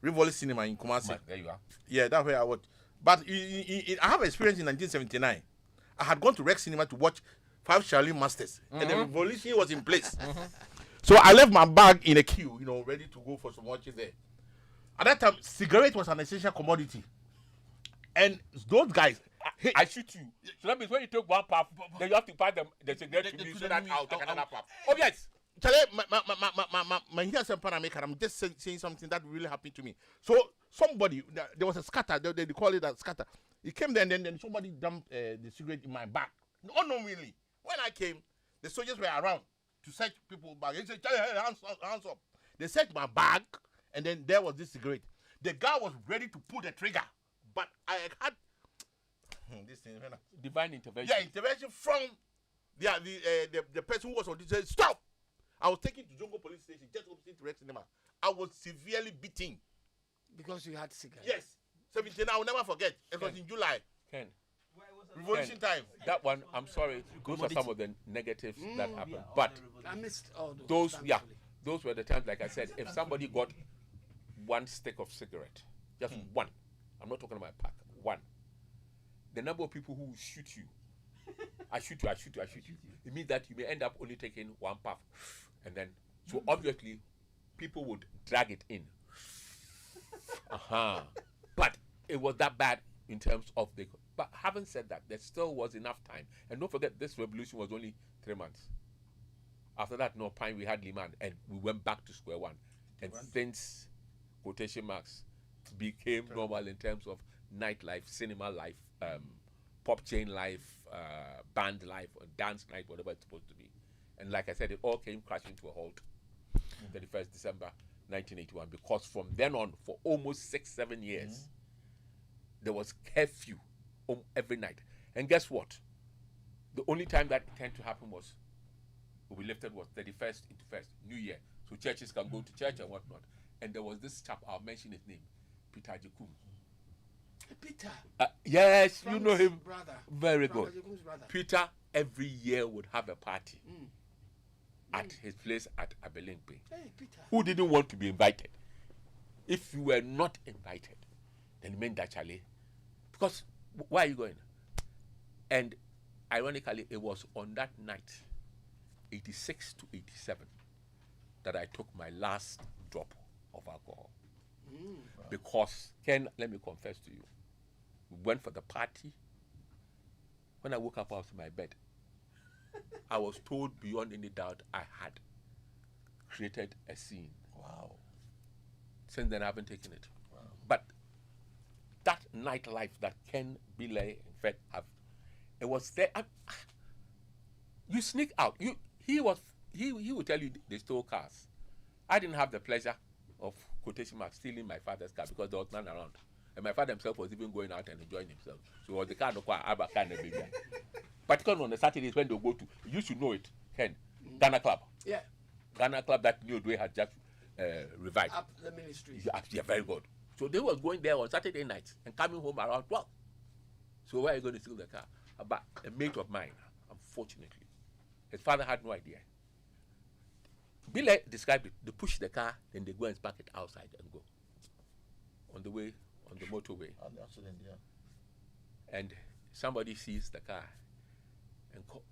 Rivoli Cinema in Kumasi. There you are. Yeah, that's where I watched. But I have experience in 1979. I had gone to Rex Cinema to watch Five Charlie Masters, and the revolution was in place. So I left my bag in a queue, ready to go for some watches there. At that time, cigarette was an essential commodity. And those guys, I shoot you. So that means when you take one puff, then you have to pass the cigarette to me so that I'll take another puff. Oh, yes. My here some Panamaker, I'm just saying something that really happened to me. So somebody, there was a scatter, they call it a scatter. He came there and then somebody dumped the cigarette in my bag. Unknowingly. When I came, the soldiers were around to search people's bag. They said, hands up. They searched my bag, and then there was this cigarette. The guy was ready to pull the trigger, but I had this thing. Divine intervention. Yeah, intervention from the person who was on this. Said, stop! I was taken to Jongo Police Station, just opposite to Rex Cinema. I was severely beaten. Because you had cigarette? Yes. 17, I will never forget. It was in July. Ken. Revolution time. That one, I'm sorry. Those are some of the negatives that happened. But I missed all those were the times, like I said, if somebody got one stick of cigarette, just one, I'm not talking about a pack, one, the number of people who will shoot you, I shoot you, it means that you may end up only taking one puff. And then, so obviously, people would drag it in. But it was that bad in terms of the... But having said that, there still was enough time. And don't forget, this revolution was only 3 months. After that, no pine, we had Liman, and we went back to square one. And things, quotation marks, became normal in terms of nightlife, cinema life, pop chain life, band life, or dance night, whatever it's supposed to be. And like I said, it all came crashing to a halt 31st December 1981, because from then on, for almost 6-7 years, there was curfew every night. And guess what? The only time that tended to happen was, we lifted was 31st into 1st, New Year. So churches can go to church and whatnot. And there was this chap, I'll mention his name, Peter Jekum. Peter? Yes, From you know him. Brother. Very From good. Jekum's brother. Peter every year would have a party at his place at Abelimpe. Hey, Peter. Who didn't want to be invited? If you were not invited, then it meant that Charlie. Because where are you going? And ironically, it was on that night, 86 to 87, that I took my last drop of alcohol. Because, Ken, let me confess to you, we went for the party. When I woke up out of my bed, I was told beyond any doubt I had created a scene. Wow. Since then, I haven't taken it. Wow. But that nightlife that Ken, Billy, and Fred have, it was there. You sneak out. He would tell you they stole cars. I didn't have the pleasure of quotation marks stealing my father's car because there was none around. And my father himself was even going out and enjoying himself. So it was the kind of baby. Particularly on the Saturdays when they go to, you should know it, Ken, Ghana Club. Yeah. Ghana Club that New Dway had just revived. Up the ministry. Yeah, very good. So they were going there on Saturday nights and coming home around 12. So where are you going to steal the car? But a mate of mine, unfortunately, his father had no idea. Billy described it. They push the car, then they go and park it outside and go. On the way, on the motorway. And the accident, yeah. And somebody sees the car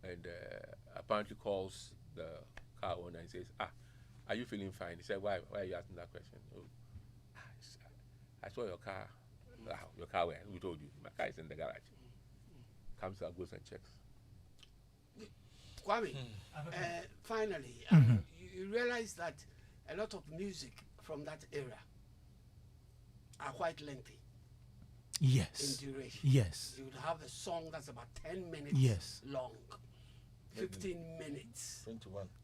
and apparently calls the car owner and says, are you feeling fine? He said, why are you asking that question? Oh, I saw your car. Your car where? Who told you? My car is in the garage. Comes out, goes and checks. Kwame, finally, you realize that a lot of music from that era are quite lengthy. Yes. In duration. Yes. You would have a song that's about 10 minutes long. 15 minutes.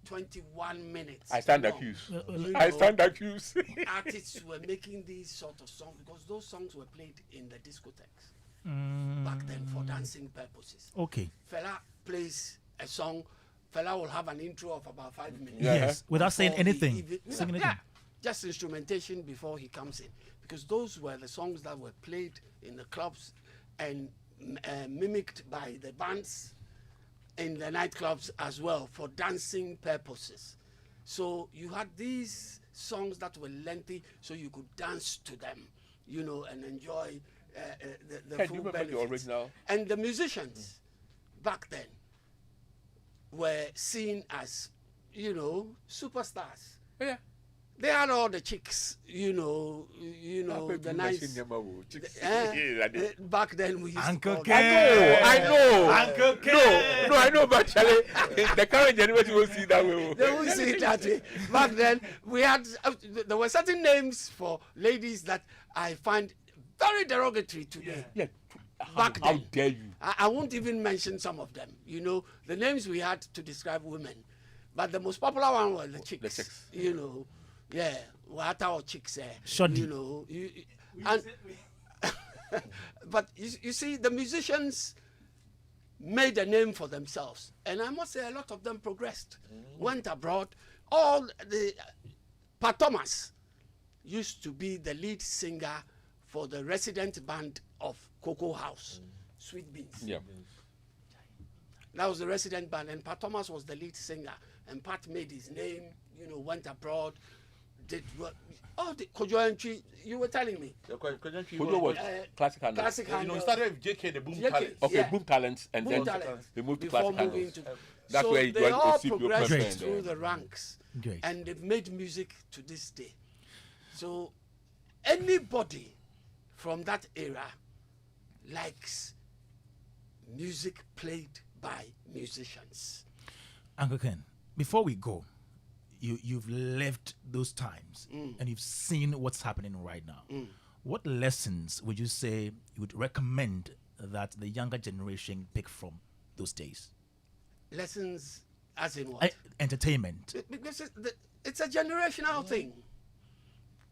21 minutes. I stand accused. I stand accused. Artists were making these sort of songs because those songs were played in the discotheques back then for dancing purposes. Okay. Fela plays a song. Fela will have an intro of about 5 minutes. Yes, without saying anything. Just instrumentation before he comes in. Because those were the songs that were played in the clubs and mimicked by the bands in the nightclubs as well for dancing purposes. So you had these songs that were lengthy so you could dance to them, you know, and enjoy the full benefits. The original? And the musicians back then were seen as, you know, superstars. Yeah. They had all the chicks, you know, the nice. Back then we used Uncle to call Ken. I know. Uncle Ken. No, I know, but Charlie, the current generation will see that way. They will see it that way. Back then we had, there were certain names for ladies that I find very derogatory today. Yeah. Back How then. dare you? I won't even mention some of them. You know, the names we had to describe women, but the most popular one was the chicks. The chicks. You know. Yeah, what our chicks say, Shoddy. you know, but you see, the musicians made a name for themselves, and I must say a lot of them progressed, went abroad. All the Pat Thomas used to be the lead singer for the resident band of Cocoa House, Sweet Beans. Yeah. That was the resident band, and Pat Thomas was the lead singer, and Pat made his name, you know, went abroad. Did what? Oh, the Kojo entry. You were telling me. Kojo was classic handle. Classic handle. You know, he started with JK, the Boom JK, Talent. Okay, yeah. Boom Talents, and Boom then Talent. they moved to Before classic moving handles. to, That's so where he they joined all OCPO progressed President. through the ranks, Great. and they've made music to this day. So anybody from that era likes music played by musicians. Uncle Ken, before we go, you've lived those times and you've seen what's happening right now. What lessons would you say you would recommend that the younger generation pick from those days? Lessons as in what? Entertainment. Because it's a generational thing.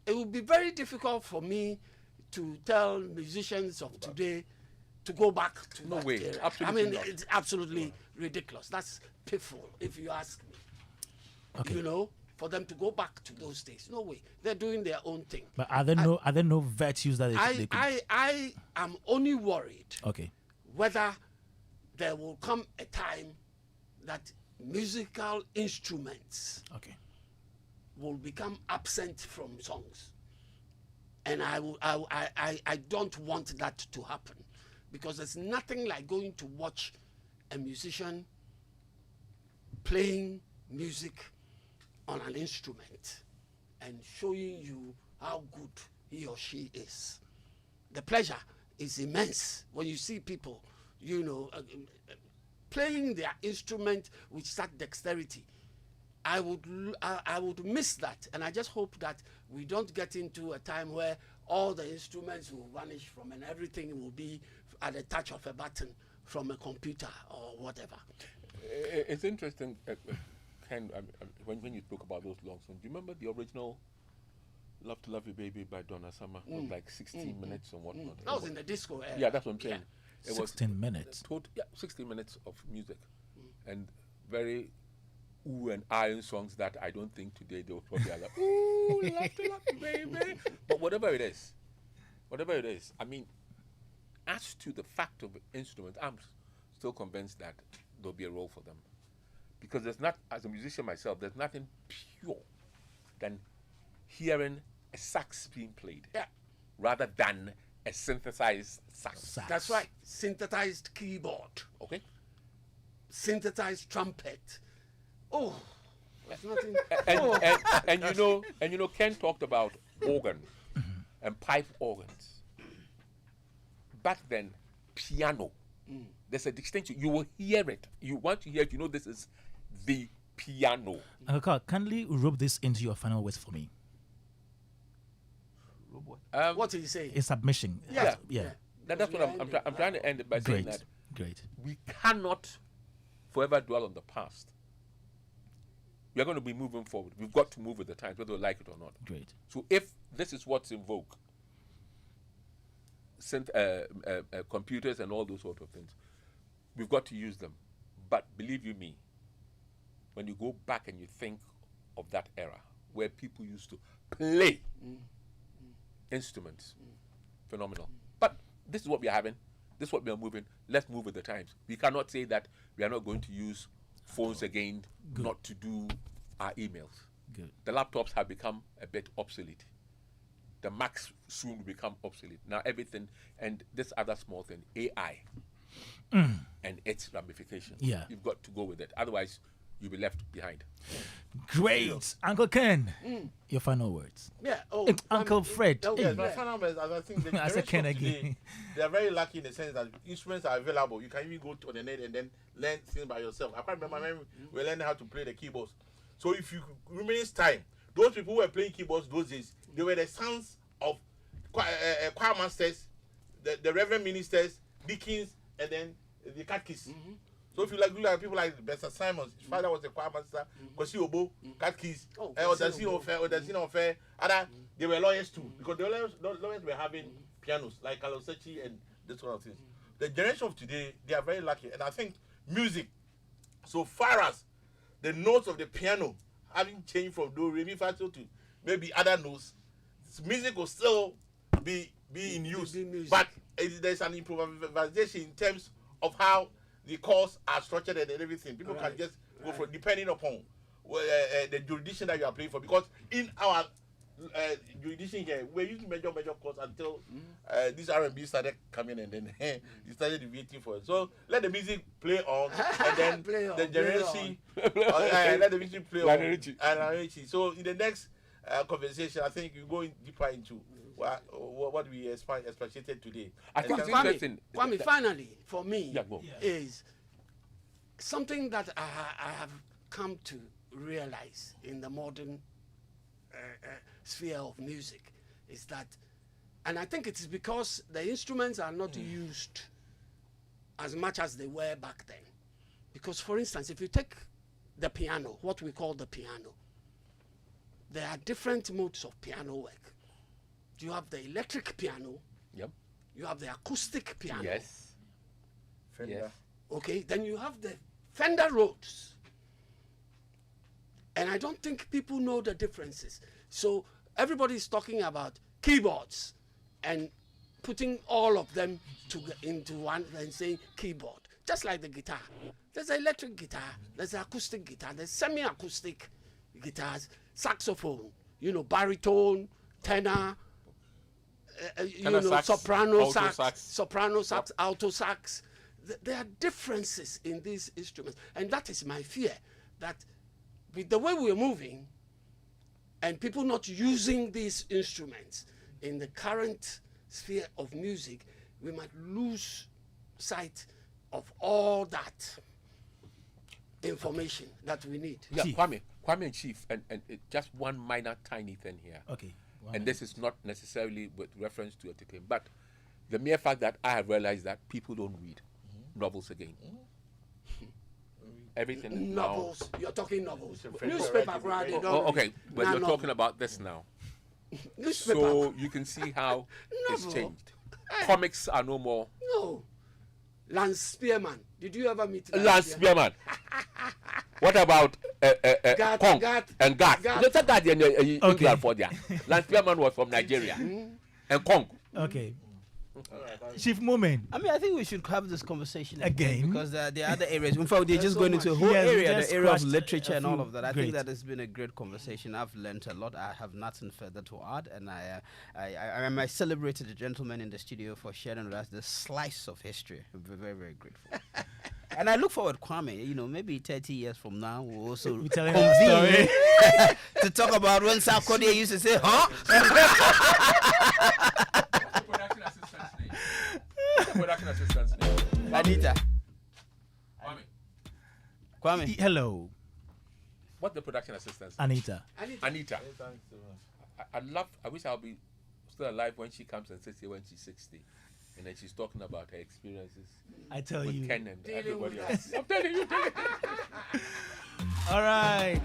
It would be very difficult for me to tell musicians of today to go back to No that way. era. Absolutely I mean, not. it's absolutely ridiculous. That's pitiful, if you ask me. Okay. You know, for them to go back to those days. No way. They're doing their own thing. But are there no virtues that they could... I am only worried Okay. whether there will come a time that musical instruments will become absent from songs. And I don't want that to happen, because there's nothing like going to watch a musician playing music on an instrument and showing you how good he or she is. The pleasure is immense when you see people, you know, playing their instrument with such dexterity. I would miss that, and I just hope that we don't get into a time where all the instruments will vanish from and everything will be at the touch of a button from a computer or whatever. It's interesting, Ken, when you spoke about those long songs. Do you remember the original Love to Love You Baby by Donna Summer was like 16 minutes and whatnot. That was in the disco era. Yeah, that's what I'm saying. It 16 minutes. 16 minutes of music. And very ooh and iron songs that I don't think today they will probably are like, ooh, love to love you, baby. But whatever it is, I mean, as to the fact of instruments, I'm still convinced that there'll be a role for them. Because there's not, as a musician myself, there's nothing pure than hearing a sax being played rather than a synthesized sax. That's right. Synthesized keyboard. Okay. Synthesized trumpet. Oh, there's nothing. And you know, Ken talked about organ and pipe organs. Back then, piano. There's a distinction. You will hear it. You want to hear it. You know this is the piano. Uncle Carl, kindly rub this into your final words for me. What did you say? A submission. Yeah. Yeah. That's what I'm trying to end it by saying that Great. we cannot forever dwell on the past. We are going to be moving forward. We've got to move with the times, whether we like it or not. Great. So if this is what's in vogue, computers and all those sort of things, we've got to use them. But believe you me, when you go back and you think of that era where people used to play instruments, phenomenal. But this is what we are having. This is what we are moving. Let's move with the times. We cannot say that we are not going to use phones again, not to do our emails. Good. The laptops have become a bit obsolete. The Macs soon will become obsolete. Now everything, and this other small thing, AI and its ramifications. Yeah. You've got to go with it. Otherwise, you'll be left behind. Great. Uncle Ken, your final words. Yeah. Oh, Uncle Fred. Yes, my final words, I think the I said Ken generation of today, again. they are very lucky in the sense that instruments are available. You can even go to the net and then learn things by yourself. I can't remember when we were learning how to play the keyboards. So if you remain time, those people who were playing keyboards those days, they were the sons of choir masters, the reverend ministers, deacons, and then the catechists. So if you look at people like Besser Simons, his father was a choir master, Kosi Obo, catechist, Odasino Fair, they were lawyers too, because the lawyers were having pianos like Kalosechi and this sort of things. The generation of today, they are very lucky, and I think music, so far as the notes of the piano having changed from do, re, mi, fa, so to maybe other notes, music will still be in use, but there's an improvisation in terms of how the chords are structured and everything. People can just go for depending upon the jurisdiction that you are playing for. Because in our jurisdiction here, we're using major chords until this R&B started coming, and then you started deviating for it. So let the music play on, and then the generation let the music play on. So in the next conversation, I think you go deeper into what we expected today. I think it's interesting. Kwame, finally, for me, is something that I have come to realize in the modern sphere of music is that, and I think it is because the instruments are not used as much as they were back then. Because, for instance, if you take the piano, what we call the piano, there are different modes of piano work. You have the electric piano. Yep. You have the acoustic piano. Yes. Fender. Yes. Okay. Then you have the Fender Rhodes. And I don't think people know the differences. So everybody's talking about keyboards and putting all of them into one and saying keyboard. Just like the guitar. There's an electric guitar. There's an acoustic guitar. There's semi-acoustic guitars. Saxophone. Baritone, tenor. Sax, soprano sax, alto sax. There are differences in these instruments, and that is my fear, that with the way we're moving and people not using these instruments in the current sphere of music, we might lose sight of all that information that we need. Yeah, Kwame and Chief, and just one minor tiny thing here. Okay. And this is not necessarily with reference to a team, but the mere fact that I have realized that people don't read novels again. Everything novels. Now, you're talking novels. Newspaper, okay, but you're talking about this now. Newspaper. So you can see how it's changed. Comics are no more. No. Lance Spearman. Did you ever meet Lance Spearman? What about Kong and Gat? There's a Dadzie in England for there. Lance Spearman was from Nigeria. And Kong. Okay. Chief Moment. I mean, I think we should have this conversation again because there are other areas. In fact, they're just going into a whole area, the area of literature and all of that. I think that has been a great conversation. I've learned a lot. I have nothing further to add, and I celebrated the gentleman in the studio for sharing with us the slice of history. I'm very, very grateful. And I look forward, Kwame, you know, maybe 30 years from now, we'll also convene to talk about when South Korea used to say, huh? Production assistant's name. Anita. Kwame. Hello. What's the production assistant's name? Anita. Anita. I wish I'll be still alive when she comes and sits here when she's 60. And then she's talking about her experiences. I tell with you. Ken and everybody else. I'm telling you. All right.